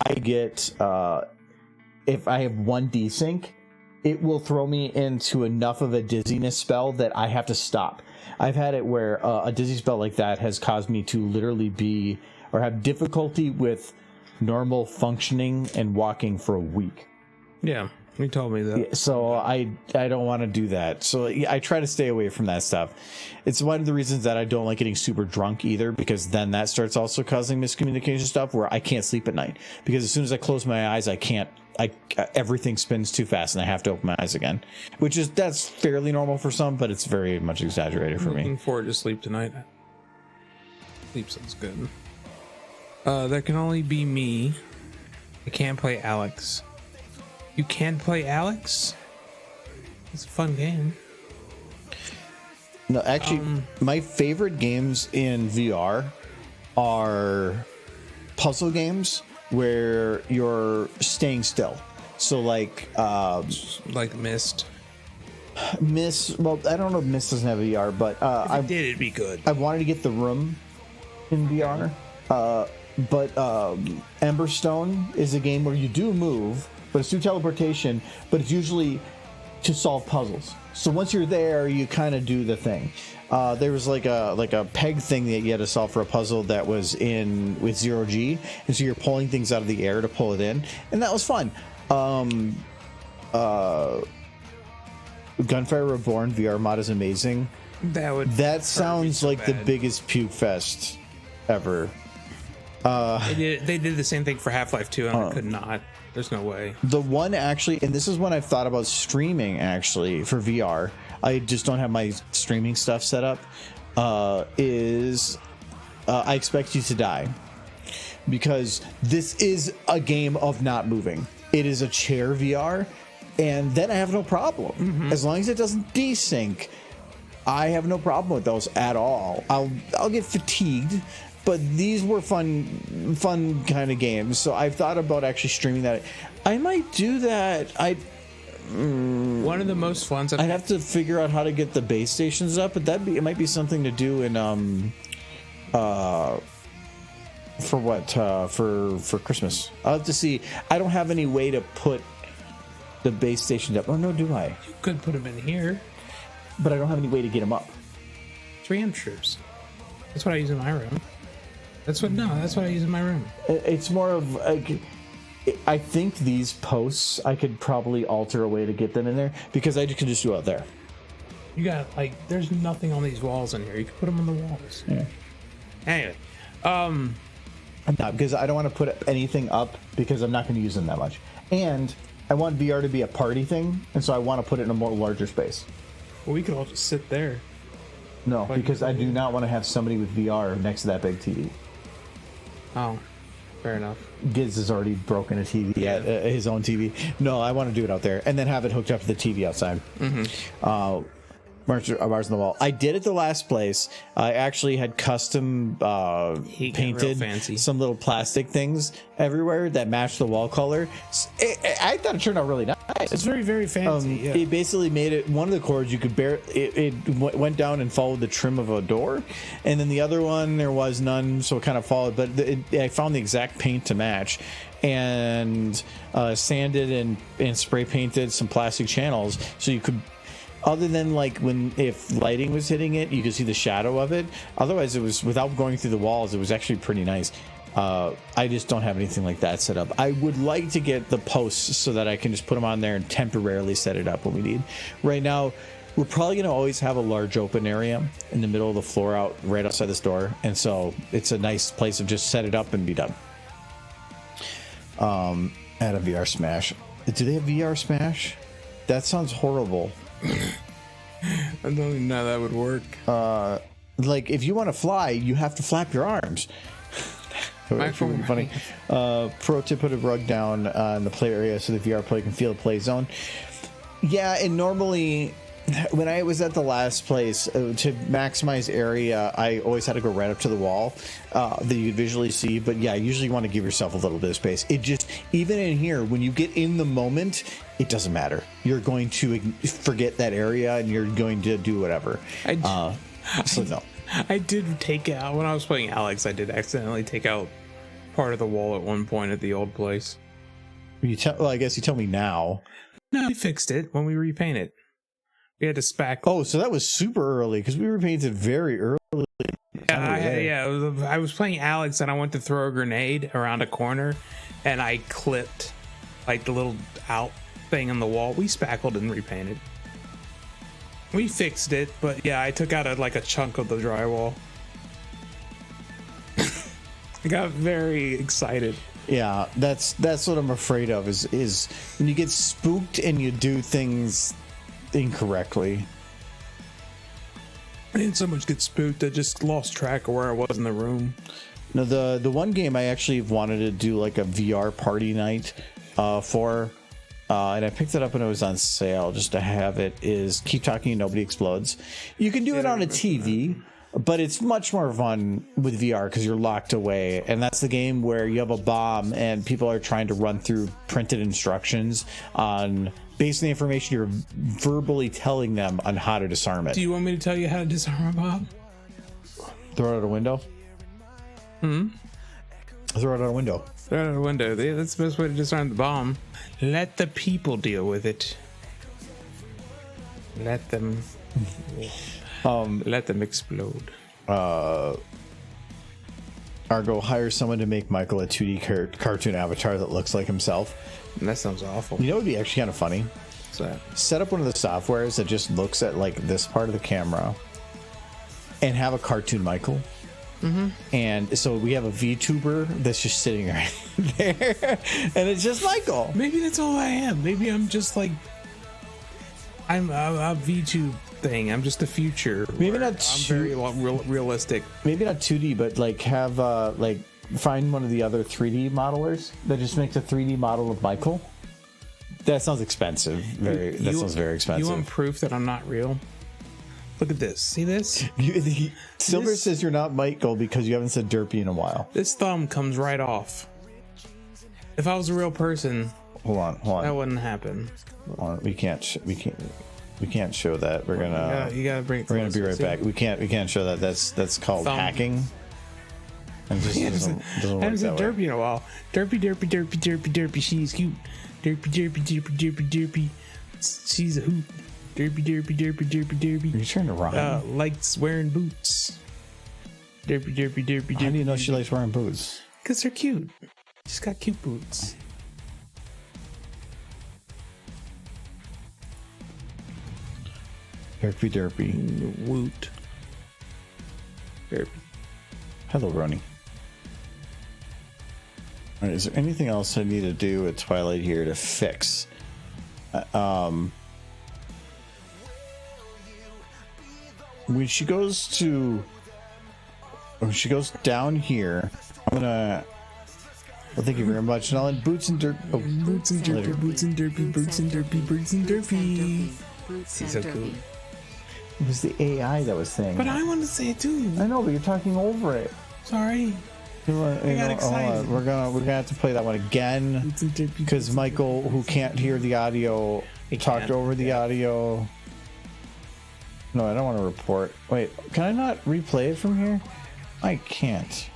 have one desync, it will throw me into enough of a dizziness spell that I have to stop. I've had it where a dizzy spell like that has caused me to literally have difficulty with normal functioning and walking for a week. Yeah, you told me that. Yeah, so I don't want to do that. So I try to stay away from that stuff. It's one of the reasons that I don't like getting super drunk either, because then that starts also causing miscommunication stuff where I can't sleep at night, because as soon as I close my eyes, everything spins too fast and I have to open my eyes again, that's fairly normal for some, but it's very much exaggerated for me. Looking forward to sleep tonight. Sleep sounds good. That can only be me. I can't play Alex. You can play Alex? It's a fun game. No, actually, my favorite games in VR are puzzle games where you're staying still. So like Myst. Well, I don't know if Myst doesn't have VR, but it'd be good. I wanted to get The Room in VR. But Emberstone is a game where you do move, but it's through teleportation, but it's usually to solve puzzles. So once you're there, you kind of do the thing. There was like a peg thing that you had to solve for a puzzle that was with 0G, and so you're pulling things out of the air to pull it in, and that was fun. Gunfire Reborn VR mod is amazing. That sounds like the biggest puke fest ever. They did the same thing for Half-Life 2, and I could not. There's no way. The one actually, and this is when I've thought about streaming actually for VR. I just don't have my streaming stuff set up. I Expect You to Die, because this is a game of not moving. It is a chair VR, and then I have no problem. Mm-hmm. As long as it doesn't desync, I have no problem with those at all. I'll get fatigued, but these were fun kind of games. So I've thought about actually streaming that. I might do that. One of the most fun. I'd have to figure out how to get the base stations up, but it might be something to do in for Christmas. I'll have to see. I don't have any way to put the base stations up. Oh no, do I? You could put them in here, but I don't have any way to get them up. 3M troops. That's what I use in my room. That's what I use in my room. It's more of I think these posts I could probably alter a way to get them in there, because I can just do it out there. You got there's nothing on these walls in here. You can put them on the walls. Yeah. Anyway, I'm not, because I don't want to put anything up because I'm not going to use them that much, and I want VR to be a party thing, and so I want to put it in a more larger space. Well, we could all just sit there. No, because I do not want to have somebody with VR next to that big TV. Oh, fair enough. Giz has already broken a TV at his own TV. No, I want to do it out there and then have it hooked up to the TV outside. Mm-hmm. Bars on the wall. I did at the last place. I actually had custom painted some little plastic things everywhere that matched the wall color. I thought it turned out really nice. It's very, very fancy. It basically made it, one of the cords you could bear, it went down and followed the trim of a door, and then the other one there was none, so it kind of followed, but I found the exact paint to match, and sanded and spray painted some plastic channels so you could other than like if lighting was hitting it, you could see the shadow of it. Otherwise, it was without going through the walls. It was actually pretty nice. I just don't have anything like that set up. I would like to get the posts so that I can just put them on there and temporarily set it up when we need. Right now, we're probably going to always have a large open area in the middle of the floor out right outside this door. And so it's a nice place to just set it up and be done. Add a VR Smash. Do they have VR Smash? That sounds horrible. I don't even know how that would work. Like if you want to fly, you have to flap your arms. Actually really funny. Pro tip: put a rug down in the play area so the VR player can feel the play zone. Yeah, and normally when I was at the last place, to maximize area, I always had to go right up to the wall that you could visually see. But yeah, usually you want to give yourself a little bit of space. It just, even in here, when you get in the moment, it doesn't matter. You're going to forget that area and you're going to do whatever. I did take out, when I was playing Alex, I did accidentally take out part of the wall at one point at the old place. Well, I guess you tell me now. No, we fixed it when we repainted. We had to spack. Oh, so that was super early because we repainted very early. I was playing Alex and I went to throw a grenade around a corner and I clipped like the little out thing on the wall. We spackled and repainted. We fixed it, but yeah, I took out a chunk of the drywall. I got very excited. Yeah, that's what I'm afraid of is when you get spooked and you do things incorrectly. I didn't so much get spooked, I just lost track of where I was in the room. No, the one game I actually wanted to do like a VR party night for, and I picked it up when it was on sale just to have it, is Keep Talking and Nobody Explodes. You can do it on a TV, but it's much more fun with VR because you're locked away. And that's the game where you have a bomb and people are trying to run through printed instructions on, based on the information you're verbally telling them on how to disarm it. Do you want me to tell you how to disarm a bomb? Throw it out a window? Throw it out a window. Throw it out a window. Yeah, that's the best way to disarm the bomb. Let the people deal with it. Let them explode. Argo, hire someone to make Michael a 2D cartoon avatar that looks like himself. That sounds awful. You know what would be actually kind of funny? What's that? Set up one of the softwares that just looks at like this part of the camera and have a cartoon Michael. Mm-hmm. And so we have a VTuber that's just sitting right there and it's just Michael. Maybe that's all I am. Maybe I'm just like, I'm a VTube thing. I'm just the future. Maybe not I'm very realistic. Maybe not 2D, but like have like find one of the other 3D modelers that just makes a 3D model of Michael. That sounds expensive. Sounds very expensive. You want proof that I'm not real? Look at this. See this? Silver says you're not Michael because you haven't said derpy in a while. This thumb comes right off. If I was a real person, hold on. That wouldn't happen. Hold on. We can't show that. We're gonna. You gotta bring it. We're gonna be right back. We can't show that. That's called hacking. And just doesn't I haven't said derpy in a while. Derpy. She's cute. Derpy. She's a hoot. Derpy. Are you trying to rhyme? Likes wearing boots. Derpy. How do you know she likes wearing boots? Because they're cute. She's got cute boots. Derpy. Woot. Derpy. Hello, Roni. All right, is there anything else I need to do at Twilight here to fix? When she goes down here, I'm gonna. Well, thank you very much. And I'll let Boots and Derpy. Oh, Boots and Derpy. She's so cool. It was the AI that was saying. But I want to say it too. I know, but you're talking over it. Sorry. I got excited. We're gonna have to play that one again because Michael, who can't hear the audio, talked over the audio. No, I don't want to report. Wait, can I not replay it from here? I can't.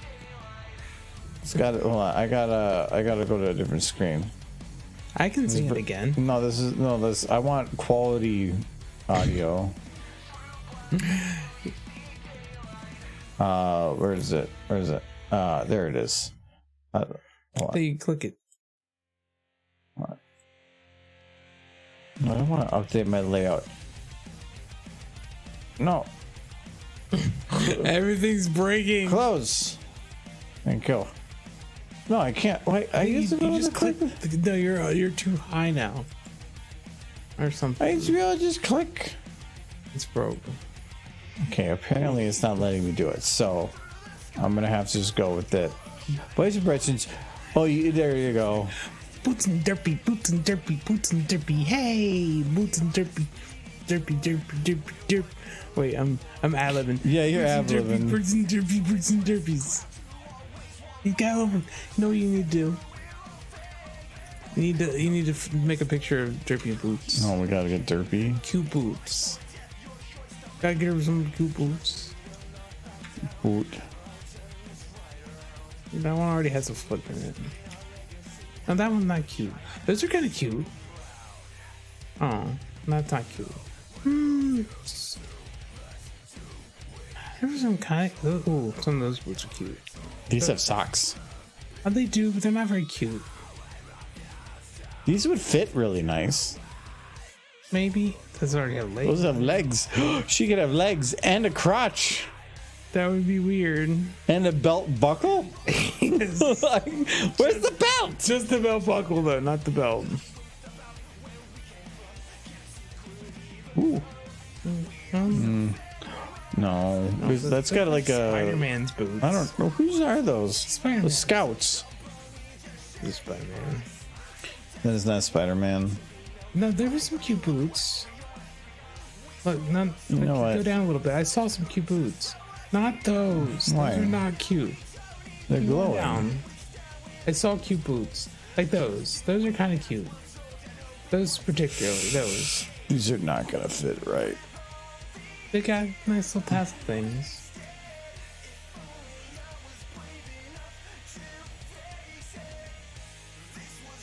Hold on. I gotta go to a different screen. I can see it again. No, this. I want quality audio. Where is it? There it is. Hold on. So you click it. What? No, I don't want to update my layout. No. Everything's breaking. Close. Thank you. No, I can't. Wait, I used to be able to click. No, you're too high now. Or something. I used to be able to just click. It's broke. Okay, apparently it's not letting me do it, so I'm gonna have to just go with it. Boys and Bretons. Oh, there you go. Boots and derpy, boots and derpy, boots and derpy. Hey, boots and derpy, derpy, derpy, derpy, derp. Wait, I'm ad-libbing. Yeah, you're ad-libbing. Boots and derpy, boots and derpies. You got over. You know what you need to do? You need to make a picture of derpy boots. Oh, we gotta get derpy. Cute boots. Gotta get her some cute boots. Boot. That one already has a foot in it. No, that one's not cute. Those are kind of cute. Oh, that's not cute. There was some kind of... Oh, some of those boots are cute. These have socks. Oh, they do, but they're not very cute. These would fit really nice. Maybe. Those already have legs. Those have legs. She could have legs and a crotch. That would be weird. And a belt buckle? Yes. Where's the belt? Just the belt buckle, though, not the belt. Ooh. No, that's got like a Spider-Man's boots. I don't know. Whose are those? Spider-Man. The Scouts. The Spider-Man. That is not Spider-Man. No, there were some cute boots. Look, not. You know what? Go down a little bit. I saw some cute boots. Not those. Why? Those are not cute. They're Go glowing. down. I saw cute boots. Like those. Those are kind of cute. Those particularly. Those. These are not gonna fit right. They got nice little tassel things.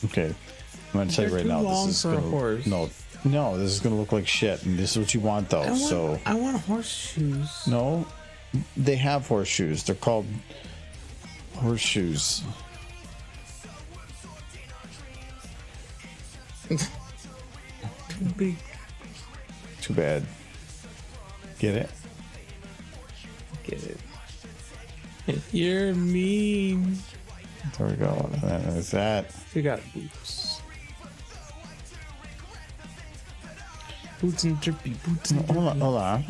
Okay, I'm gonna tell you They're right too now. long This is for a gonna horse. no. This is gonna look like shit, and this is what you want though. I want horseshoes. No, they have horseshoes. They're called horseshoes. Big. Too bad. Get it? Get it. You're mean. There we go. There's that. We got boots. Boots and drippy. Boots and Hold on. Hold on.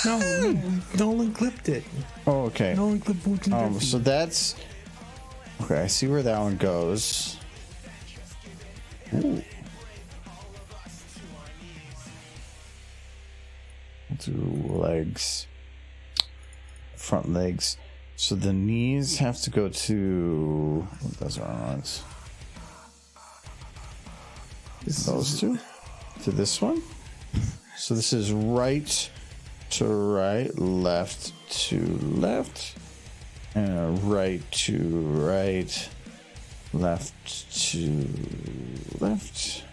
No, Nolan clipped it. Oh, okay. Nolan clipped boots and drippy. So that's okay. I see where that one goes. Ooh. Two legs, front legs. So the knees have to go to those are ones. Those two to this one. So this is right to right, left to left, and right to right, left to left.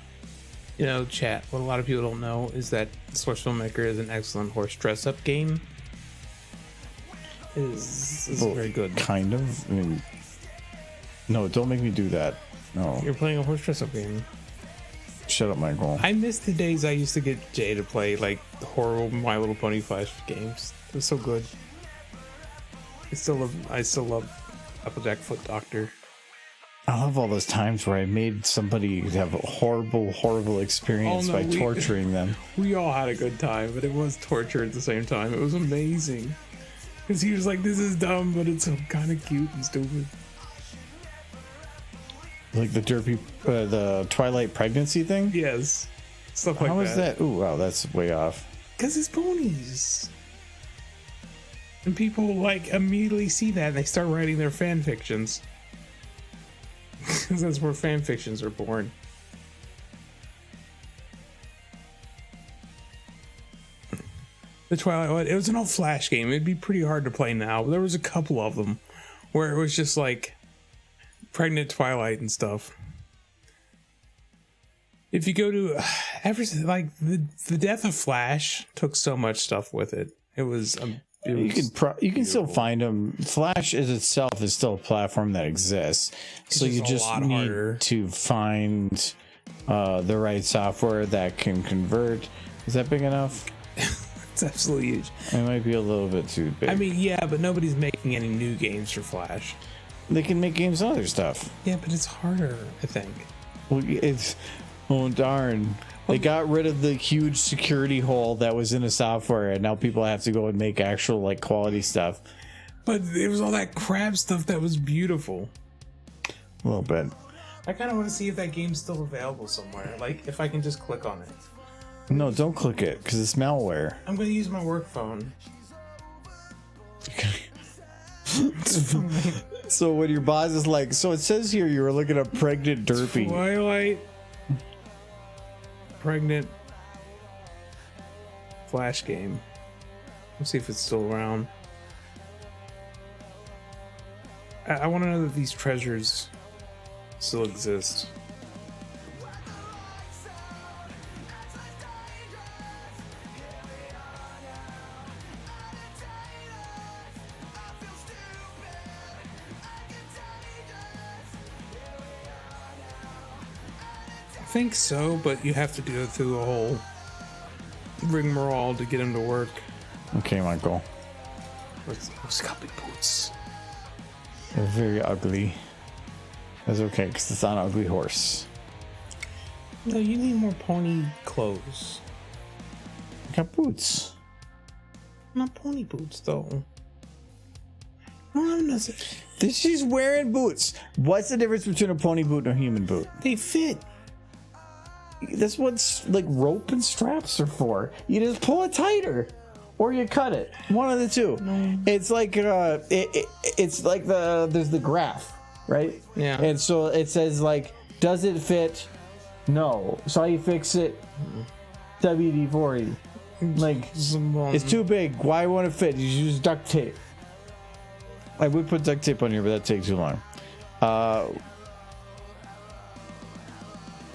You know, chat, what a lot of people don't know is that Source Filmmaker is an excellent horse dress-up game. Is very good. Kind of. I mean, no, don't make me do that. No. You're playing a horse dress-up game. Shut up, Michael. I miss the days I used to get Jay to play, like, horrible My Little Pony Flash games. It was so good. I still love Applejack Foot Doctor. I love all those times where I made somebody have a horrible experience by torturing them. We all had a good time, but it was torture at the same time. It was amazing. Because he was like, this is dumb, but it's so kind of cute and stupid. Like the derpy, the Twilight pregnancy thing? Yes. Stuff like that. How is that? Ooh, wow, that's way off. Because it's ponies. And people, like, immediately see that and they start writing their fan fictions. Because that's where fan fictions are born. The Twilight, it was an old Flash game. It'd be pretty hard to play now, but there was a couple of them where it was just like pregnant Twilight and stuff. If you go to, everything, like the death of Flash took so much stuff with it. It was you can still find them. Flash itself is still a platform that exists, so you just need to find the right software that can convert. Is that big enough? It's absolutely huge. It might be a little bit too big. I mean, yeah, but nobody's making any new games for Flash. They can make games on other stuff. Yeah, but it's harder, I think. Well, it's darn. They got rid of the huge security hole that was in the software, and now people have to go and make actual like quality stuff. But there was all that crap stuff that was beautiful. A little bit. I kind of want to see if that game's still available somewhere. Like, if I can just click on it. No, don't click it, because it's malware. I'm going to use my work phone. So when your boss is like, so it says here you were looking up pregnant derpy. Twilight. Pregnant Flash game. Let's see if it's still around. I want to know that these treasures still exist. I think so, but you have to go through a whole rigmarole to get him to work. Okay, Michael. What's got big boots? They're very ugly. That's okay, because it's on an ugly horse. No, you need more pony clothes. I got boots. Not pony boots, though. I don't have nothing. She's wearing boots. What's the difference between a pony boot and a human boot? They fit. That's what like rope and straps are for. You just pull it tighter, or you cut it. One of the two. No. It's like it's like there's the graph, right? Yeah. And so it says like, does it fit? No. So how you fix it? WD-40. Like it's too big. Why won't it fit? You use duct tape. I would put duct tape on here, but that takes too long.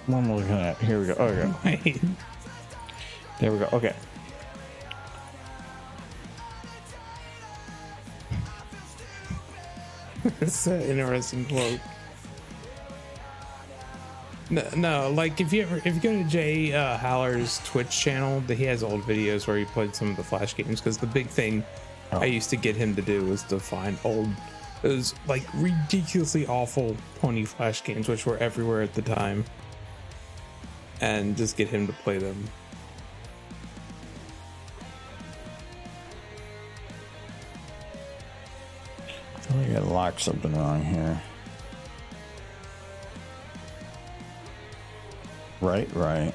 What am I looking at? Here we go. Okay. Wait. There we go. Okay. That's an interesting quote. No, like if you go to Jay Haller's Twitch channel, he has old videos where he played some of the Flash games, because the big thing I used to get him to do was to find those like ridiculously awful pony Flash games, which were everywhere at the time, and just get him to play them. I feel like I locked something wrong here. Right. Left.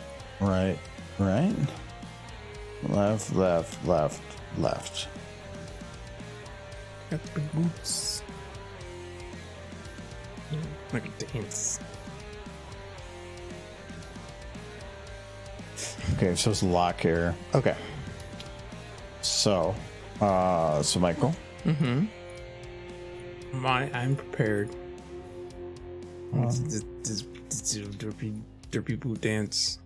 Got the big boots. Like a dance. Okay, so it's lock here. Okay. So Michael. Mm-hmm. I'm prepared. This derpy boot dance.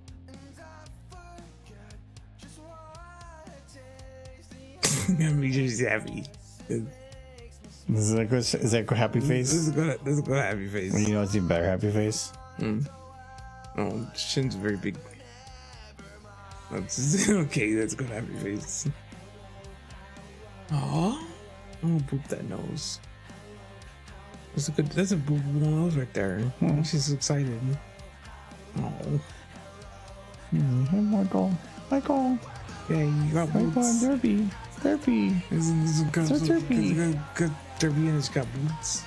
I'm gonna be just happy. Is that good happy face? This is a good happy face. You know what's even better happy face? Oh, Shin's very big. That's okay. That's a good happy face. Aw, I'm gonna boop that nose. That's a boopable nose right there. She's excited. Oh. Hey, Michael. Yeah, you got boots. Derpy. This is good. Derpy. Good derpy, and it's got boots.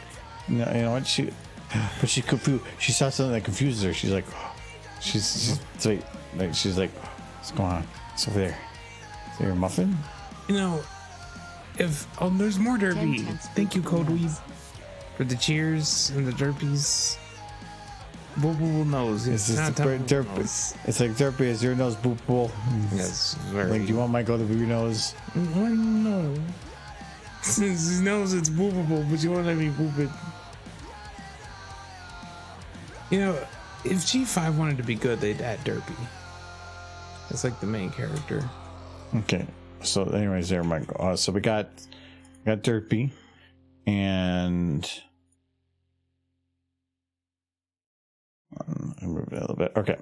No, you know what? She confused. She saw something that confuses her. She's like, she's like, what's going on? It's over there. Is there a muffin? You know, there's more derpy. Thank you, Code Weave, for the cheers and the derpies. Boopable nose. It's like derpy. Is your nose boopable? Yes, very. Like, do you want Michael to be your nose? No. Since he knows it's boopable, but you won't let me boop it. You know, if G5 wanted to be good, they'd add derpy. It's like the main character. Okay. So, anyways, there, Michael. So we got Derpy, and move it a little bit. Okay.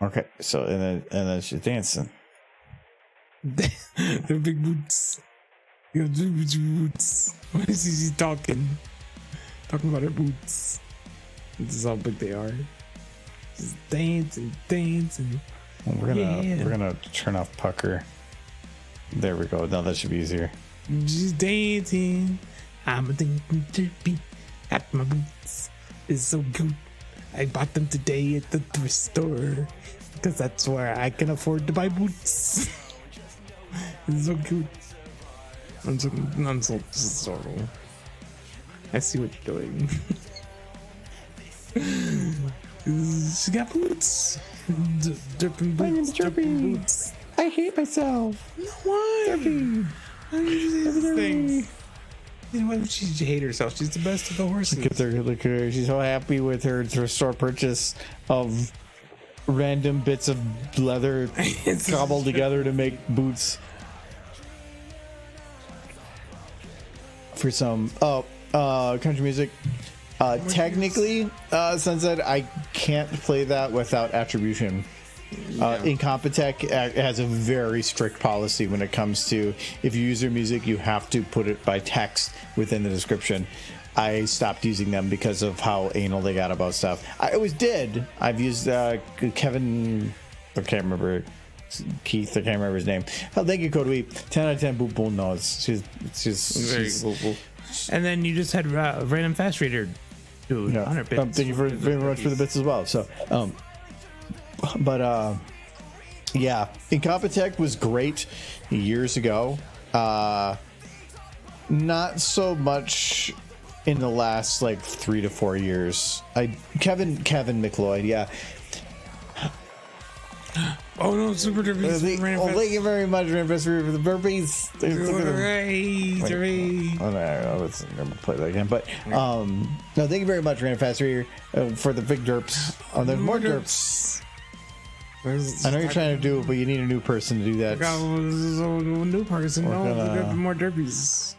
Okay. So and then she's dancing. They're big boots. You have big boots. Why is she talking? Talking about her boots. This is how big they are. Just dancing. Well, we're gonna turn off pucker. There we go. Now that should be easier. She's dancing. I'm a dancing derpy. Got my boots. It's so good. I bought them today at the thrift store because that's where I can afford to buy boots. It's so cute. I'm so sorry. I see what you're doing. She got boots. Derpy boots. My name's Derpy. Boots. I hate myself. No, why? Derpy. Why do you do these things? You know, why would she hate herself? She's the best of the horses. Look at her. She's so happy with her store purchase of random bits of leather cobbled together to make boots. For some country music. Technically, Sunset, I can't play that without attribution. Incompetech has a very strict policy when it comes to if you use their music, you have to put it by text within the description. I stopped using them because of how anal they got about stuff. I always did. I've used Kevin, I can't remember, Keith, I can't remember his name. Oh, thank you, Cody. 10 out of 10 boop boop knows. She's and then you just had Random Fast Reader do 100 bits. Thank you very much for the bits as well. So, yeah, Incompetech was great years ago. Not so much in the last like 3 to 4 years. Kevin McLeod, yeah. Oh no, Super Derpy. Thank you very much, Random Fast Reader, for the burpees. Hooray. Let's never play that again. But no, thank you very much, Random Fast Reader, for the big derps. There's more derps. I know you're trying to do it, but you need a new person to do that. New person. No, we got more derpies.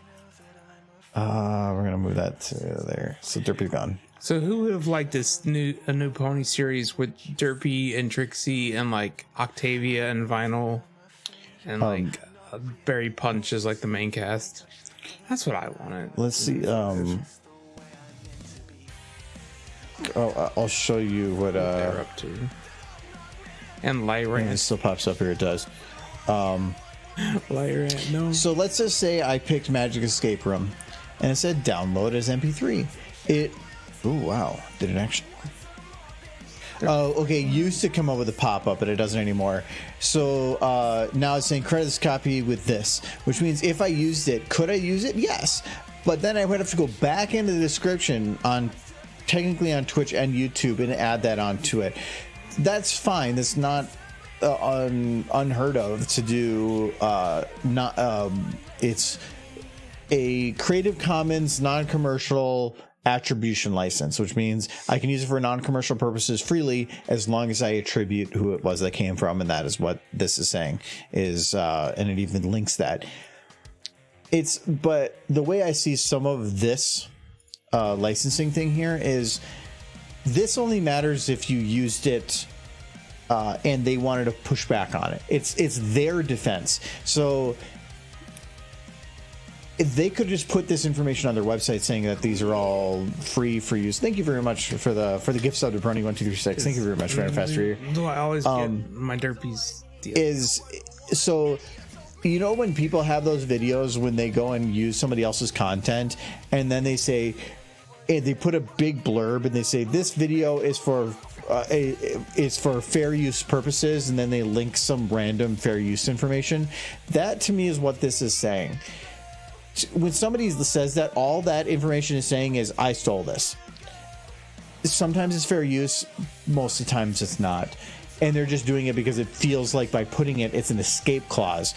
We're gonna move that to there. So Derpy's gone. So who would have liked a new pony series with Derpy and Trixie and like Octavia and Vinyl and like Barry Punch as like the main cast? That's what I wanted. Let's see. I'll show you what they're up to. And Lyra. It still pops up here. It does. Lyra, no. So let's just say I picked Magic Escape Room, and it said download as MP3. Oh wow! Did it actually? Oh, okay. Used to come up with a pop-up, but it doesn't anymore. So now it's saying credit this copy with this, which means if I used it, could I use it? Yes, but then I would have to go back into the description technically on Twitch and YouTube and add that onto it. That's fine. That's not unheard of to do. It's a Creative Commons non-commercial attribution license, which means I can use it for non-commercial purposes freely as long as I attribute who it was that came from, and that is what this is saying. And it even links that. But the way I see some of this licensing thing here is this only matters if you used it and they wanted to push back on it. It's their defense. So if they could just put this information on their website saying that these are all free for use. Thank you very much for the gift sub to Brony1236. Thank you very much, Random Fast Reader. I always get my derpies deal. So you know when people have those videos when they go and use somebody else's content and then they say they put a big blurb and they say this video is for fair use purposes, and then they link some random fair use information. That to me is what this is saying. When somebody says that, all that information is saying is I stole this. Sometimes it's fair use, most of the times it's not, and they're just doing it because it feels like by putting it's an escape clause.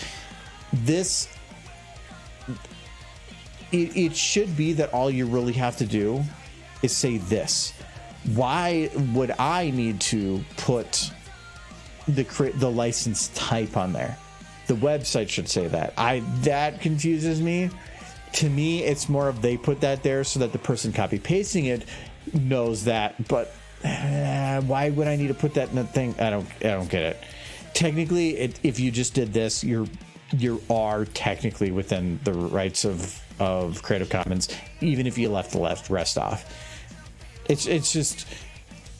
It should be that all you really have to do is say this. Why would I need to put the license type on there. The website should say that. That confuses me. To me, it's more of they put that there so that the person copy pasting it knows that. But why would I need to put that in the thing? I don't get it. Technically, if you just did this, you are technically within the rights of Creative Commons, even if you left the rest off. It's just,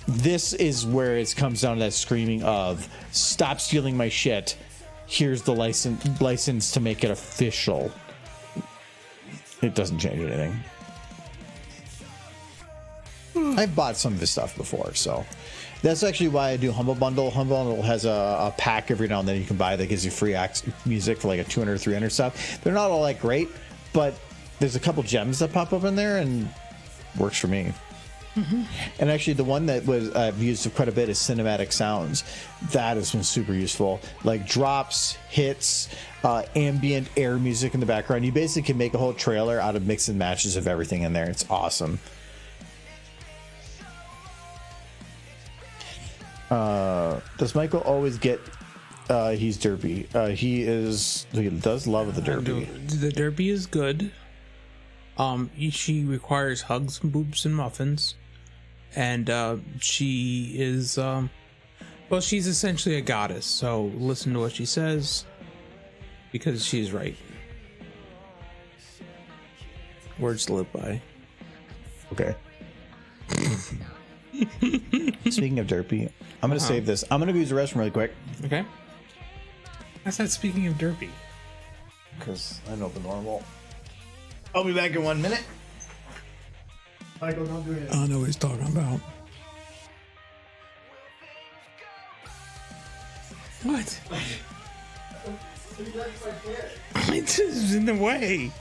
this is where it comes down to that screaming of stop stealing my shit. Here's the license to make it official. It doesn't change anything. I've bought some of his stuff before, so that's actually why I do Humble Bundle. Humble Bundle has a pack every now and then you can buy that gives you free music for like a 200 or 300 stuff. They're not all like great, but there's a couple gems that pop up in there and works for me. Mm-hmm. And actually, the one that I've used quite a bit is cinematic sounds. That has been super useful, like drops, hits, ambient air music in the background. You basically can make a whole trailer out of mix and matches of everything in there. It's awesome. Does Michael always get? He's derpy. He does love the derpy. The derpy is good. She requires hugs and boobs and muffins. And she is, well, she's essentially a goddess. So listen to what she says, because she's right. Words to live by. Okay. Speaking of derpy, I'm going to save this. I'm going to go use the restroom really quick. Okay. I said speaking of derpy. Because I know the normal. I'll be back in 1 minute. Michael, don't do it. I know what he's talking about. What? It's just in the way.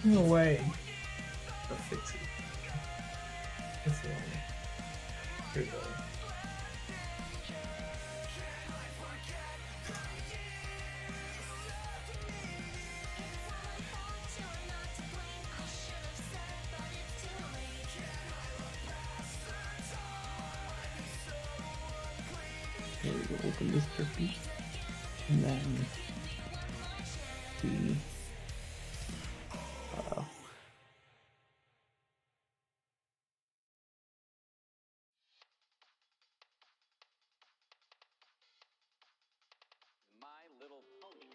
In the way. I'll fix it. That's the one. Here we go. Here we go, open this derpy, and then the My Little Pony.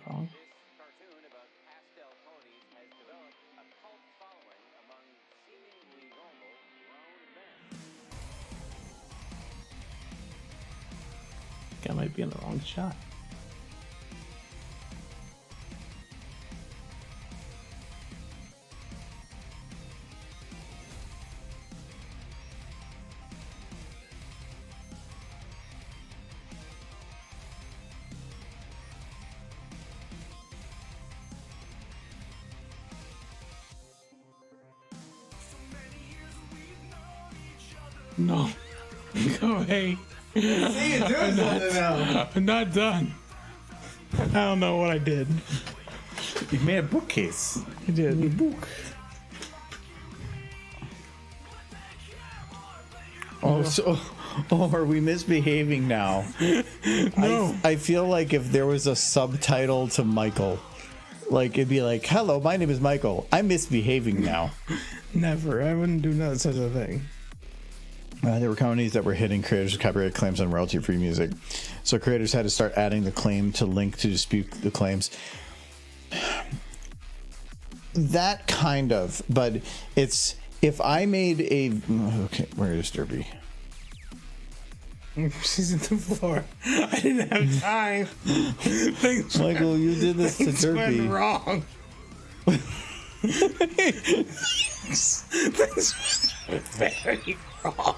wrong. This cartoon about pastel ponies has developed a cult following among seemingly normal grown men. I think I might be in the wrong shot. No. Go away. See, you're doing something now. I'm not done. I don't know what I did. You made a bookcase. I did. A book. Are we misbehaving now? No. I feel like if there was a subtitle to Michael, like it'd be like, "Hello, my name is Michael. I'm misbehaving now." Never. I wouldn't do such a thing. There were companies that were hitting creators with copyright claims on royalty-free music, so creators had to start adding the claim to link to dispute the claims. That kind of, but it's if I made a okay, where is Derby? She's in the floor. I didn't have time. Things Michael, you did this to Derby. went wrong. Things went very wrong. How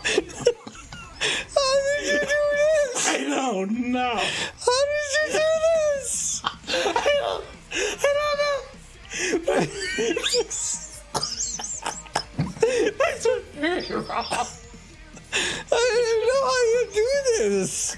did you do this? I don't know. How did you do this? I don't know. Things went very wrong. I didn't know how you do this.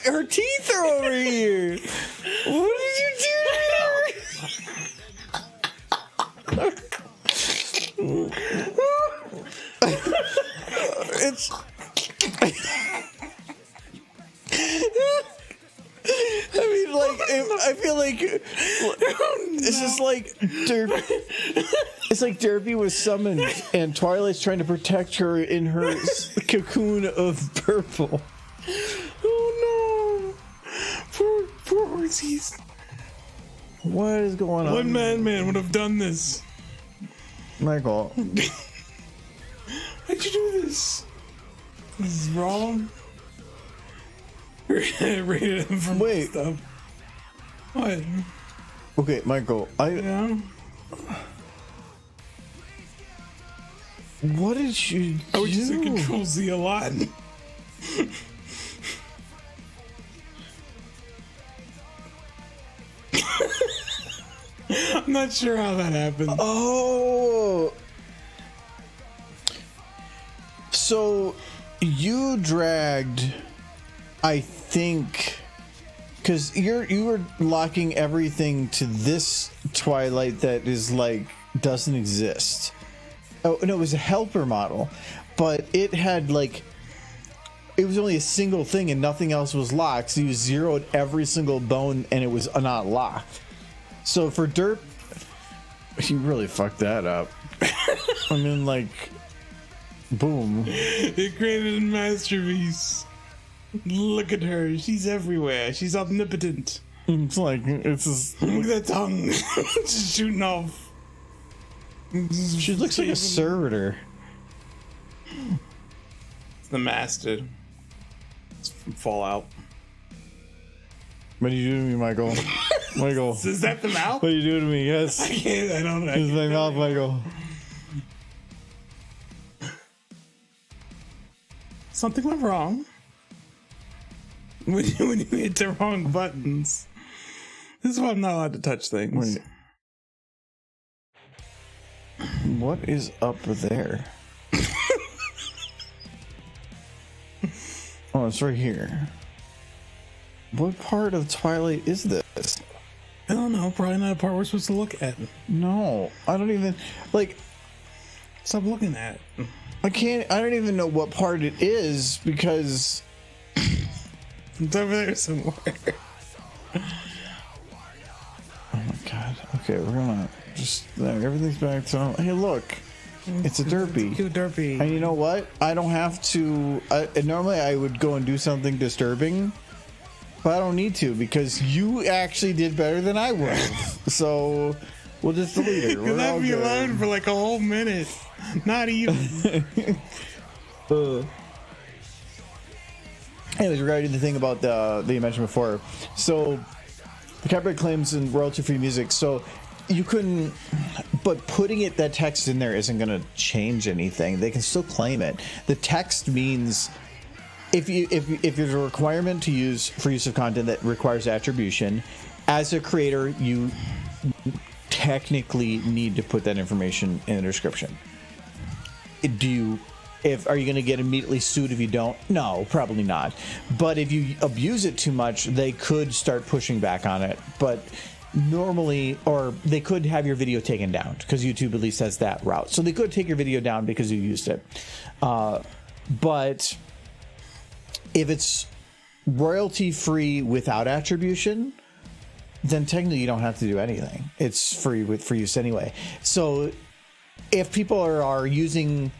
Her teeth are over here. What did you do? It's. I mean, like, I feel like it's just like it's like Derpy was summoned, and Twilight's trying to protect her in her cocoon of purple. Oh no! Poor horsies. What is going on? One man would have done this. Michael. Why'd you do this? This is wrong. Rated him for Wait. stuff. What? Okay, Michael. Yeah. What did you do? I would just say Control Z a lot. I'm not sure how that happened. Oh. So you dragged, I think, because you were locking everything to this Twilight that is like doesn't exist. Oh no, it was a helper model, but it had like it was only a single thing and nothing else was locked. So you zeroed every single bone and it was not locked. So for Derp, you really fucked that up. I mean, like, boom. It created a masterpiece. Look at her. She's everywhere. She's omnipotent. It's like, it's just, Look at that tongue. Just shooting off. she looks like a servitor. It's the master. It's from Fallout. What are you doing to me, Michael? Michael. Is that the mouth? What are you doing to me? Yes. I don't know. It's my mouth, Michael. Something went wrong. When you hit the wrong buttons. This is why I'm not allowed to touch things. Wait. What is up there? Oh, it's right here. What part of Twilight is this? I don't know. Probably not a part we're supposed to look at. No, I don't even, like, Stop looking at it. I don't even know what part it is because It's over there somewhere. oh my god. Okay, we're gonna just everything's back to hey look. It's a derpy. Cute derpy. And you know what? I don't have to normally I would go and do something disturbing, but I don't need to because you actually did better than I would. So we'll just delete it. You left me alone for like a whole minute. Not even. Anyways, regarding the thing about that you mentioned before, so the copyright claims and royalty-free music. So you couldn't, but putting that text in there isn't going to change anything. They can still claim it. The text means if there's a requirement to use for use of content that requires attribution, as a creator, you technically need to put that information in the description. Are you going to get immediately sued if you don't? No, probably not. But if you abuse it too much, they could start pushing back on it. But normally, or they could have your video taken down because YouTube at least has that route. So they could take your video down because you used it. But if it's royalty free without attribution, then technically you don't have to do anything. It's free for use anyway. So if people are using,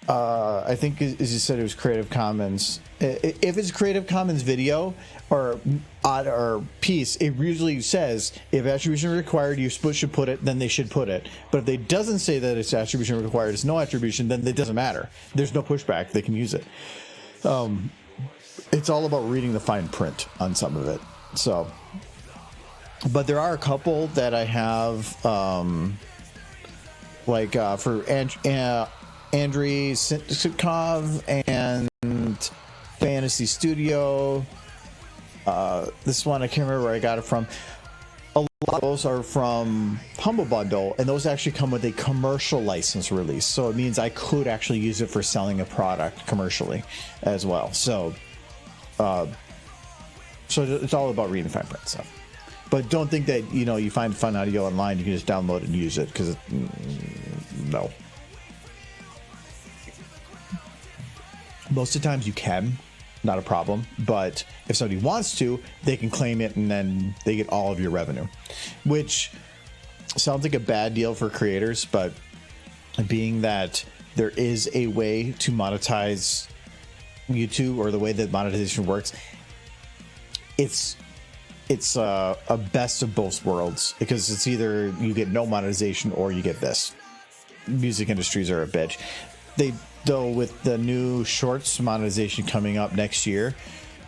I think as you said, it was Creative Commons. If it's Creative Commons video or piece, it usually says if attribution required, you should put it. Then they should put it. But if it doesn't say that it's attribution required, it's no attribution. Then it doesn't matter. There's no pushback. They can use it. It's all about reading the fine print on some of it. So, but there are a couple that I have, for Andrei Sitkov and Fantasy Studio. This one, I can't remember where I got it from. A lot of those are from Humble Bundle, and those actually come with a commercial license release. So it means I could actually use it for selling a product commercially as well. So So it's all about reading fine print stuff. But don't think that, you find fun audio online, you can just download it and use it, because no. Most of the times you can, not a problem. But if somebody wants to, they can claim it and then they get all of your revenue. Which sounds like a bad deal for creators, but being that there is a way to monetize YouTube, or the way that monetization works, it's a best of both worlds, because it's either you get no monetization or you get this. Music industries are a bitch. Though with the new shorts monetization coming up next year,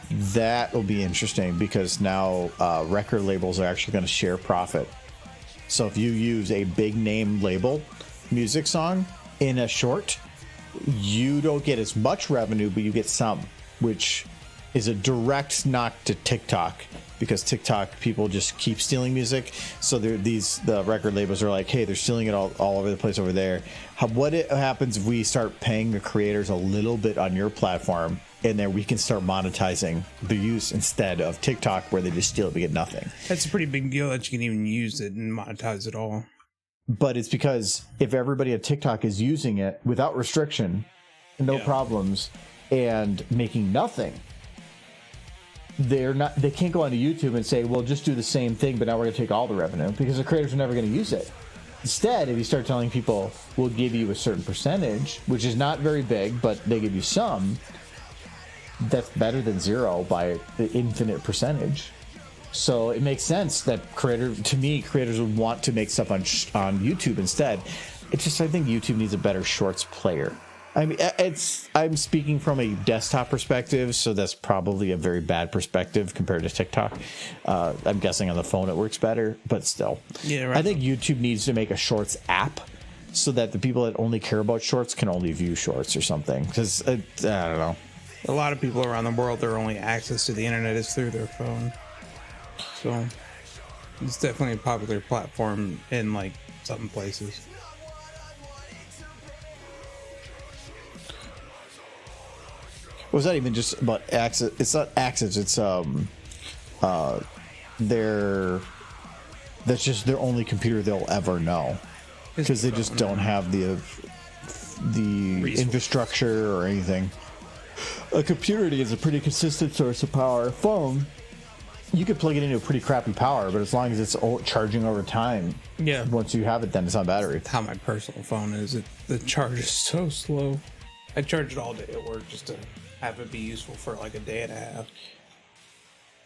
that will be interesting, because now record labels are actually going to share profit. So if you use a big name label music song in a short, you don't get as much revenue, but you get some, which is a direct knock to TikTok, because TikTok people just keep stealing music. So the record labels are like, hey, they're stealing it all over the place over there. What happens if we start paying the creators a little bit on your platform, and then we can start monetizing the use instead of TikTok, where they just steal it, we get nothing. That's a pretty big deal that you can even use it and monetize it all. But it's because if everybody at TikTok is using it without restriction, no problems, and making nothing, they can't go onto YouTube and say, well, just do the same thing, but now we're going to take all the revenue, because the creators are never going to use it. Instead, if you start telling people, we'll give you a certain percentage, which is not very big, but they give you some, that's better than zero by the infinite percentage. So it makes sense that creators would want to make stuff on YouTube instead. It's just, I think YouTube needs a better shorts player. I mean, I'm speaking from a desktop perspective, so that's probably a very bad perspective compared to TikTok. I'm guessing on the phone it works better, but still. Yeah, right. I think YouTube needs to make a shorts app so that the people that only care about shorts can only view shorts or something. Because, I don't know. A lot of people around the world, their only access to the internet is through their phone. So it's definitely a popular platform in like some places. Well, it's not even just about access. It's not access. It's that's just their only computer they'll ever know, because they just don't have the infrastructure or anything. A computer is a pretty consistent source of power. A phone, you could plug it into a pretty crappy power, but as long as it's charging over time, once you have it, then it's on battery. That's how my personal phone is. The charge is so slow. I charge it all day at work just to have it be useful for like a day and a half.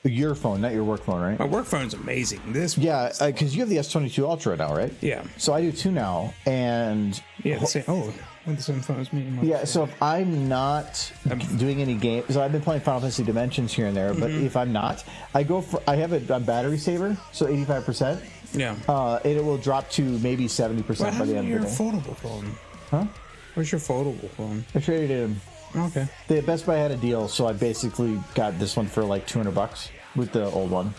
Your phone, not your work phone, right? My work phone's amazing. This because you have the S22 Ultra now, right? Yeah. So I do too now, and we're the same phone as me. Yeah. So if I'm not doing any games, so I've been playing Final Fantasy Dimensions here and there, but if I'm not, I have it on battery saver, so 85%. Yeah. And it will drop to maybe 70% by the end of the day. Your foldable phone? Huh? Where's your foldable phone? I traded it in. Okay. The Best Buy had a deal, so I basically got this one for like $200 with the old one.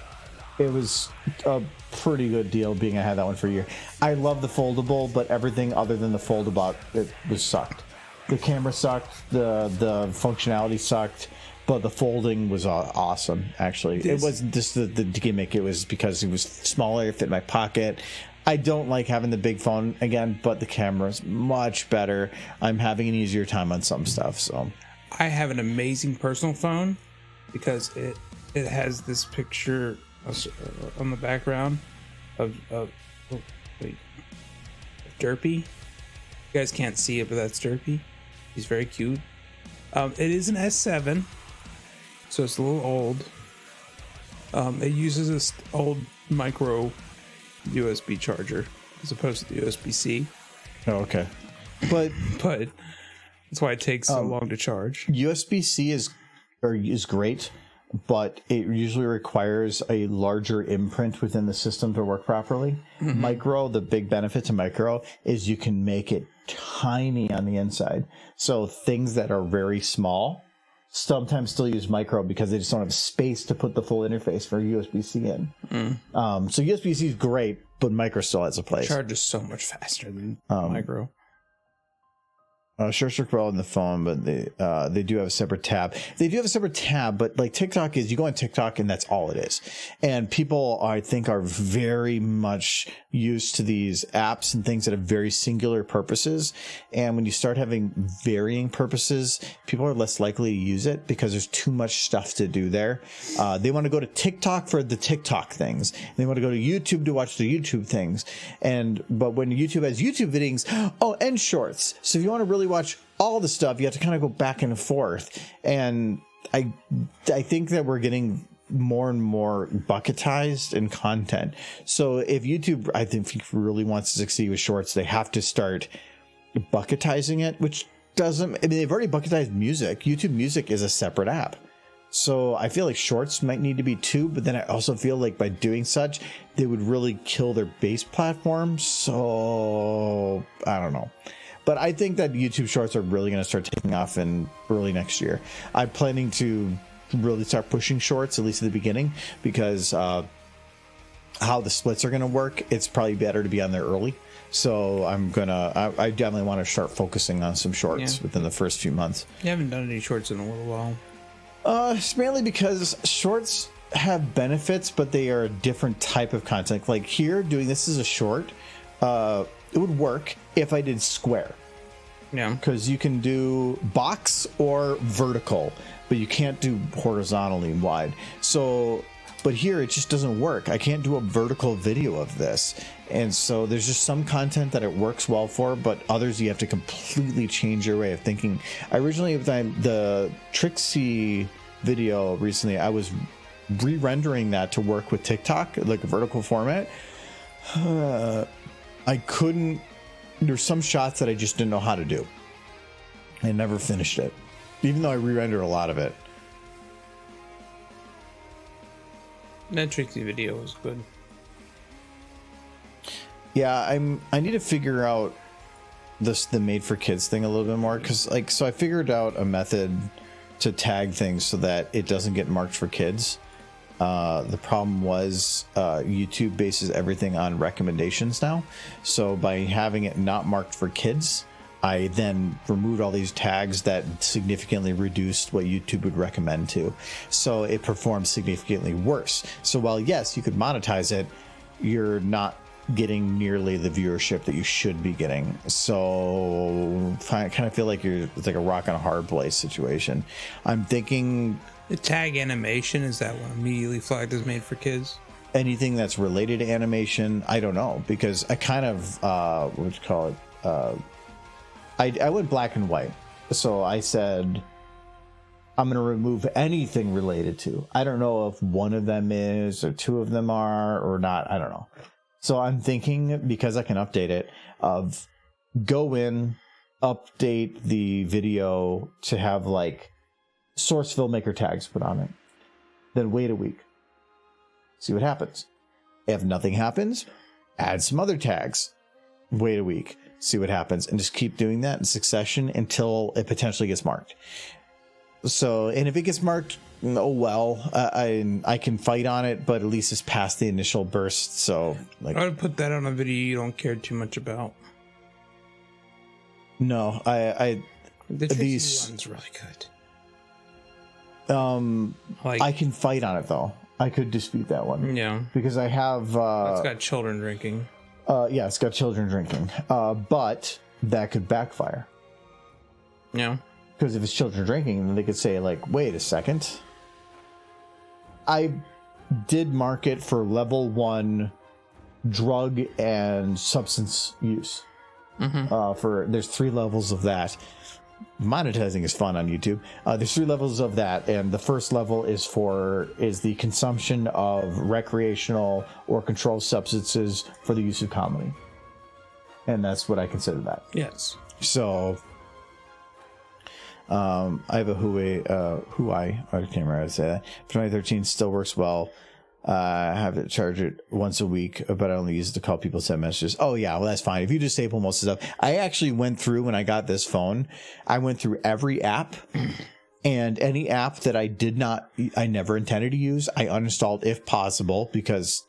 It was a pretty good deal, being I had that one for a year. I love the foldable, but everything other than the fold about it was sucked. The camera sucked, the functionality sucked, but the folding was awesome. Actually, it wasn't just the gimmick. It was because it was smaller, it fit in my pocket. I don't like having the big phone again, but the camera's much better. I'm having an easier time on some stuff. So I have an amazing personal phone because it has this picture on the background of Derpy. You guys can't see it, but that's Derpy. He's very cute. It is an S7, so it's a little old. It uses this old micro USB charger as opposed to the USB-C. Oh, okay. But that's why it takes so long to charge. USB-C is great, but it usually requires a larger imprint within the system to work properly. Micro, the big benefit to micro is you can make it tiny on the inside. So things that are very small sometimes still use micro because they just don't have space to put the full interface for USB-C in. So USB-C is great, but micro still has a place. Charges so much faster than micro. Shorts work well on the phone, but they do have a separate tab. They do have a separate tab, but like TikTok is, you go on TikTok and that's all it is. And people, I think, are very much used to these apps and things that have very singular purposes. And when you start having varying purposes, people are less likely to use it because there's too much stuff to do there. They want to go to TikTok for the TikTok things. They want to go to YouTube to watch the YouTube things. But when YouTube has YouTube videos, and shorts. So if you want to really watch all the stuff, you have to kind of go back and forth. And I think that we're getting more and more bucketized in content. So if YouTube, I think, really wants to succeed with shorts, they have to start bucketizing it, which doesn't, I mean, they've already bucketized music. YouTube Music is a separate app. So I feel like shorts might need to be too, but then I also feel like by doing such, they would really kill their base platform. So I don't know. But I think that YouTube shorts are really going to start taking off in early next year. I'm planning to really start pushing shorts, at least at the beginning, because how the splits are going to work, it's probably better to be on there early. So I definitely want to start focusing on some shorts within the first few months. You haven't done any shorts in a little while. It's mainly because shorts have benefits, but they are a different type of content. Like here, doing this as a short, it would work if I did square. Yeah. Because you can do box or vertical, but you can't do horizontally wide. So, but here it just doesn't work. I can't do a vertical video of this. And so there's just some content that it works well for, but others you have to completely change your way of thinking. Originally, the Trixie video recently, I was re-rendering that to work with TikTok, like a vertical format. I couldn't, there's some shots that I just didn't know how to do. I never finished it, even though I re-rendered a lot of it. That Trixie video was good. Yeah, I need to figure out the made for kids thing a little bit more, because so I figured out a method to tag things so that it doesn't get marked for kids. The problem was YouTube bases everything on recommendations now. So by having it not marked for kids, I then removed all these tags that significantly reduced what YouTube would recommend to. So it performed significantly worse. So while yes, you could monetize it, you're not getting nearly the viewership that you should be getting. So I kind of feel like it's like a rock and a hard place situation. I'm thinking the tag animation, is that one immediately flagged as made for kids? Anything that's related to animation, I don't know, because I kind of what would you call it? I went black and white. So I said I'm going to remove anything related to. I don't know if one of them is or two of them are or not. I don't know. So I'm thinking, because I can update it, of go in, update the video to have like source filmmaker tags put on it. Then wait a week. See what happens. If nothing happens, add some other tags. Wait a week. See what happens. And just keep doing that in succession until it potentially gets marked. So, and if it gets marked, oh well, I can fight on it, but at least it's past the initial burst. So, like, I would put that on a video you don't care too much about. No, The Trixie one's really good. I can fight on it though. I could dispute that one. Yeah, because I have. It's got children drinking. Yeah, it's got children drinking. But that could backfire. Yeah. Because if it's children drinking, then they could say, like, wait a second. I did mark it for level 1 drug and substance use. Mm-hmm. There's 3 levels of that. Monetizing is fun on YouTube. There's 3 levels of that, and the first level is the consumption of recreational or controlled substances for the use of comedy. And that's what I consider that. Yes. So I have a Huawei, I can't remember how to say that. 2013 still works well. I have to charge it once a week, but I only use it to call people, send messages. Oh yeah, well that's fine. If you disable most of the stuff, I actually went through when I got this phone. I went through every app, and any app that I never intended to use, I uninstalled if possible, because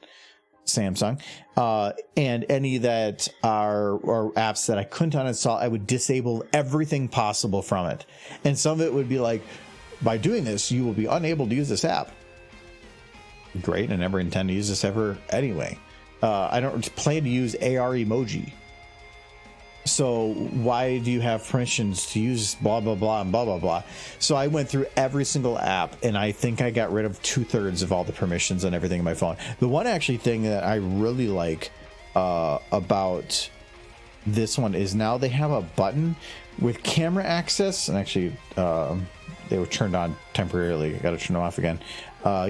Samsung, and any that are apps that I couldn't uninstall, I would disable everything possible from it. And some of it would be like, by doing this, you will be unable to use this app. Great, I never intend to use this ever anyway. I don't plan to use AR emoji. So why do you have permissions to use blah, blah, blah, and blah, blah, blah? So I went through every single app, and I think I got rid of 2/3 of all the permissions and everything in my phone. The one actually thing that I really like about this one is now they have a button with camera access, and actually they were turned on temporarily. I got to turn them off again.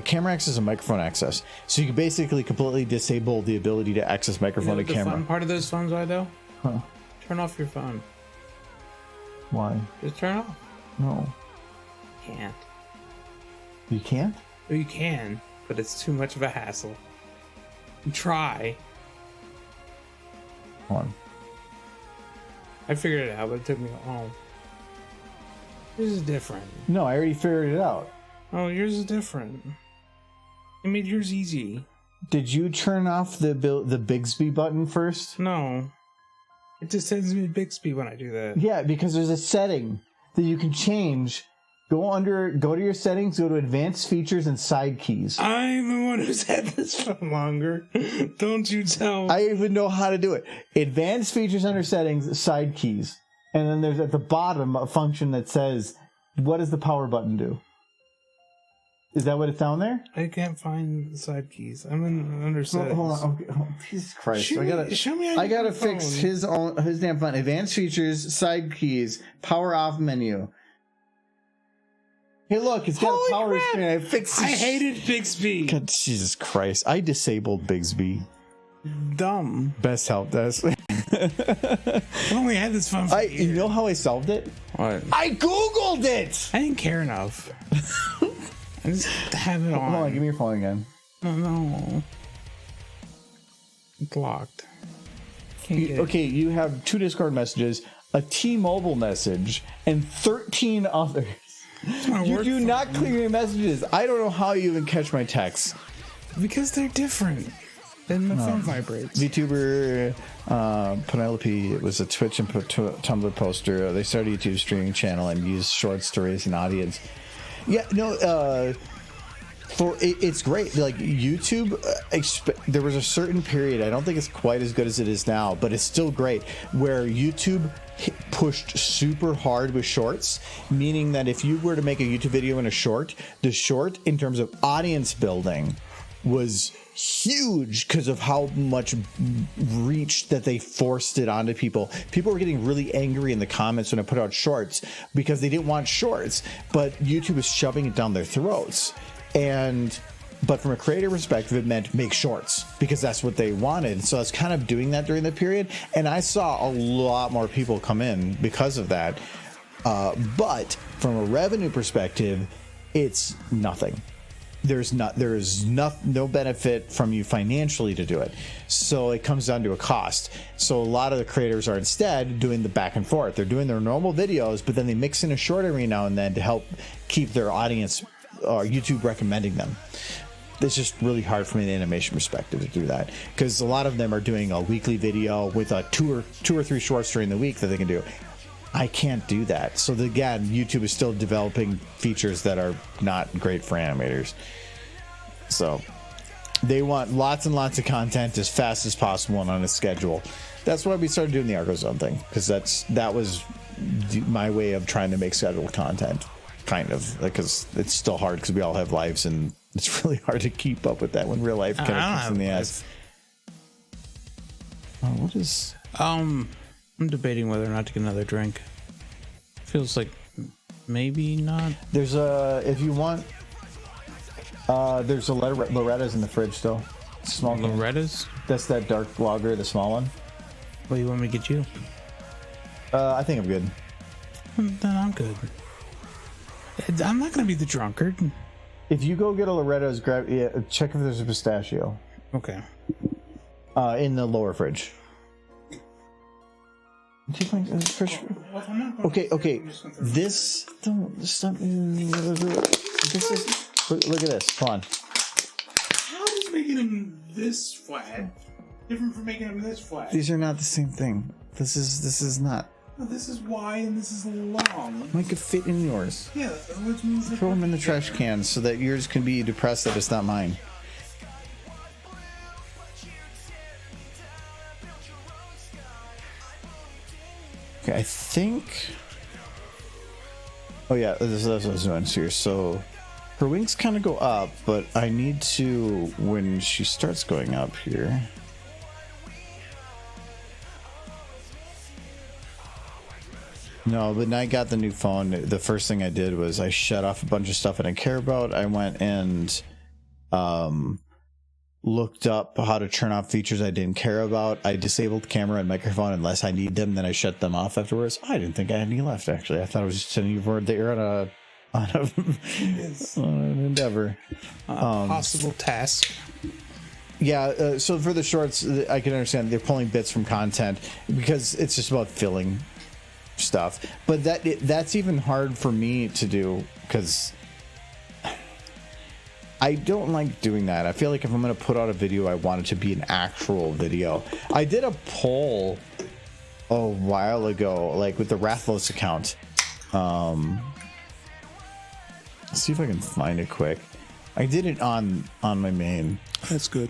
Camera access and microphone access. So you can basically completely disable the ability to access microphone and camera. The fun part of those phones are, though? Huh. Turn off your phone. Why? Just turn off. No. Can't. You can't? Well, you can, but it's too much of a hassle. You try. Hold on. I figured it out, but it took me home. Yours is different. No, I already figured it out. Oh, yours is different. You made yours easy. Did you turn off the Bixby button first? No. It just sends me to Bixby when I do that. Yeah, because there's a setting that you can change. Go to your settings, go to advanced features and side keys. I'm the one who's had this for longer. Don't you tell me. I even know how to do it. Advanced features under settings, side keys. And then there's at the bottom a function that says, what does the power button do? Is that what it's down there? I can't find the side keys. I'm in under settings. Hold on. Okay. Oh, Jesus Christ. Show me how I gotta you fix phone. his damn phone. Advanced features, side keys, power off menu. Hey, look, it's got Holy a power crap. screen. I fixed I hated Bixby. God, Jesus Christ. I disabled Bixby. Dumb. Best help desk. I've only had this phone for years. You know how I solved it? What? I Googled it! I didn't care enough. I just have it on. Hold on, give me your phone again. No. It's locked. Can't get it. Okay, you have 2 Discord messages, a T-Mobile message, and 13 others. You do not clear your messages. I don't know how you even catch my texts. Because they're different. Then the phone vibrates. VTuber Penelope, it was a Twitch and Tumblr poster. They started a YouTube streaming channel and used shorts to raise an audience. Yeah, no, it's great. Like YouTube, there was a certain period, I don't think it's quite as good as it is now, but it's still great, where YouTube pushed super hard with shorts, meaning that if you were to make a YouTube video in a short, the short in terms of audience building was huge because of how much reach that they forced it onto people. People were getting really angry in the comments when I put out shorts because they didn't want shorts, but YouTube was shoving it down their throats. But from a creator perspective, it meant make shorts because that's what they wanted. So I was kind of doing that during the period, and I saw a lot more people come in because of that. But from a revenue perspective, it's nothing. There is no benefit from you financially to do it. So it comes down to a cost. So a lot of the creators are instead doing the back and forth. They're doing their normal videos, but then they mix in a short every now and then to help keep their audience or YouTube recommending them. It's just really hard from an animation perspective to do that because a lot of them are doing a weekly video with a two or three shorts during the week that they can do. I can't do that. So again, YouTube is still developing features that are not great for animators. So they want lots and lots of content as fast as possible and on a schedule. That's why we started doing the Argo Zone thing, because that was my way of trying to make scheduled content, kind of, because it's still hard because we all have lives and it's really hard to keep up with that when real life kind of kicks in the ass. What is? I'm debating whether or not to get another drink. Feels like maybe not. There's if you want, there's a Loretta's in the fridge still. Small can. Loretta's? That's that dark lager, the small one. What do you want me to get you? I think I'm good. Then I'm good. I'm not gonna be the drunkard. If you go get a Loretta's, check if there's a pistachio. Okay. In the lower fridge. Okay. This don't stop. This is. Look at this. Come on. How does making them this flat different from making them this flat? These are not the same thing. This is not. No, this is wide and this is long. Make it fit in yours. Yeah, which means Throw them in the trash can so that yours can be depressed that it's not mine. Okay, I think. Oh yeah, that's what I was doing here. So her wings kind of go up, but I need to, when she starts going up here. No, but when I got the new phone, the first thing I did was I shut off a bunch of stuff I didn't care about. I went and looked up how to turn off features I didn't care about. I disabled the camera and microphone unless I need them, then I shut them off afterwards. I didn't think I had any left, actually. I thought I was just sending you word that you're on an endeavor. Possible task. Yeah, so for the shorts, I can understand they're pulling bits from content because it's just about filling stuff, but that's even hard for me to do because I don't like doing that. I feel like if I'm going to put out a video, I want it to be an actual video. I did a poll a while ago, like with the Rathlos account. Let's see if I can find it quick. I did it on my main. That's good.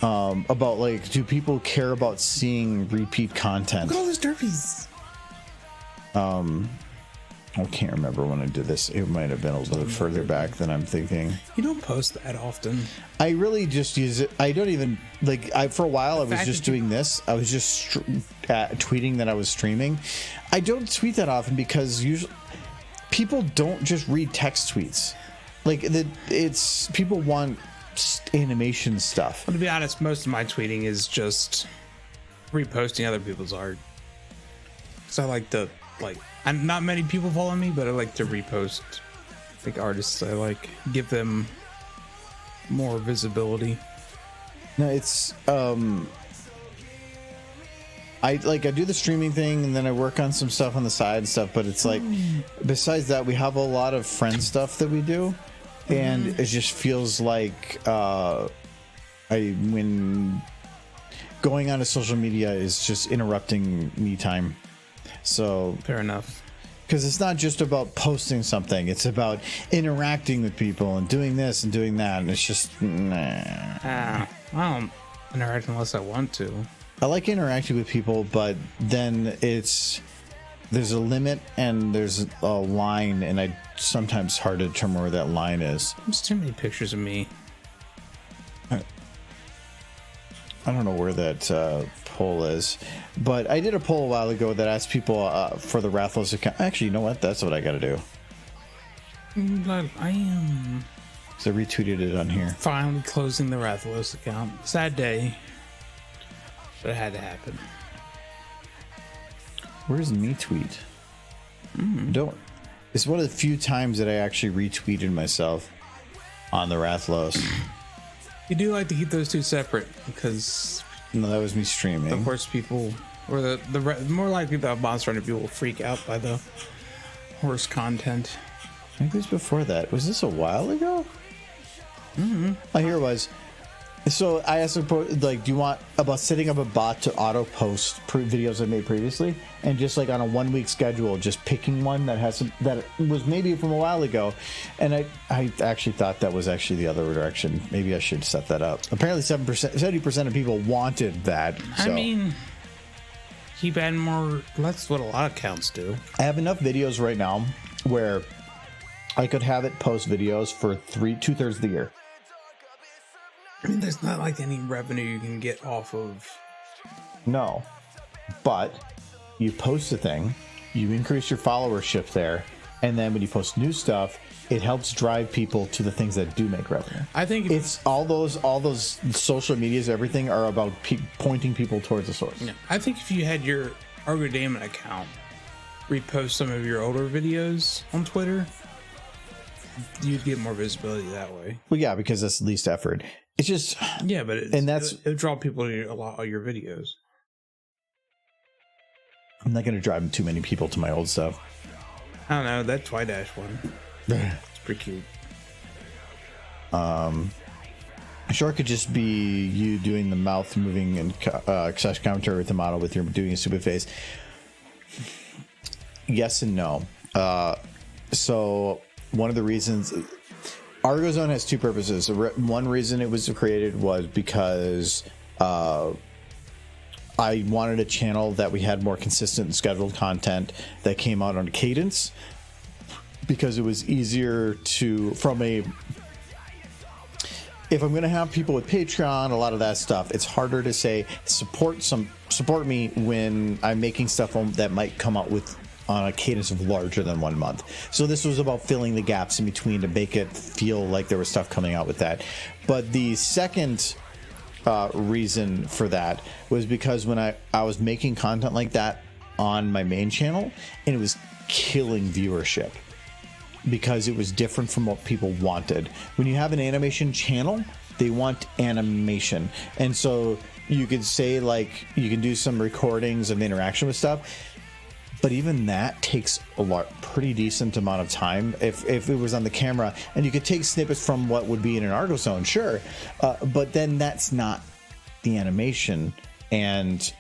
About like, do people care about seeing repeat content? Look at all those derbies. I can't remember when I did this. It might have been a little bit further back than I'm thinking. You don't post that often. I really just use it. I don't even like. For a while, I was just doing this. I was just tweeting that I was streaming. I don't tweet that often because usually people don't just read text tweets. Like it's people want animation stuff. Well, to be honest, most of my tweeting is just reposting other people's art. So I like to and not many people follow me, but I like to repost like artists I like, give them more visibility. No, it's I do the streaming thing and then I work on some stuff on the side and stuff, but it's like besides that we have a lot of friend stuff that we do, and it just feels like when going on to social media is just interrupting me time. So Fair enough. Because it's not just about posting something, it's about interacting with people and doing this and doing that, and it's just I don't interact unless I want to. I like interacting with people, but then there's a limit and there's a line, and I sometimes hard to determine where that line is. There's too many pictures of me. I don't know where that poll is, but I did a poll a while ago that asked people for the Rathlos account. Actually, you know what? That's what I got to do. But I am. So I retweeted it on here. Finally closing the Rathlos account. Sad day, but it had to happen. Where's me tweet? Don't. It's one of the few times that I actually retweeted myself on the Rathlos. You do like to keep those two separate because, No, that was me streaming. of course, people or the more likely the Monster Hunter people will freak out by the horse content. Maybe it was before that. Was this a while ago? Oh, here it was. So I asked him, like, do you want about setting up a bot to auto post videos I made previously, and just like on a 1 week schedule, just picking one that has that was maybe from a while ago, and I actually thought that was actually the other direction. Maybe I should set that up. Apparently, 70% of people wanted that. So. I mean, keep adding more. That's what a lot of accounts do. I have enough videos right now where I could have it post videos for 2/3 of the year. I mean, there's not like any revenue you can get off of. No, but you post a thing, you increase your followership there, and then when you post new stuff, it helps drive people to the things that do make revenue. I think It's all those social medias, everything are about pointing people towards the source. Yeah, I think if you had your Argo Damon account repost some of your older videos on Twitter, you'd get more visibility that way. Well, yeah, because that's the least effort. It's just Yeah, but it'll draw people to a lot of your videos. I'm not going to drive too many people to my old stuff. I don't know, that Twidash one. It's pretty cute. Sure, it could just be you doing the mouth moving and expression commentary with the model with your doing a stupid face. Yes and no. So one of the reasons ArgoZone has two purposes. One reason it was created was because I wanted a channel that we had more consistent and scheduled content that came out on a cadence, because it was easier to, if I'm going to have people with Patreon, a lot of that stuff, it's harder to say support me when I'm making stuff that might come out on a cadence of larger than 1 month. So this was about filling the gaps in between to make it feel like there was stuff coming out with that. But the second reason for that was because when I was making content like that on my main channel, and it was killing viewership because it was different from what people wanted. When you have an animation channel, they want animation. And so you could say, like, you can do some recordings of interaction with stuff, but even that takes pretty decent amount of time if it was on the camera. And you could take snippets from what would be in an ArgoZone, sure, but then that's not the animation, and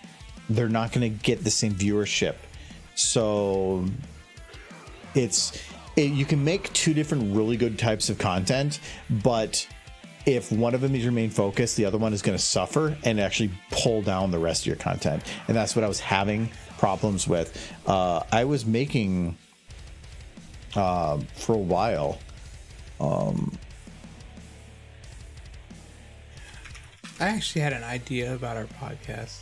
they're not going to get the same viewership. So you can make two different really good types of content, but if one of them is your main focus, the other one is going to suffer and actually pull down the rest of your content. And that's what I was having problems with. I was making for a while. I actually had an idea about our podcast.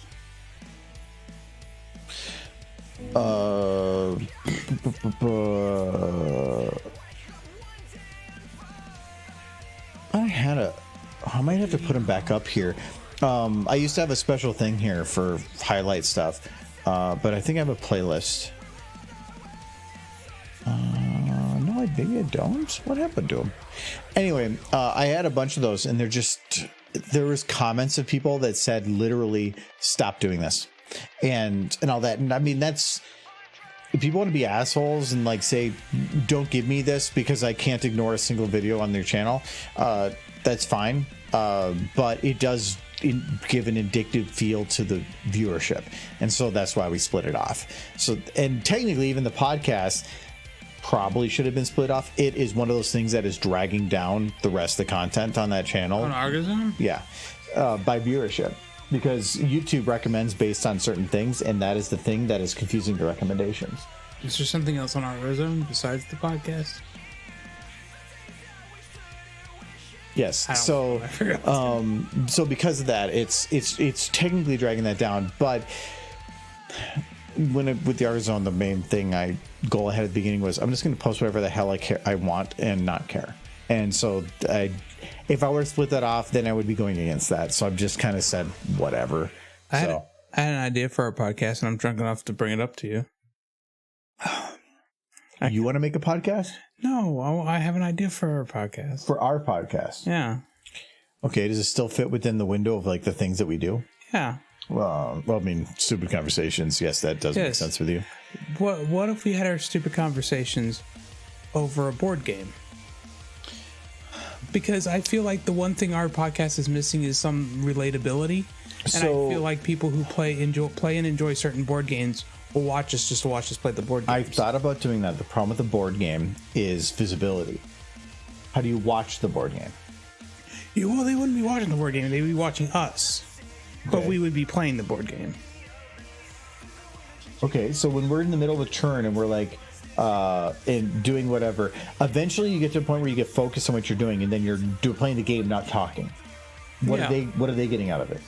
I might have to put them back up here. I used to have a special thing here for highlight stuff, but I think I have a playlist. No, maybe I don't. What happened to them? Anyway, I had a bunch of those, and there was comments of people that said literally, stop doing this, and all that. And I mean, if people want to be assholes and like say, don't give me this because I can't ignore a single video on their channel, that's fine. But it does give an addictive feel to the viewership. And so that's why we split it off. So, and technically even the podcast probably should have been split off. It is one of those things that is dragging down the rest of the content on that channel. On ArgoZone? Yeah. By viewership. Because YouTube recommends based on certain things, and that is the thing that is confusing the recommendations. Is there something else on ArgoZone besides the podcast? Yes. So because of that, it's technically dragging that down. But with the ArgoZone, the main thing goal I had at the beginning was I'm just going to post whatever the hell I want and not care. And so if I were to split that off, then I would be going against that. So I've just kind of said whatever. I had an idea for our podcast, and I'm drunk enough to bring it up to you. You want to make a podcast? No, I have an idea for our podcast. For our podcast? Yeah. Okay, does it still fit within the window of like the things that we do? Yeah. Well, I mean, stupid conversations. Yes, that does make sense with you. What if we had our stupid conversations over a board game? Because I feel like the one thing our podcast is missing is some relatability. And I feel like people who play and enjoy certain board games will watch us just to watch us play the board games. I've thought about doing that. The problem with the board game is visibility. How do you watch the board game? Well, they wouldn't be watching the board game. They'd be watching us. Okay. But we would be playing the board game. Okay, so when we're in the middle of a turn and we're like, and doing whatever, eventually you get to a point where you get focused on what you're doing, and then you're playing the game, not talking. What are they getting out of it?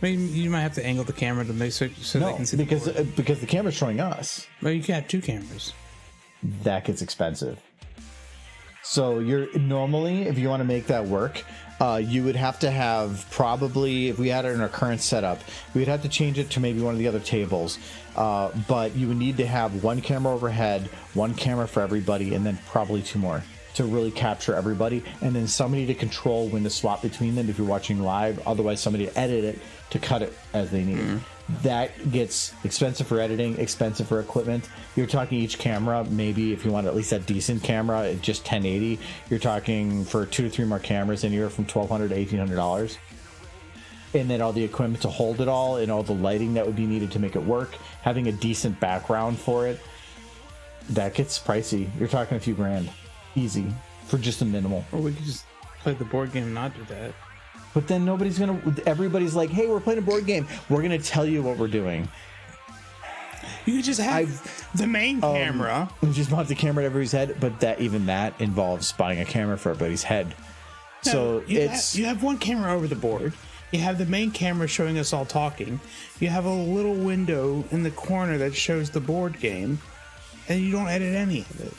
I mean, you might have to angle the camera to make so they can see because the camera's showing us. Well, you can have two cameras. That gets expensive. So you're normally, if you want to make that work, you would have to have probably, if we had it in our current setup, we'd have to change it to maybe one of the other tables. But you would need to have one camera overhead, one camera for everybody, and then probably two more. to really capture everybody, and then somebody to control when to swap between them if you're watching live. Otherwise, somebody to edit it to cut it as they need. That gets expensive for editing, expensive for equipment. You're talking each camera, maybe if you want at least a decent camera at just 1080, you're talking for 2 to 3 more cameras anywhere from $1,200 to $1,800. And then all the equipment to hold it all and all the lighting that would be needed to make it work, having a decent background for it, that gets pricey. You're talking a few grand. Easy. For just a minimal. Or we could just play the board game and not do that. But then everybody's like, hey, we're playing a board game. We're going to tell you what we're doing. You could just have the main camera. You just mount the camera at everybody's head, but that involves buying a camera for everybody's head. No, So you have one camera over the board. You have the main camera showing us all talking. You have a little window in the corner that shows the board game, and you don't edit any of it.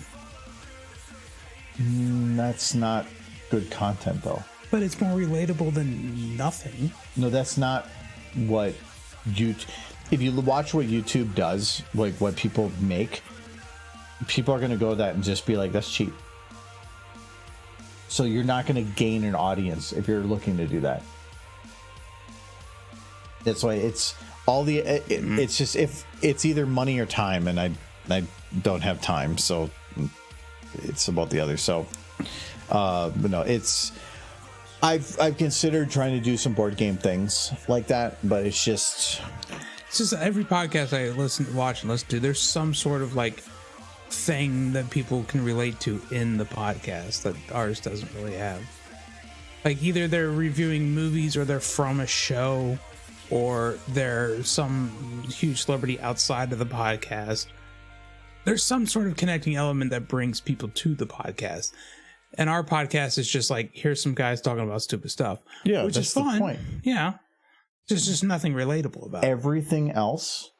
That's not good content, though. But it's more relatable than nothing. No, that's not what YouTube. If you watch what YouTube does, like what people make, people are going to go to that and just be like, that's cheap. So you're not going to gain an audience if you're looking to do that. That's why it's all the. It's just if it's either money or time, and I don't have time, so it's about the other. So, but no, it's. I've considered trying to do some board game things like that, but it's just every podcast I watch and listen to, there's some sort of like thing that people can relate to in the podcast that ours doesn't really have. Like either they're reviewing movies or they're from a show or they're some huge celebrity outside of the podcast. There's some sort of connecting element that brings people to the podcast. And our podcast is just like, here's some guys talking about stupid stuff. Yeah, which that's is fun. the point. Yeah. There's just nothing relatable about it. Everything else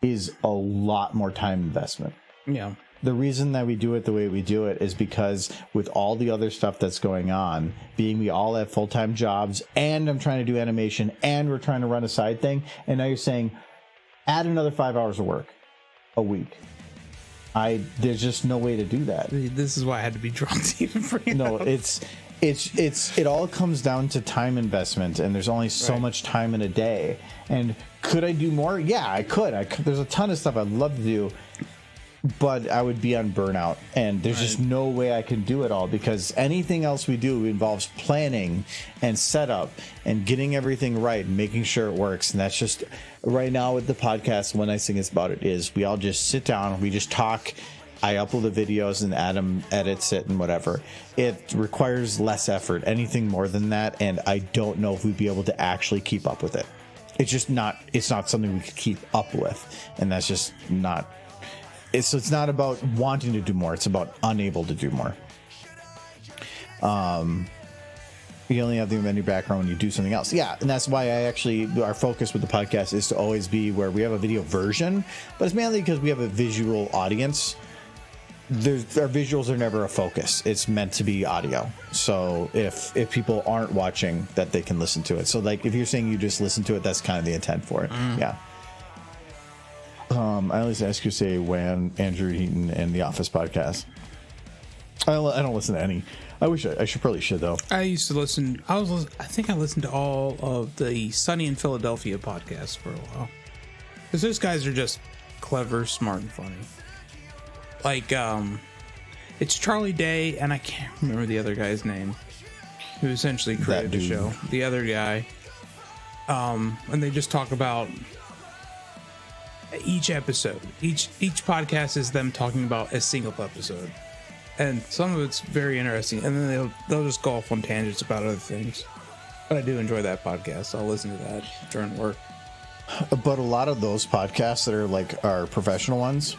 is a lot more time investment. Yeah. The reason that we do it the way we do it is because with all the other stuff that's going on, being we all have full-time jobs, and I'm trying to do animation, and we're trying to run a side thing, and now you're saying, add another 5 hours of work a week. There's just no way to do that. This is why I had to be drunk to even bring it No, up. it all comes down to time investment, and there's only so much time in a day. And could I do more? Yeah, I could. There's a ton of stuff I'd love to do, but I would be on burnout, and there's just no way I can do it all, because anything else we do involves planning and setup and getting everything right and making sure it works. And that's just right now with the podcast. One nice thing about it is we all just sit down, we just talk. I upload the videos and Adam edits it and whatever. It requires less effort. Anything more than that, and I don't know if we'd be able to actually keep up with it. It's not something we could keep up with, and that's just not. It's not about wanting to do more. It's about unable to do more. You only have the menu background when you do something else. Yeah, and that's why our focus with the podcast is to always be where we have a video version, but it's mainly because we have a visual audience. Our visuals are never a focus. It's meant to be audio. So if people aren't watching, that they can listen to it. So like if you're saying you just listen to it, that's kind of the intent for it. Yeah. I always ask you to say Wham, Andrew Heaton, and the Office podcast. I don't listen to any. I wish I should though. I used to listen. I think I listened to all of the Sunny in Philadelphia podcasts for a while, because those guys are just clever, smart, and funny. Like it's Charlie Day, and I can't remember the other guy's name, who essentially created the show. The other guy, and they just talk about each episode. Each podcast is them talking about a single episode, and some of it's very interesting. And then they'll just go off on tangents about other things. But I do enjoy that podcast. I'll listen to that during work. But a lot of those podcasts that are like our professional ones,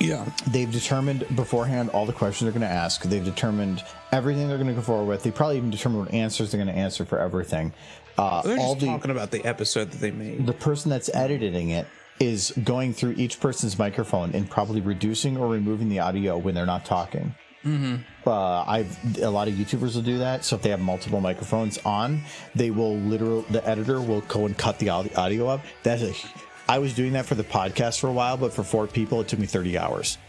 yeah, they've determined beforehand all the questions they're going to ask. They've determined everything they're going to go forward with. They probably even determined what answers they're going to answer for everything. They're just talking about the episode that they made. The person that's editing it is going through each person's microphone and probably reducing or removing the audio when they're not talking. Mm-hmm. A lot of YouTubers will do that. So if they have multiple microphones on, the editor will go and cut the audio up. I was doing that for the podcast for a while, but for 4 people, it took me 30 hours.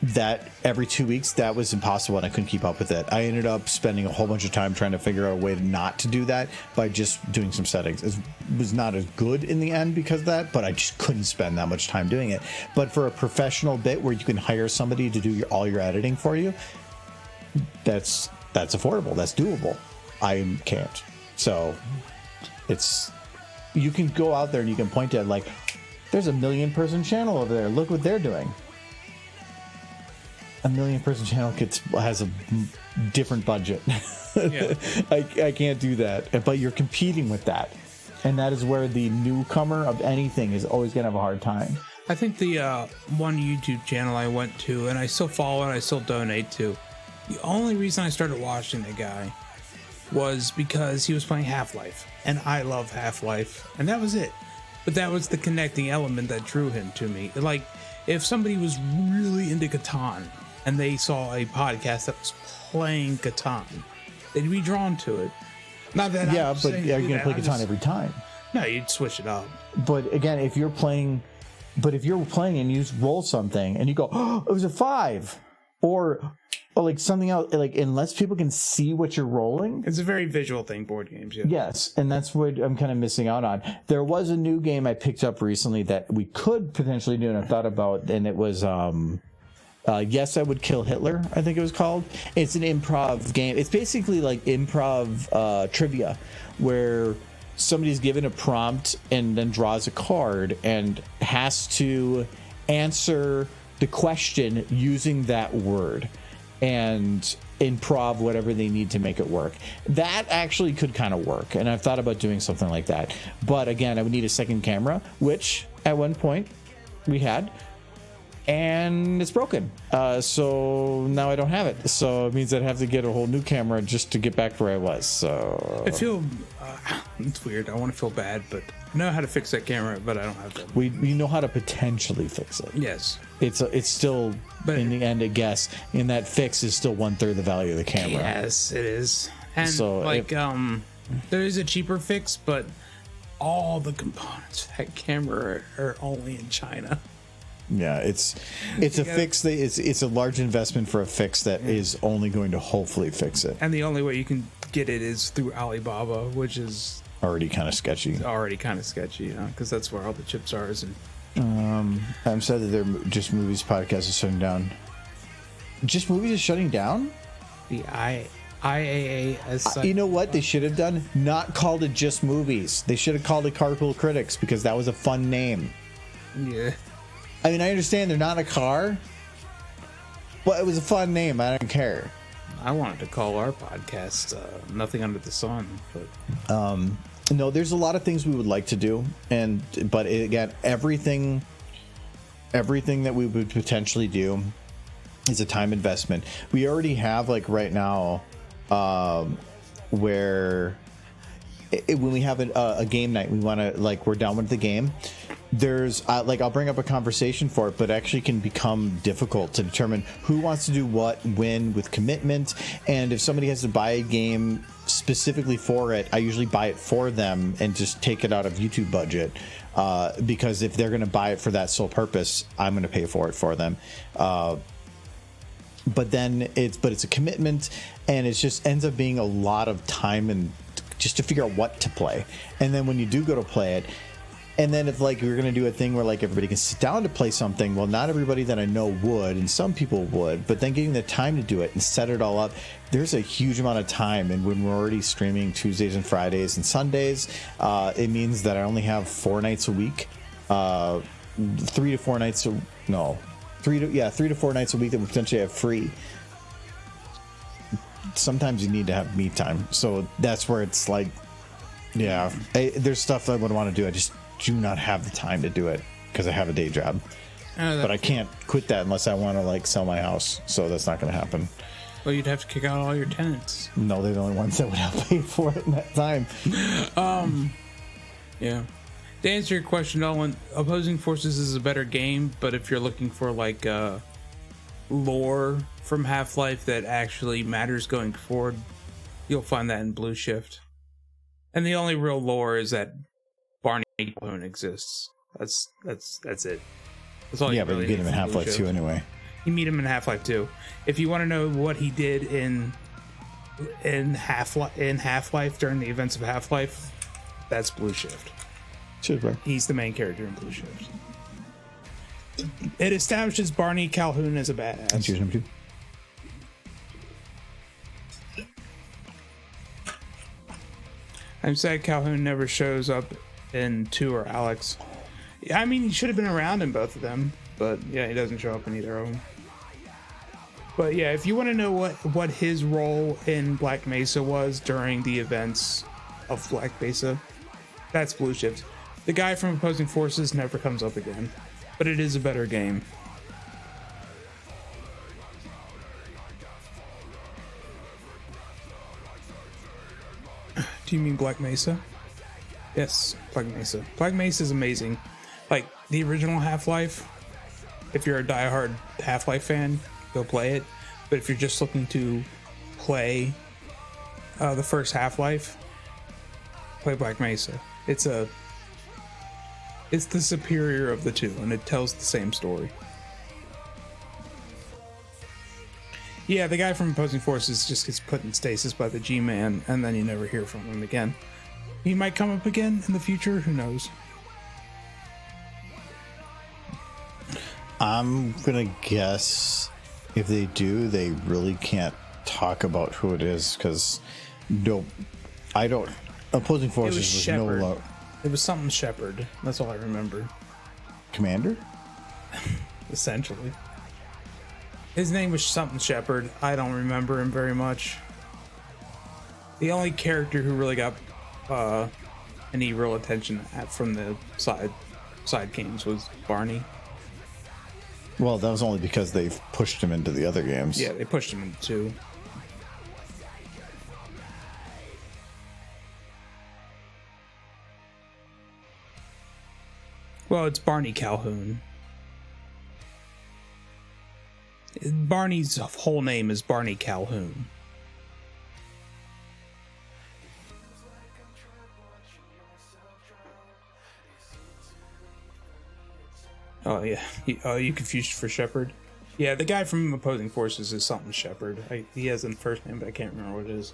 that every 2 weeks, that was impossible, and I couldn't keep up with it. I ended up spending a whole bunch of time trying to figure out a way not to do that by just doing some settings. It was not as good in the end because of that, but I just couldn't spend that much time doing it. But for a professional bit where you can hire somebody to do all your editing for you, that's affordable. That's doable. I can't. So you can go out there and you can point at, like, there's a 1 million person channel over there. Look what they're doing. A 1 million person channel has a different budget. Yeah. I can't do that. But you're competing with that. And that is where the newcomer of anything is always going to have a hard time. I think the one YouTube channel I went to, and I still follow and I still donate to, the only reason I started watching the guy was because he was playing Half-Life. And I love Half-Life. And that was it. But that was the connecting element that drew him to me. Like, if somebody was really into Catan and they saw a podcast that was playing Catan, they'd be drawn to it. Not that yeah, I'm but saying are you do going to play that, Catan every time? No, you'd switch it up. But again, if you're playing and you roll something and you go, oh, it was a 5, or like something else, like, unless people can see what you're rolling. It's a very visual thing, board games. Yeah. Yes, and that's what I'm kind of missing out on. There was a new game I picked up recently that we could potentially do, and I thought about, and it was Yes, I Would Kill Hitler, I think it was called. It's an improv game. It's basically like improv trivia, where somebody's given a prompt and then draws a card and has to answer the question using that word and improv whatever they need to make it work. That actually could kind of work, and I've thought about doing something like that. But again, I would need a second camera, which at one point we had, and it's broken. So now I don't have it. So it means I'd have to get a whole new camera just to get back where I was. So I feel it's weird. I want to feel bad, but I know how to fix that camera, but I don't have that. we know how to potentially fix it. Yes. It's still, But in the end, a guess, and that fix is still 1/3 the value of the camera. Yes, it is. And So there is a cheaper fix, but all the components of that camera are only in China. Yeah, it's a fix that it's a large investment for a fix that is only going to hopefully fix it. And the only way you can get it is through Alibaba, which is Already kind of sketchy. already kind of sketchy, you know, because that's where all the chips are. I'm sad that they're Just Movies podcast is shutting down. Just Movies is shutting down? The IAA as such. You know what they should have done? Not called it Just Movies. They should have called it Carpool Critics, because that was a fun name. Yeah. I mean, I understand they're not a car, but it was a fun name. I don't care. I wanted to call our podcast Nothing Under the Sun, but No, there's a lot of things we would like to do, but again, everything that we would potentially do is a time investment. We already have, like, right now, where when we have a game night, we want to, like, we're done with the game. There's like, I'll bring up a conversation for it, but it actually can become difficult to determine who wants to do what, when, with commitment. And if somebody has to buy a game specifically for it, I usually buy it for them and just take it out of YouTube budget, because if they're going to buy it for that sole purpose, I'm going to pay for it for them. But then it's a commitment, and it just ends up being a lot of time and just to figure out what to play. And then when you do go to play it, and then if, like, we're going to do a thing where, like, everybody can sit down to play something, well, not everybody that I know would, and some people would, but then getting the time to do it and set it all up, there's a huge amount of time. And when we're already streaming Tuesdays and Fridays and Sundays, it means that I only have 4 nights a week, 3 to 4 nights, 3 to 4 nights a week that we potentially have free. Sometimes you need to have me time. So that's where it's like, yeah, there's stuff that I would want to do. I just do not have the time to do it because I have a day job. But I can't quit that unless I want to, like, sell my house. So that's not going to happen. well, you'd have to kick out all your tenants. No, they're the only ones that would have paid for it in that time. Yeah. To answer your question, Nolan, Opposing Forces is a better game, but if you're looking for, like, lore from Half-Life that actually matters going forward, you'll find that in Blue Shift. And the only real lore is that Barney Clone exists. That's it. That's all. Yeah, you but really you get need him in from Blue Half-Life Shift. 2 anyway. You meet him in Half-Life 2. If you want to know what he did in Half-Life during the events of Half-Life, that's Blue Shift. Super. He's the main character in Blue Shift. It establishes Barney Calhoun as a badass. That's yours, number 2. I'm sad Calhoun never shows up in 2 or Alex. I mean, he should have been around in both of them, but yeah, he doesn't show up in either of them. But yeah, if you want to know what his role in Black Mesa was during the events of Black Mesa, that's Blue Shift. The guy from Opposing Forces never comes up again, but it is a better game. Do you mean Black Mesa? Yes, Black Mesa. Black Mesa is amazing. Like the original Half-Life, if you're a diehard Half-Life fan, go play it. But if you're just looking to play the first Half-Life, play Black Mesa. It's the superior of the two, and it tells the same story. Yeah, the guy from Opposing Forces just gets put in stasis by the G-Man, and then you never hear from him again. He might come up again in the future, who knows? I'm gonna guess if they do, they really can't talk about who it is, because I don't. Opposing Forces was Shepard. no It was something Shepard. That's all I remember. commander. Essentially. His name was something Shepard. I don't remember him very much. The only character who really got any real attention from the side games was Barney. Well, that was only because they've pushed him into the other games. Yeah, they pushed him into 2. Well, it's Barney Calhoun. Barney's whole name is Barney Calhoun. Oh yeah, you confused for Shepard? Yeah, the guy from Opposing Forces is something Shepard. He has a first name, but I can't remember what it is.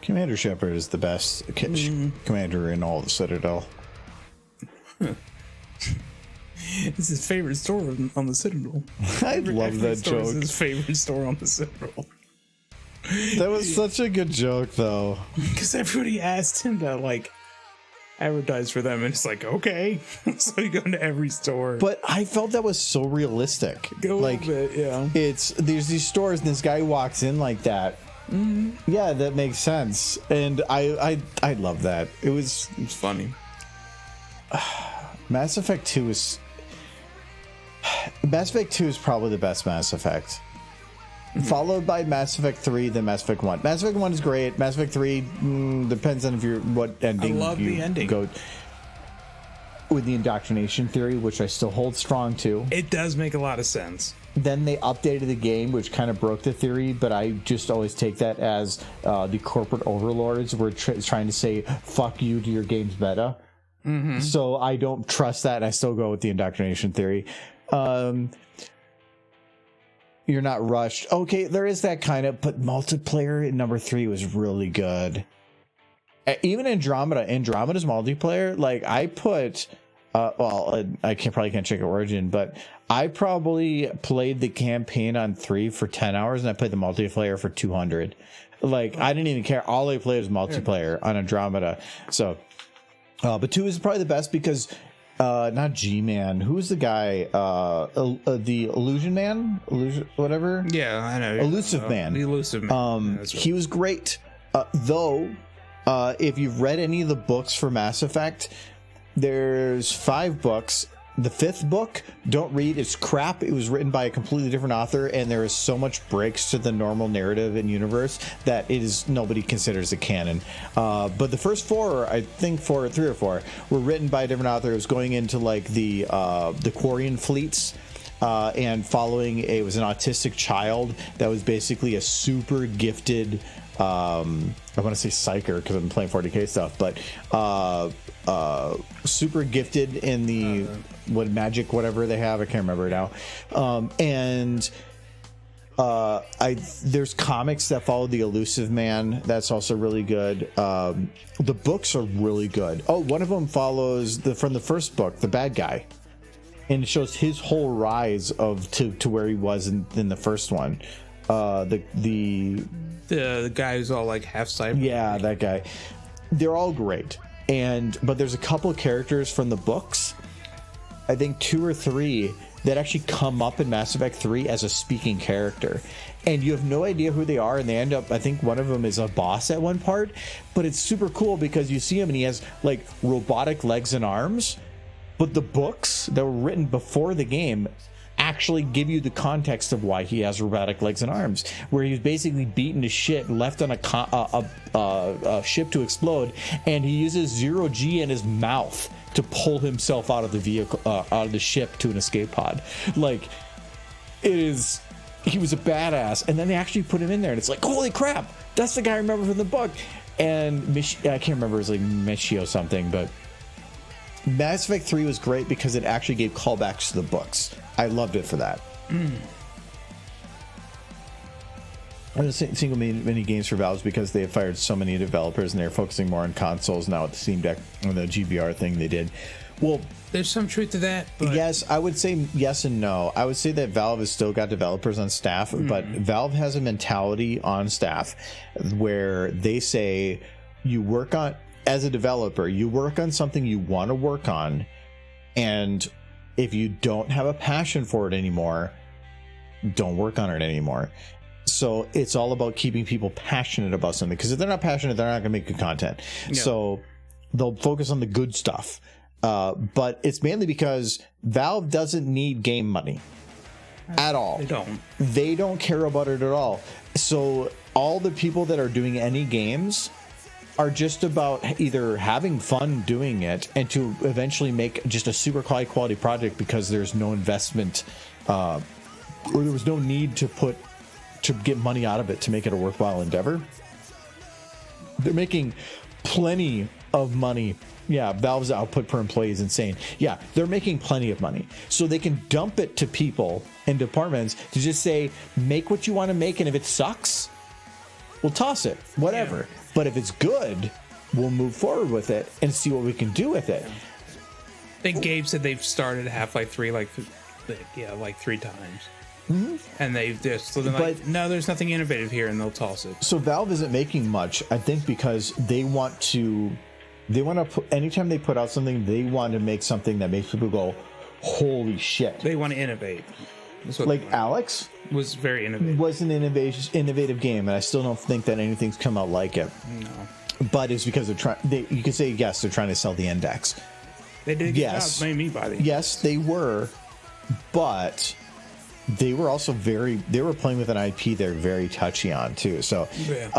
Commander Shepard is the best commander in all of the Citadel. It's his favorite store on the Citadel. I love that joke. It's his favorite store on the Citadel. That was such a good joke, though. Because everybody asked him to like advertise for them, and it's like, okay. So you go into every store. But I felt that was so realistic. Go like, a little bit, yeah. There's these stores, and this guy walks in like that. Mm-hmm. Yeah, that makes sense, and I love that. It's funny. Mass Effect 2 is probably the best Mass Effect. Followed by Mass Effect 3, then Mass Effect 1. Mass Effect 1 is great. Mass Effect 3 depends on what ending I love you the ending. go with the indoctrination theory, which I still hold strong to. It does make a lot of sense. Then they updated the game, which kind of broke the theory, but I just always take that as the corporate overlords were trying to say, fuck you to your game's meta. Mm-hmm. So I don't trust that, and I still go with the indoctrination theory. You're not rushed. Okay, there is that kind of, but multiplayer in number 3 was really good. Even Andromeda's multiplayer, like I put, I probably can't check Origin, but I probably played the campaign on 3 for 10 hours, and I played the multiplayer for 200. Like I didn't even care. All I played was multiplayer on Andromeda. So, but 2 is probably the best because. Not G-Man. Who's the guy? The Illusion Man? Whatever? Yeah, I know. Elusive Man. The Elusive Man. Yeah, he was great. Though, if you've read any of the books for Mass Effect, there's 5 books. The 5th book, don't read. It's crap. It was written by a completely different author, and there is so much breaks to the normal narrative and universe that nobody considers it canon. But the first 4, I think 3 or 4, were written by a different author. It was going into like the Quarian fleets. And following it was an autistic child that was basically a super gifted I want to say Psyker because I'm playing 40k stuff, but super gifted in the what magic whatever they have. I can't remember now. And there's comics that follow the Elusive Man. That's also really good. The books are really good. Oh, one of them follows from the first book, the bad guy, and it shows his whole rise to where he was in the first one. The guy who's all like half cyber. Yeah, that guy. They're all great. But there's a couple characters from the books, I think 2 or 3, that actually come up in Mass Effect 3 as a speaking character. And you have no idea who they are, and they end up, I think one of them is a boss at one part, but it's super cool because you see him and he has like robotic legs and arms, but the books that were written before the game actually give you the context of why he has robotic legs and arms, where he was basically beaten to shit, left on a ship to explode, and he uses 0G in his mouth to pull himself out of the vehicle, out of the ship to an escape pod. Like, he was a badass, and then they actually put him in there, and it's like, holy crap, that's the guy I remember from the book. And I can't remember, it was like Michio something, but Mass Effect 3 was great because it actually gave callbacks to the books. I loved it for that. I'm just single mini games for Valve because they have fired so many developers and they're focusing more on consoles now with the Steam Deck and the GBR thing they did. Well, there's some truth to that. But yes, I would say yes and no. I would say that Valve has still got developers on staff, but Valve has a mentality on staff where they say you work on, as a developer, you work on something you want to work on, and if you don't have a passion for it anymore, don't work on it anymore. So it's all about keeping people passionate about something, because if they're not passionate, they're not going to make good content. Yeah. So they'll focus on the good stuff. But it's mainly because Valve doesn't need game money at all. They don't care about it at all. So all the people that are doing any games are just about either having fun doing it and to eventually make just a super high quality project because there's no investment or there was no need to get money out of it to make it a worthwhile endeavor. They're making plenty of money. Yeah, Valve's output per employee is insane. Yeah, they're making plenty of money. So they can dump it to people in departments to just say, make what you want to make, and if it sucks, we'll toss it. Whatever. Yeah. But if it's good, we'll move forward with it and see what we can do with it. I think Gabe said they've started Half-Life 3 like 3 times. Mm-hmm. And they've just no, there's nothing innovative here, and they'll toss it. So Valve isn't making much, I think, because they want to put, anytime they put out something, they want to make something that makes people go, holy shit. They want to innovate. Like Alex was very innovative. Was an innovative game, and I still don't think that anything's come out like it. No. But it's because they're trying. You could say yes, they're trying to sell the index. They did. Yes, made me buy it. Yes, they were, but they were also they were playing with an IP they're very touchy on too. So yeah.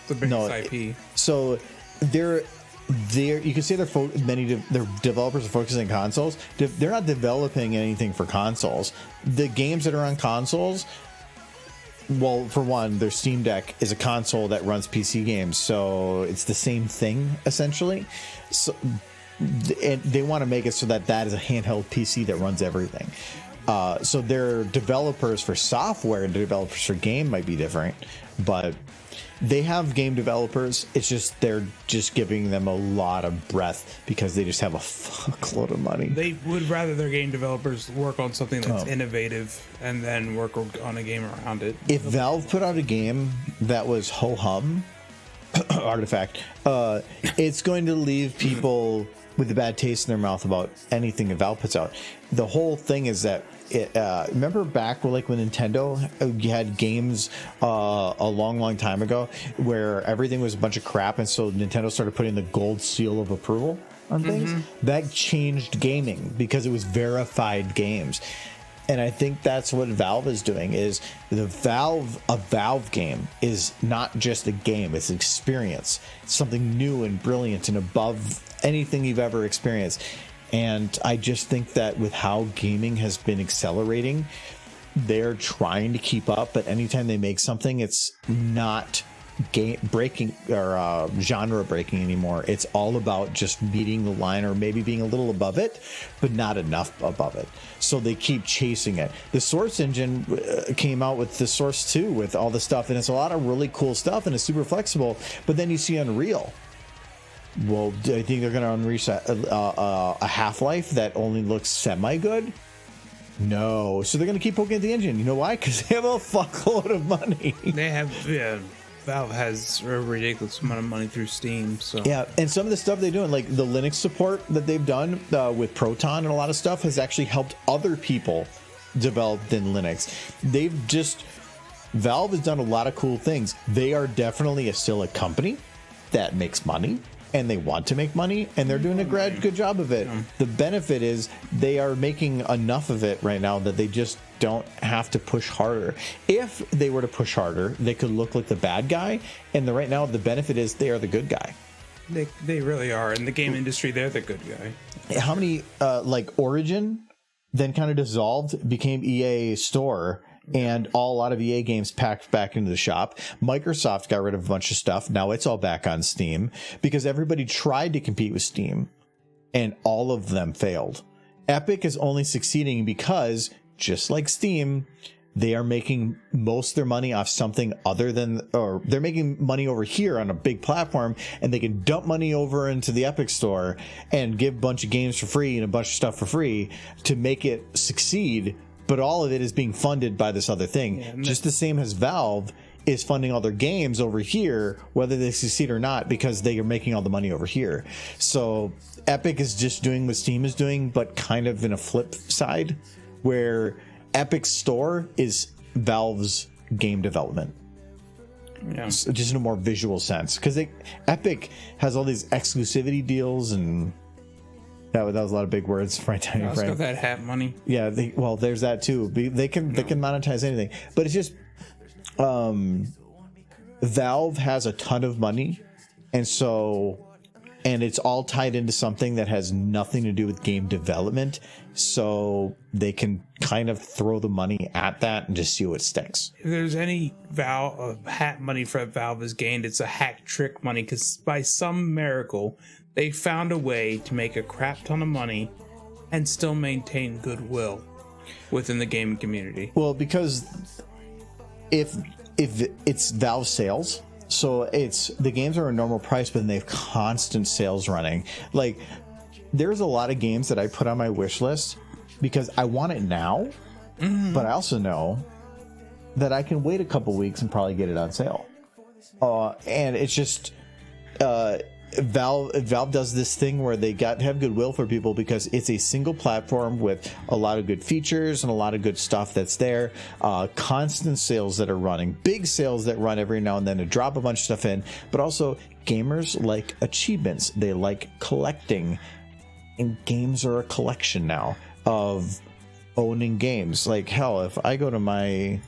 The biggest IP. So they're you can say their developers are focusing on consoles. They're not developing anything for consoles. The games that are on consoles, well, for one, their Steam Deck is a console that runs PC games, so it's the same thing essentially. So and they want to make it so that is a handheld PC that runs everything. So their developers for software and developers for game might be different, but they have game developers. It's just they're just giving them a lot of breadth because they just have a fuckload of money. They would rather their game developers work on something that's innovative and then work on a game around it. If Valve put out a game that was ho-hum, Artifact, it's going to leave people with a bad taste in their mouth about anything that Valve puts out. The whole thing is that remember back when Nintendo had games a long time ago where everything was a bunch of crap, and so Nintendo started putting the gold seal of approval on things? That changed gaming because it was verified games. And I think that's what Valve is doing. Is a Valve game is not just a game, it's an experience. It's something new and brilliant and above anything you've ever experienced. And I just think that with how gaming has been accelerating, they're trying to keep up, but anytime they make something, it's not game breaking or genre breaking anymore. It's all about just meeting the line or maybe being a little above it, but not enough above it. So they keep chasing it. The Source engine came out with the Source 2 with all the stuff, and it's a lot of really cool stuff, and it's super flexible. But then you see Unreal. Well, do I think they're going to unleash a Half-Life that only looks semi-good? No. So they're going to keep poking at the engine. You know why? Because they have a fuckload of money. They have, yeah. Valve has a ridiculous amount of money through Steam. So yeah, and some of the stuff they're doing, like the Linux support that they've done with Proton and a lot of stuff, has actually helped other people develop in Linux. Valve has done a lot of cool things. They are definitely still a company that makes money, and they want to make money, and they're doing a good job of it. The benefit is they are making enough of it right now that they just don't have to push harder. If they were to push harder, they could look like the bad guy, and right now the benefit is they are the good guy. They really are. In the game industry, they're the good guy. How many, like Origin, then kind of dissolved, became EA Store, and a lot of EA games packed back into the shop. Microsoft got rid of a bunch of stuff. Now it's all back on Steam because everybody tried to compete with Steam and all of them failed. Epic is only succeeding because, just like Steam, they are making most of their money off something other than, or they're making money over here on a big platform, and they can dump money over into the Epic store and give a bunch of games for free and a bunch of stuff for free to make it succeed. But all of it is being funded by this other thing. Yeah, just the same as Valve is funding all their games over here, whether they succeed or not, because they are making all the money over here. So Epic is just doing what Steam is doing, but kind of in a flip side, where Epic Store is Valve's game development. Yeah. Just in a more visual sense. Because Epic has all these exclusivity deals and... That was a lot of big words right down your frame. Let's go that hat money. Yeah, well, there's that too. They can monetize anything, but it's just Valve has a ton of money, and it's all tied into something that has nothing to do with game development. So they can kind of throw the money at that and just see what sticks. If there's any hat money for Valve has gained, it's a hack trick money, because by some miracle they found a way to make a crap ton of money and still maintain goodwill within the gaming community. Well, because if it's Valve sales, so it's the games are a normal price, but then they have constant sales running. Like, there's a lot of games that I put on my wish list because I want it now, but I also know that I can wait a couple weeks and probably get it on sale. And it's just Valve does this thing where they have goodwill for people because it's a single platform with a lot of good features and a lot of good stuff that's there. Constant sales that are running, big sales that run every now and then to drop a bunch of stuff in, but also gamers like achievements. They like collecting, and games are a collection now of owning games. Like, hell, if I go to my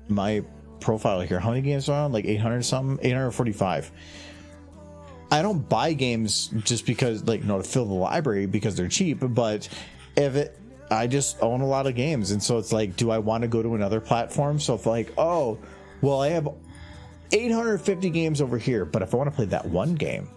my profile here, how many games are on? Like 800 something, 845. I don't buy games just because, like, to fill the library because they're cheap, but I just own a lot of games, and so it's like, do I want to go to another platform? So if like, oh, well, I have 850 games over here, but if I want to play that one game,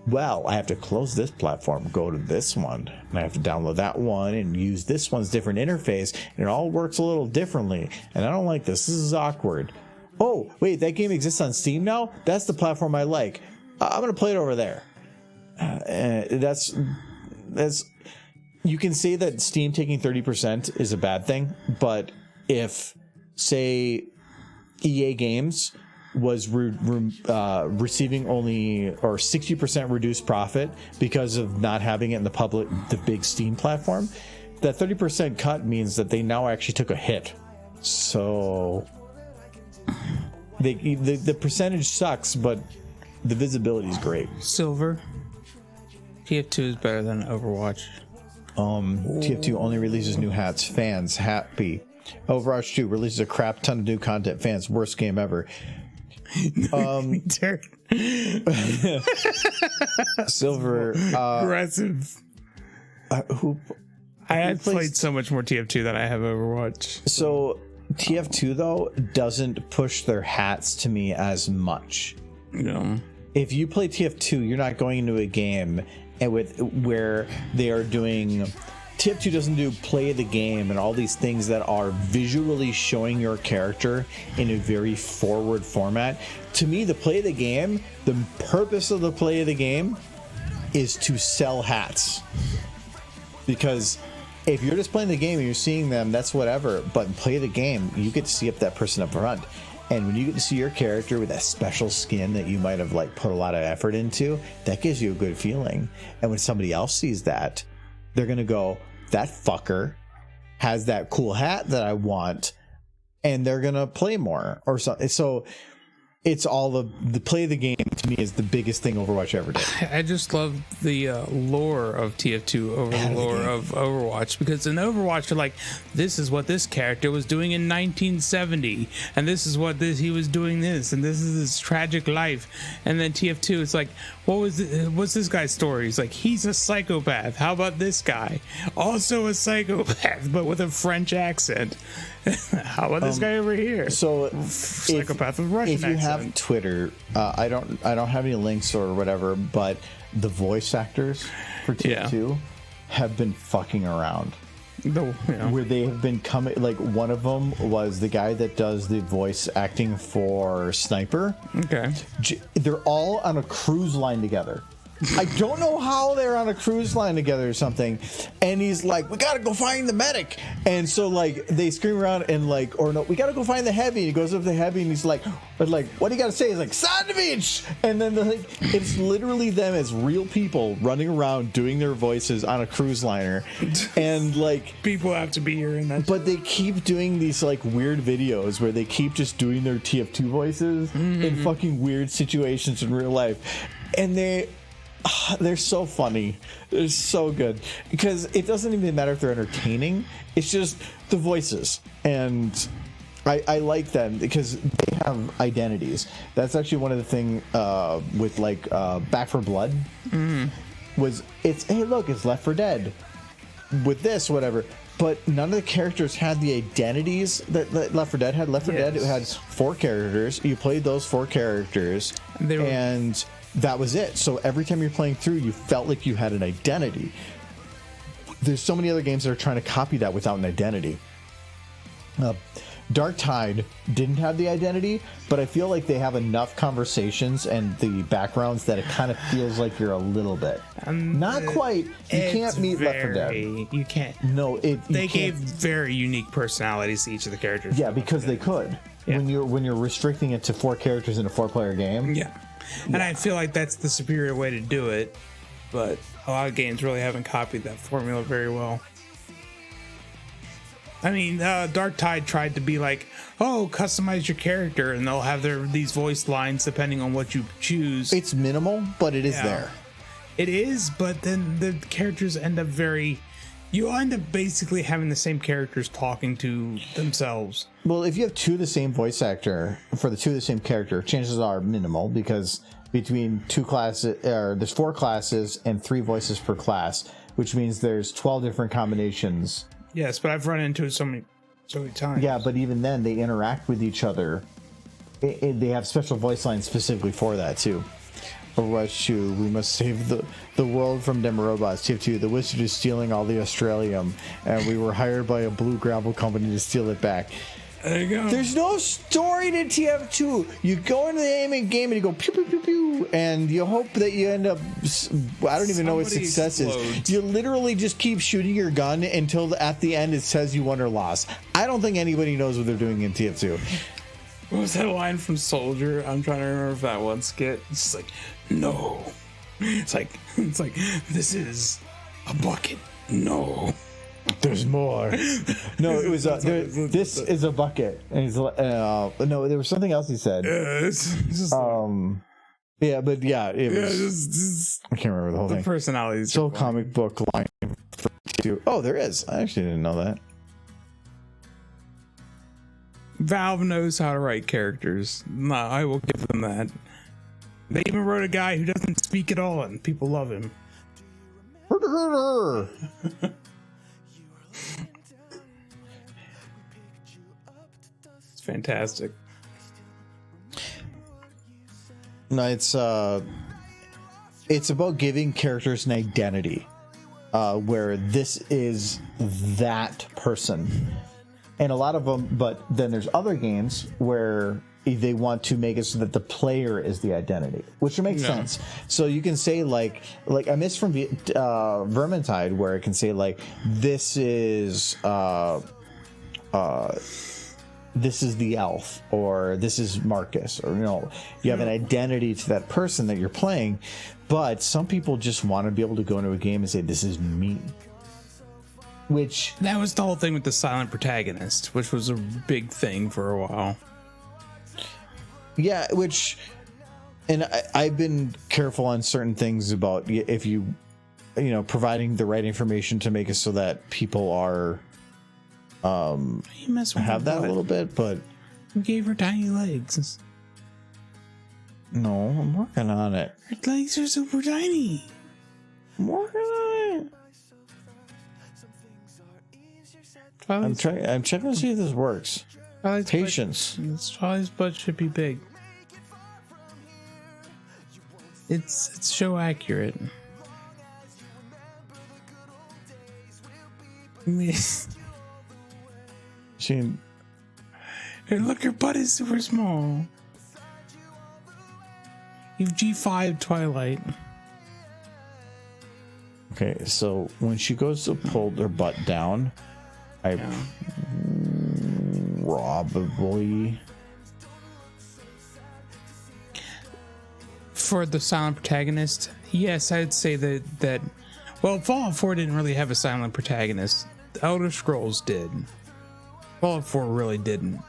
well, I have to close this platform, go to this one, and I have to download that one and use this one's different interface, and it all works a little differently, and I don't like this. This is awkward. Oh, wait, that game exists on Steam now? That's the platform I like. I'm going to play it over there. That's you can say that Steam taking 30% is a bad thing, but if, say, EA Games was receiving only or 60% reduced profit because of not having it in the big Steam platform, that 30% cut means that they now actually took a hit. So the percentage sucks, but the visibility is great. Silver. TF2 is better than Overwatch. TF2 only releases new hats. Fans happy. Overwatch 2 releases a crap ton of new content. Fans, worst game ever. Silver. Aggressive. I had played so much more TF2 than I have Overwatch. So TF2 though doesn't push their hats to me as much. If you play TF2, you're not going into a game and where they are doing. TF2 doesn't do play the game and all these things that are visually showing your character in a very forward format. To me, the play of the game, the purpose of the play of the game is to sell hats. Because if you're just playing the game and you're seeing them, that's whatever. But play the game, you get to see up that person up front. And when you get to see your character with that special skin that you might have like put a lot of effort into, that gives you a good feeling. And when somebody else sees that, they're going to go, that fucker has that cool hat that I want, and they're going to play more or something. So it's all the play of the game to me is the biggest thing Overwatch ever did. I just love the lore of TF2 over the lore of Overwatch, because in Overwatch you're like, this is what this character was doing in 1970, and this is what he was doing this, and this is his tragic life. And then TF2, it's like, what's this guy's story? He's like, he's a psychopath. How about this guy? Also a psychopath, but with a French accent. How about this guy over here? So psychopath with Russian if you accent. have Twitter, I don't have any links or whatever, but the voice actors for TF2 have been fucking around. Where they have been coming, like one of them was the guy that does the voice acting for Sniper. Okay. They're all on a cruise line together. I don't know how they're on a cruise line together or something. And he's like, we gotta go find the medic. And so like they scream around and like, or no, we gotta go find the heavy. And he goes up to the heavy and he's like, but like, what do you gotta say? He's like, Sandwich. And then it's literally them as real people running around doing their voices on a cruise liner. And like people have to be here in that. But they keep doing these like weird videos where they keep just doing their TF2 voices in fucking weird situations in real life. And they're so funny. They're so good because it doesn't even matter if they're entertaining. It's just the voices, and I like them because they have identities. That's actually one of the things with like Back 4 Blood was hey look, it's Left 4 Dead with this whatever. But none of the characters had the identities that Left 4 Dead had. Left 4 Dead, it had 4 characters. You played those 4 characters, and that was it. So every time you're playing through, you felt like you had an identity. There's so many other games that are trying to copy that without an identity. Dark Tide didn't have the identity, but I feel like they have enough conversations and the backgrounds that it kind of feels like you're a little bit. Not quite. You can't meet Left 4 Dead. You can't. No, they gave very unique personalities to each of the characters. Yeah, because they could. Yeah. When you're restricting it to 4 characters in a 4-player game. Yeah. And I feel like that's the superior way to do it, but a lot of games really haven't copied that formula very well. I mean, Dark Tide tried to be like, oh, customize your character, and they'll have these voice lines depending on what you choose. It's minimal, but it is there. It is, but then the characters end up you end up basically having the same characters talking to themselves. Well, if you have 2 of the same voice actor for the 2 of the same character, chances are minimal because between 2 classes, there's 4 classes and 3 voices per class, which means there's 12 different combinations. Yes, but I've run into it so many times. Yeah, but even then, they interact with each other. They have special voice lines specifically for that too. Overwatch 2, we must save the world from them robots. TF2, the wizard is stealing all the Australium, and we were hired by a blue gravel company to steal it back. There you go. There's no story to TF2. You go into the aiming game and you go pew pew pew pew, and you hope that you end up. I don't even know what success is. You literally just keep shooting your gun until at the end it says you won or lost. I don't think anybody knows what they're doing in TF2. What was that line from Soldier? I'm trying to remember if that one skit. It's just like, no. It's like this is a bucket. No. There's more. No, it was this is a bucket, and he's no. There was something else he said. It's just yeah, but yeah, it was. I can't remember the whole thing. Personalities. So comic book line for TF2. Oh, there is. I actually didn't know that. Valve knows how to write characters. No, I will give them that. They even wrote a guy who doesn't speak at all, and people love him. fantastic. No, it's about giving characters an identity, where this is that person, and a lot of them. But then there's other games where they want to make it so that the player is the identity, which makes sense. So you can say like I missed from Vermintide, where it can say like this is the elf, or this is Marcus, or you have an identity to that person that you're playing. But some people just want to be able to go into a game and say this is me, which that was the whole thing with the silent protagonist, which was a big thing for a while. Yeah, and I've been careful on certain things about if you providing the right information to make it so that people are You mess with have her that a butt. little bit, but You gave her tiny legs. no, I'm working on it. Her legs are super tiny. I'm working on it. I'm checking to see if this works. Patience. Charlie's butt should be big. It's show accurate. See, Hey, look, your butt is super small. You've G5 Twilight. okay, so when she goes to pull her butt down, I probably For the silent protagonist, yes, I'd say that well, Fallout 4 didn't really have a silent protagonist. The Elder Scrolls did. Fallout 4 really didn't.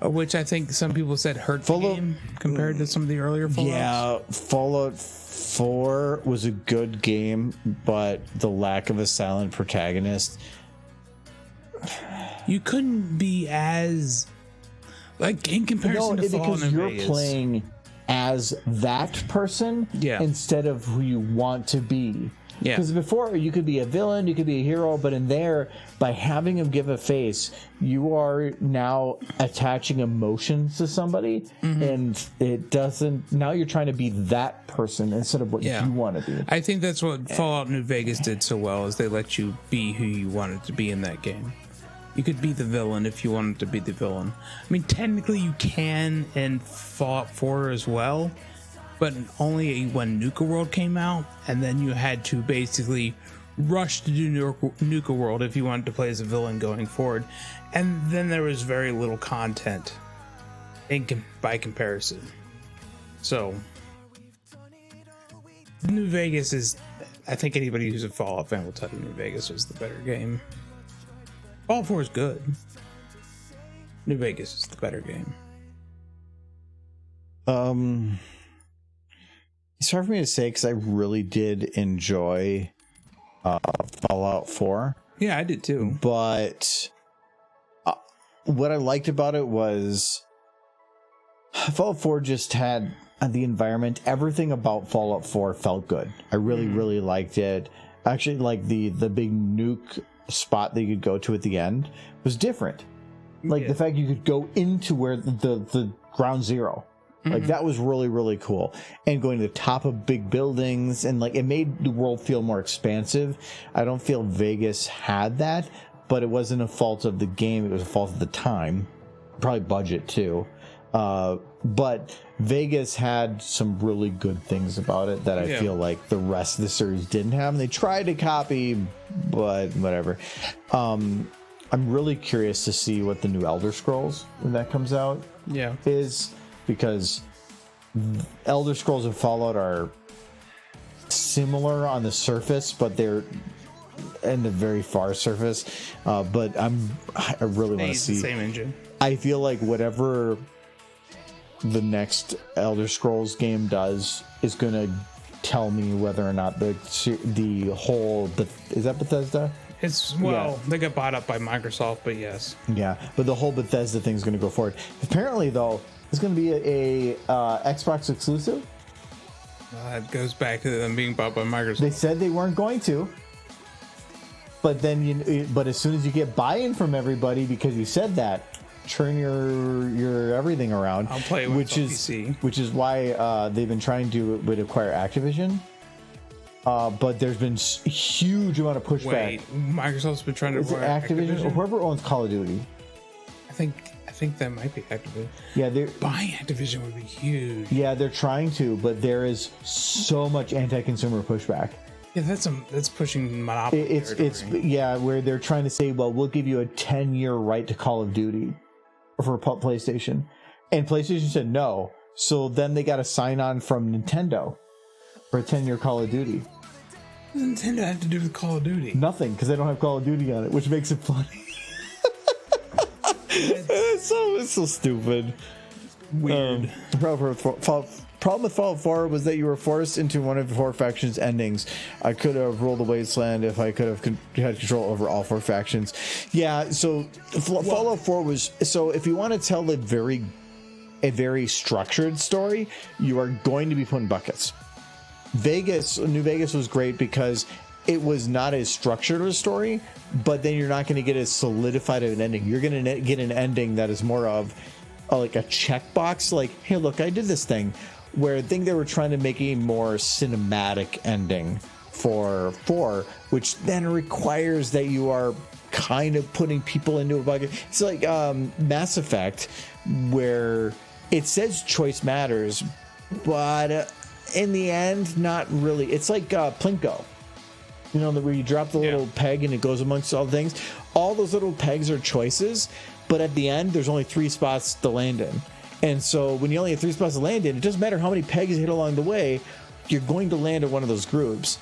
Which I think some people said hurt the game compared to some of the earlier Fallouts. Yeah, Fallout 4 was a good game, but the lack of a silent protagonist. You couldn't be as like in comparison to Fallout because New you're Vegas. playing as that person instead of who you want to be. Yeah. Because before you could be a villain, you could be a hero, but in there, by having him give a face, you are now attaching emotions to somebody, and it doesn't. Now you're trying to be that person instead of what you want to be. I think that's what Fallout New Vegas did so well, is they let you be who you wanted to be in that game. You could be the villain if you wanted to be the villain. I mean, technically you can in Fallout 4 as well, but only when Nuka World came out, and then you had to basically rush to do Nuka World if you wanted to play as a villain going forward. And then there was very little content by comparison. So, New Vegas is, I think anybody who's a Fallout fan will tell you New Vegas was the better game. Fallout 4 is good. New Vegas is the better game. It's hard for me to say because I really did enjoy Fallout 4. Yeah, I did too. But what I liked about it was Fallout 4 just had the environment. Everything about Fallout 4 felt good. I really, really liked it. Actually, like the big nuke spot that you could go to at the end was different. Like the fact you could go into where the ground zero. Like that was really, really cool. And going to the top of big buildings, and like it made the world feel more expansive. I don't feel Vegas had that, but it wasn't a fault of the game. It was a fault of the time, probably budget too. But Vegas had some really good things about it that I feel like the rest of the series didn't have. And they tried to copy, but whatever. I'm really curious to see what the new Elder Scrolls, when that comes out, is. Because Elder Scrolls and Fallout are similar on the surface, but they're in the very far surface. But I really want to see. The same engine. I feel like whatever the next Elder Scrolls game does is going to tell me whether or not the whole is that Bethesda? It's they got bought up by Microsoft, but yes. Yeah, but the whole Bethesda thing is going to go forward. Apparently, though. It's going to be a Xbox exclusive. It goes back to them being bought by Microsoft. They said they weren't going to, but then but as soon as you get buy-in from everybody because you said that, turn your everything around. I'll play it when which it's on PC. which is why they've been trying to would acquire Activision. But there's been huge amount of pushback. Wait, Microsoft's been trying to Is it acquire Activision or whoever owns Call of Duty? I think that might be Activision. Yeah, they're Buying Activision would be huge. yeah they're trying to, but there is so much anti-consumer pushback. Yeah, that's pushing monopoly. It's yeah, where they're trying to say, well, we'll give you a 10-year right to Call of Duty for PlayStation, and PlayStation said no. So then they got a sign on from Nintendo for a 10-year Call of Duty. What does Nintendo have to do with Call of Duty? Nothing, because they don't have Call of Duty on it, which makes it funny. It's so stupid. Weird. Problem with Fallout 4 was that you were forced into one of the 4 factions' endings. I could have ruled the Wasteland if I could have had control over all 4 factions. Yeah, so Fallout 4 was... So if you want to tell a very structured story, you are going to be put in buckets. New Vegas was great because it was not as structured a story, but then you're not going to get as solidified of an ending. You're going to get an ending that is more of like a checkbox, like, hey, look, I did this thing. Where I think they were trying to make a more cinematic ending for 4, which then requires that you are kind of putting people into a bucket. It's like Mass Effect, where it says choice matters, but in the end, not really. It's like Plinko. You know, where you drop the little peg and it goes amongst all things. All those little pegs are choices, but at the end, there's only 3 spots to land in. And so when you only have 3 spots to land in, it doesn't matter how many pegs you hit along the way, you're going to land in one of those grooves.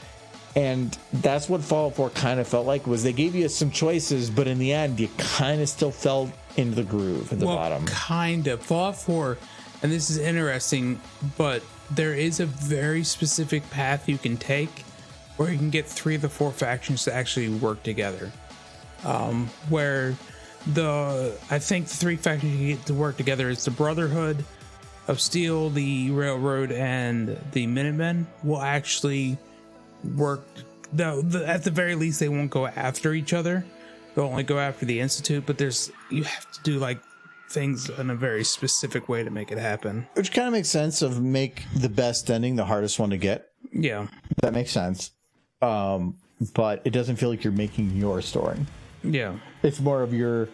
And that's what Fallout 4 kind of felt like, was they gave you some choices, but in the end, you kind of still fell into the groove at the bottom. Kind of. Fallout 4, and this is interesting, but there is a very specific path you can take where you can get 3 of the 4 factions to actually work together. Where I think the 3 factions you get to work together is the Brotherhood of Steel, the Railroad, and the Minutemen will actually work. At the very least, they won't go after each other. They'll only go after the Institute, but you have to do like things in a very specific way to make it happen. Which kind of makes sense of make the best ending the hardest one to get. Yeah. That makes sense. But it doesn't feel like you're making your story. Yeah. It's more of you're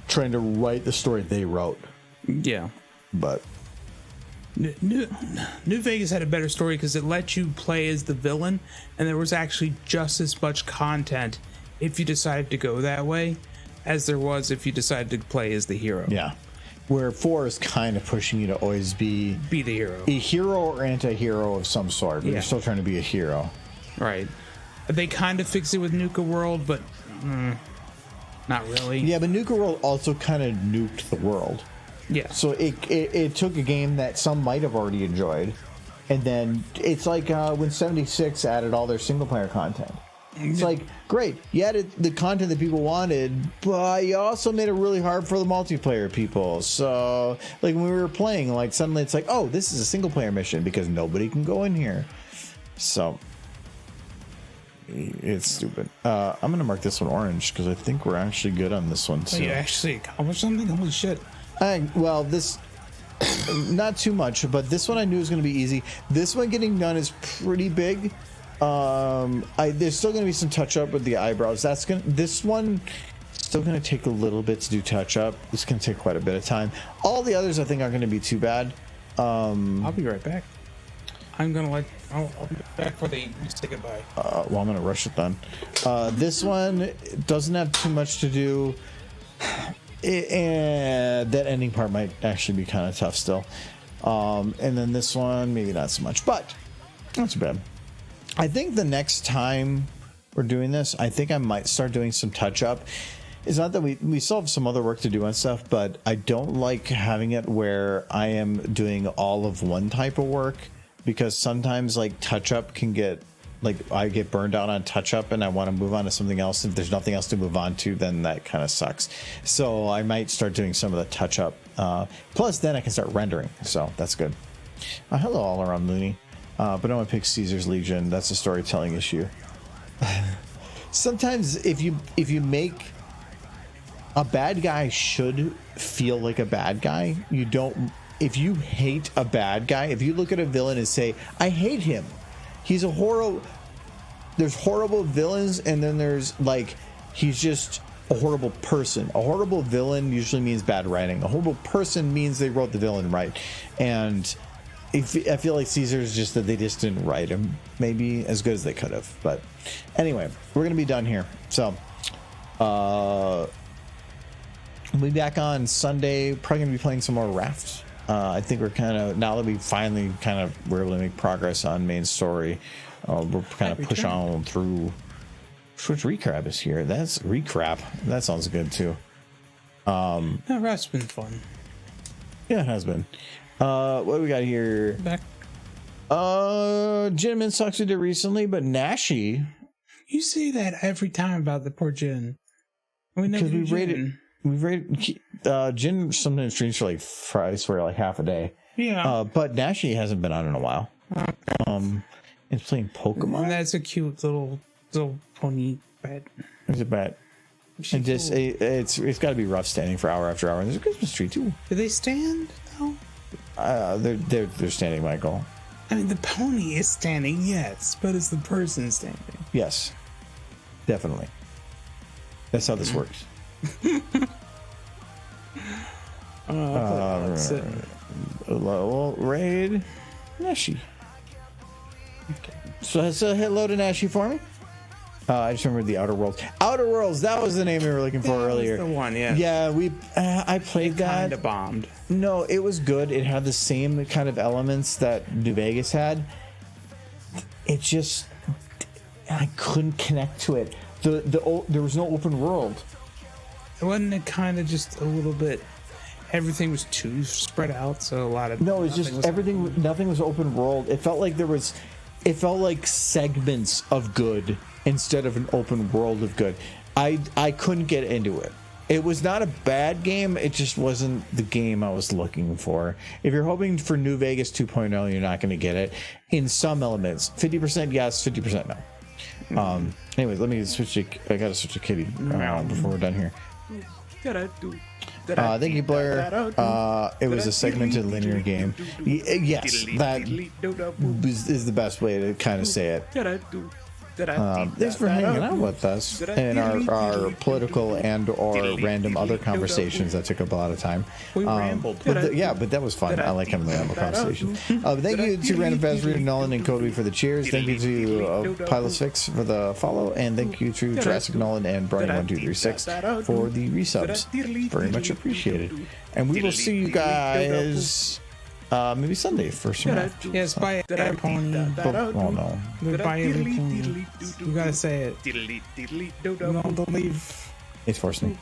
trying to write the story they wrote. Yeah. But New Vegas had a better story because it let you play as the villain, and there was actually just as much content if you decided to go that way as there was if you decided to play as the hero. yeah. Where 4 is kind of pushing you to always be Be the hero. a hero or anti-hero of some sort. But Yeah. you're still trying to be a hero. Right. They kind of fixed it with Nuka World, but not really. Yeah, but Nuka World also kind of nuked the world. Yeah. So it took a game that some might have already enjoyed, and then it's like when 76 added all their single player content. It's like, great, you added the content that people wanted, but you also made it really hard for the multiplayer people. So, like, when we were playing, like, suddenly it's like, oh, this is a single player mission because nobody can go in here. So, it's stupid. I'm going to mark this one orange because I think we're actually good on this one, too. You actually accomplished something? Holy shit. Well, this... not too much, but this one I knew was going to be easy. This one getting done is pretty big. There's still going to be some touch up with the eyebrows. This one still going to take a little bit to do touch up. It's going to take quite a bit of time. All the others I think aren't going to be too bad. I'll be right back. I'll be back for the say goodbye. Well, I'm going to rush it then. This one doesn't have too much to do. That ending part might actually be kind of tough still. And then this one, maybe not so much, but not too bad. I think the next time we're doing this, I think I might start doing some touch up. It's not that we still have some other work to do on stuff, but I don't like having it where I am doing all of one type of work, because sometimes like touch up can get, like, I get burned out on touch up and I want to move on to something else. If there's nothing else to move on to, then that kind of sucks. So I might start doing some of the touch up. Plus then I can start rendering. So that's good. Hello all around Looney. But I'm gonna pick Caesar's Legion. That's a storytelling issue. Sometimes if you make a bad guy should feel like a bad guy. You don't, if you hate a bad guy, if you look at a villain and say, I hate him, he's a horrible, there's horrible villains, and then there's like, he's just a horrible person. A horrible villain usually means bad writing. A horrible person means they wrote the villain right. And I feel like Caesar's just that they just didn't write him maybe as good as they could have. But anyway, we're going to be done here. So, we'll be back on Sunday. Probably going to be playing some more Raft. I think we're kind of, now that we finally we're able to make progress on main story, we're kind of push on through. Which recrab is here? That's recrap. That sounds good too. That Raft's been fun. Yeah, it has been. What do we got here? Back. Jin and Sucks we did recently, but Nashi. You say that every time about the poor Jin. Because we rated Jin sometimes streams for like I swear like half a day. Yeah. But Nashi hasn't been on in a while. It's playing Pokemon. And that's a cute little pony pet. It's a bet. And just cool. it's got to be rough standing for hour after hour. And there's a Christmas tree too. Do they stand though? They're standing, Michael. I mean, the pony is standing, yes, but is the person standing? Yes, definitely. That's how this works. Level raid Nashi. Okay. So let's hello to Nashi for me. I just remembered the Outer Worlds. Outer Worlds, that was the name we were looking for earlier. That was the one, yeah. Yeah, I played that. Kind of bombed. No, it was good. It had the same kind of elements that New Vegas had. It just, I couldn't connect to it. There was no open world. Wasn't it kind of just a little bit? Everything was too spread out, so a lot of no. It's just everything. Nothing was open world. It felt like there was. It felt like segments of good instead of an open world of good. I couldn't get into it. It was not a bad game. It just wasn't the game I was looking for. If you're hoping for New Vegas 2.0, you're not going to get it. In some elements, 50% yes, 50% no. Anyway, let me switch. I gotta switch to Kitty before we're done here. Thank you, Blair. It was a segmented linear game. Yes, that is the best way to kind of say it. Thanks for hanging out with us in our political and or random other conversations that took up a lot of time. We rambled. But that was fun. I like having the ramble conversation. Thank you to Random Fast Reader, Nolan, and Kobe for the cheers. Thank you to Pilus Fix for the follow, and thank you to Jurassic Nolan and Brony1236 for the resubs. Very much appreciated. And we will see you guys maybe Sunday for some Raft. Yes, buy a pony. Oh no. Buy a pony. You gotta say it. Don't leave. He's forcing me.